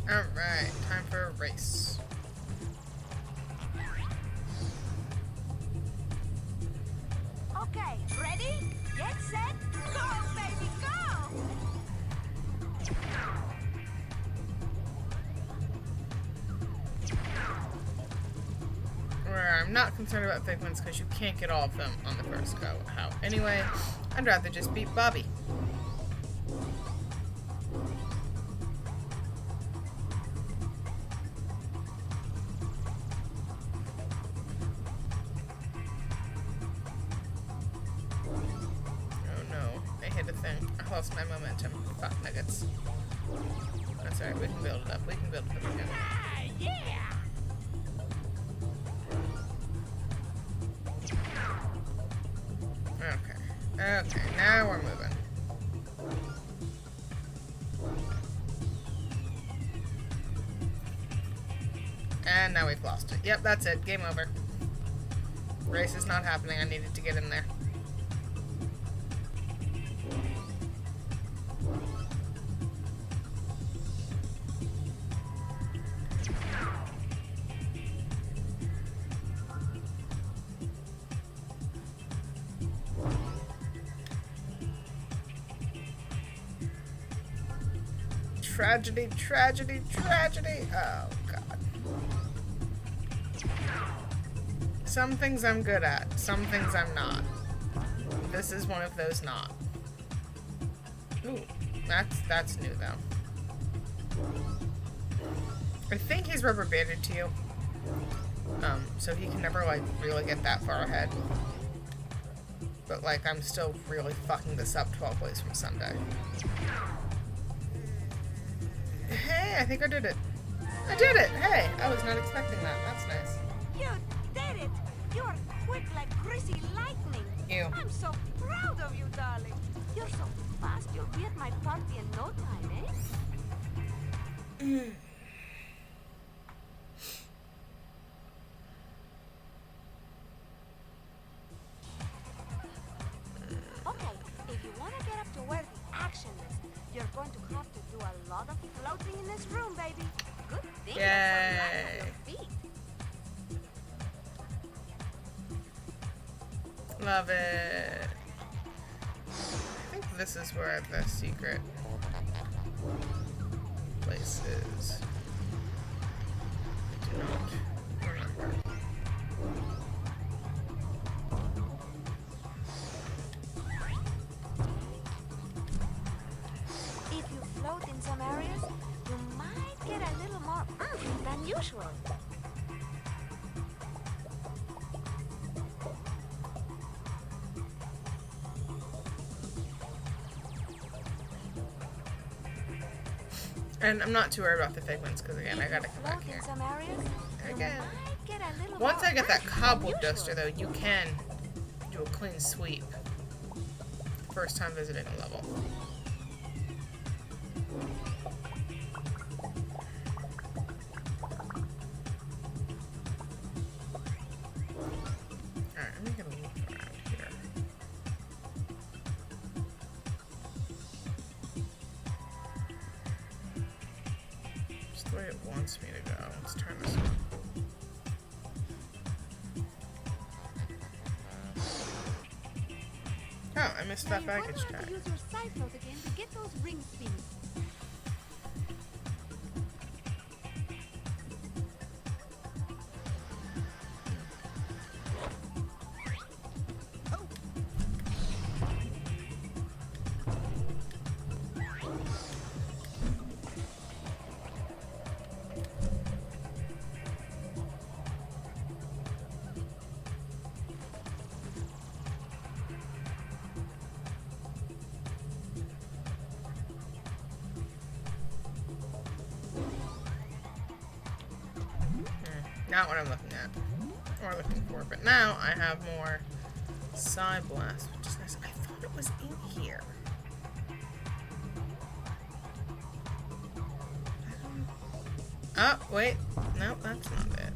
Alright, time for a race. Okay, ready? Get set, go, baby, go! Where I'm not concerned about Figments because you can't get all of them on the first go. How? Anyway, I'd rather just beat Bobby. Oh no, I hit a thing. I lost my momentum. Fuck nuggets. That's alright, we can build it up. We can build it up again. Yeah! Okay. Okay, now we're moving. And now we've lost it. Yep, that's it. Game over. Race is not happening. I needed to get in there. Tragedy, tragedy, tragedy. Oh, God. Some things I'm good at. Some things I'm not. This is one of those not. Ooh, that's new, though. I think he's rubber banded to you. So he can never, like, really get that far ahead. But, like, I'm still really fucking this up 12 ways from Sunday. Hey, I think I did it. I did it! Hey, I was not expecting that. That's nice. You did it! You are quick like greasy lightning. Ew. I'm so proud of you, darling. You're so fast, you'll be at my party in no time, eh? Okay, if you want to get up to where the action is, you're going to have to do a lot of floating in this room, baby. Good thing that's what lies at your feet. Love it. I think this is where the secret place is. I do not remember. If you float in some areas, you might get a little more than usual. And I'm not too worried about the figments because again, I gotta come back here. Again. Once I get that cobweb duster though, you can do a clean sweep. First time visiting a level. Alright, let me get a look around here. Just the way it wants me to go. Let's turn this on. Oh, I missed that baggage tag. Use your side float again to get those rings spinning. Not what I'm looking at or looking for, but now I have more Psy Blast, which is nice. I thought it was in here. Oh, wait. Nope, that's not it.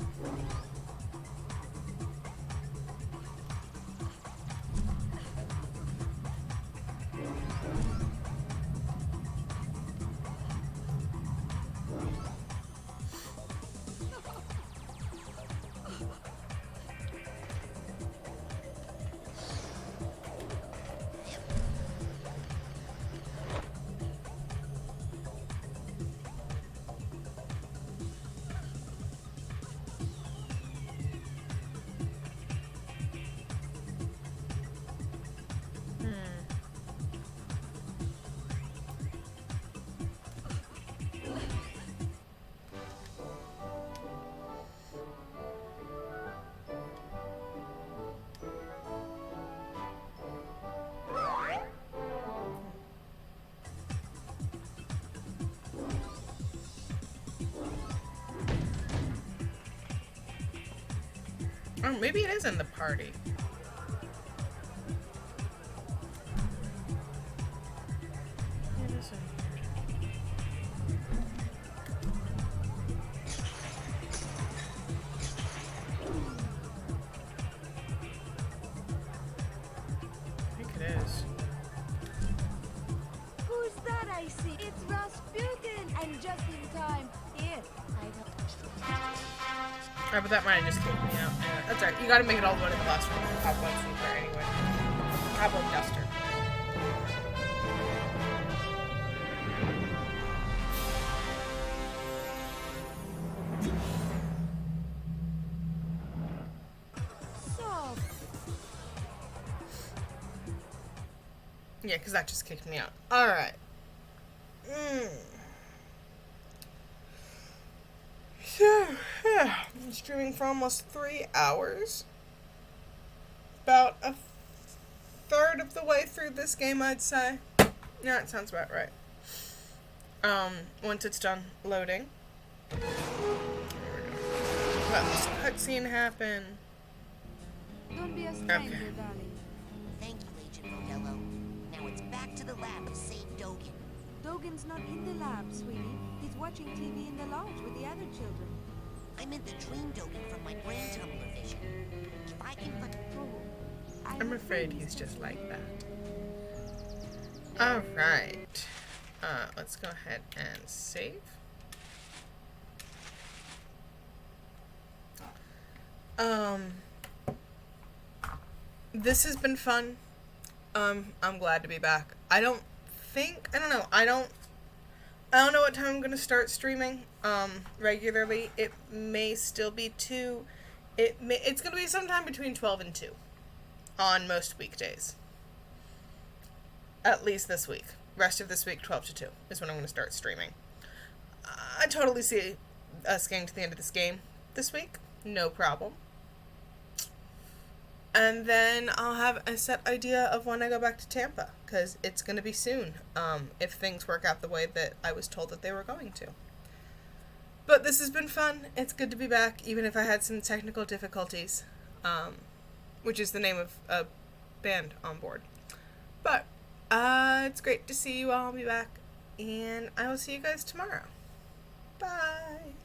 Or maybe it is in the party. It is in here. I think it is. Who's that I see? It's Rasputin! And just in time. Here, I don't... Alright, but that might have just kicked me out. Yeah, that's alright. You gotta make it all the way to the last one. Cobweb sweeper anyway. Cobweb duster. So... Yeah, because that just kicked me out. Alright. So, yeah, I'm streaming for almost 3 hours. About a third of the way through this game, I'd say. Yeah, it sounds about right. Once it's done loading. let this cutscene happen. Don't be a stranger, Okay. darling. Thank you, Agent Modello. Now it's back to the lab to save Dogen. Dogen's not in the lab, sweetie. He's watching TV in the lodge with the other children. I meant the dream Dogen from my brain tumbler vision. If I can find... I'm afraid he's just like that. Alright. Let's go ahead and save. This has been fun. I'm glad to be back. I don't know what time I'm gonna start streaming regularly. It may still be 2. It's gonna be sometime between 12 and 2 on most weekdays. At least this week. Rest of this week, 12 to 2 is when I'm gonna start streaming. I totally see us getting to the end of this game this week. No problem. And then I'll have a set idea of when I go back to Tampa, because it's going to be soon, if things work out the way that I was told that they were going to. But this has been fun. It's good to be back, even if I had some technical difficulties, which is the name of a band on board. But it's great to see you all be back, and I will see you guys tomorrow. Bye!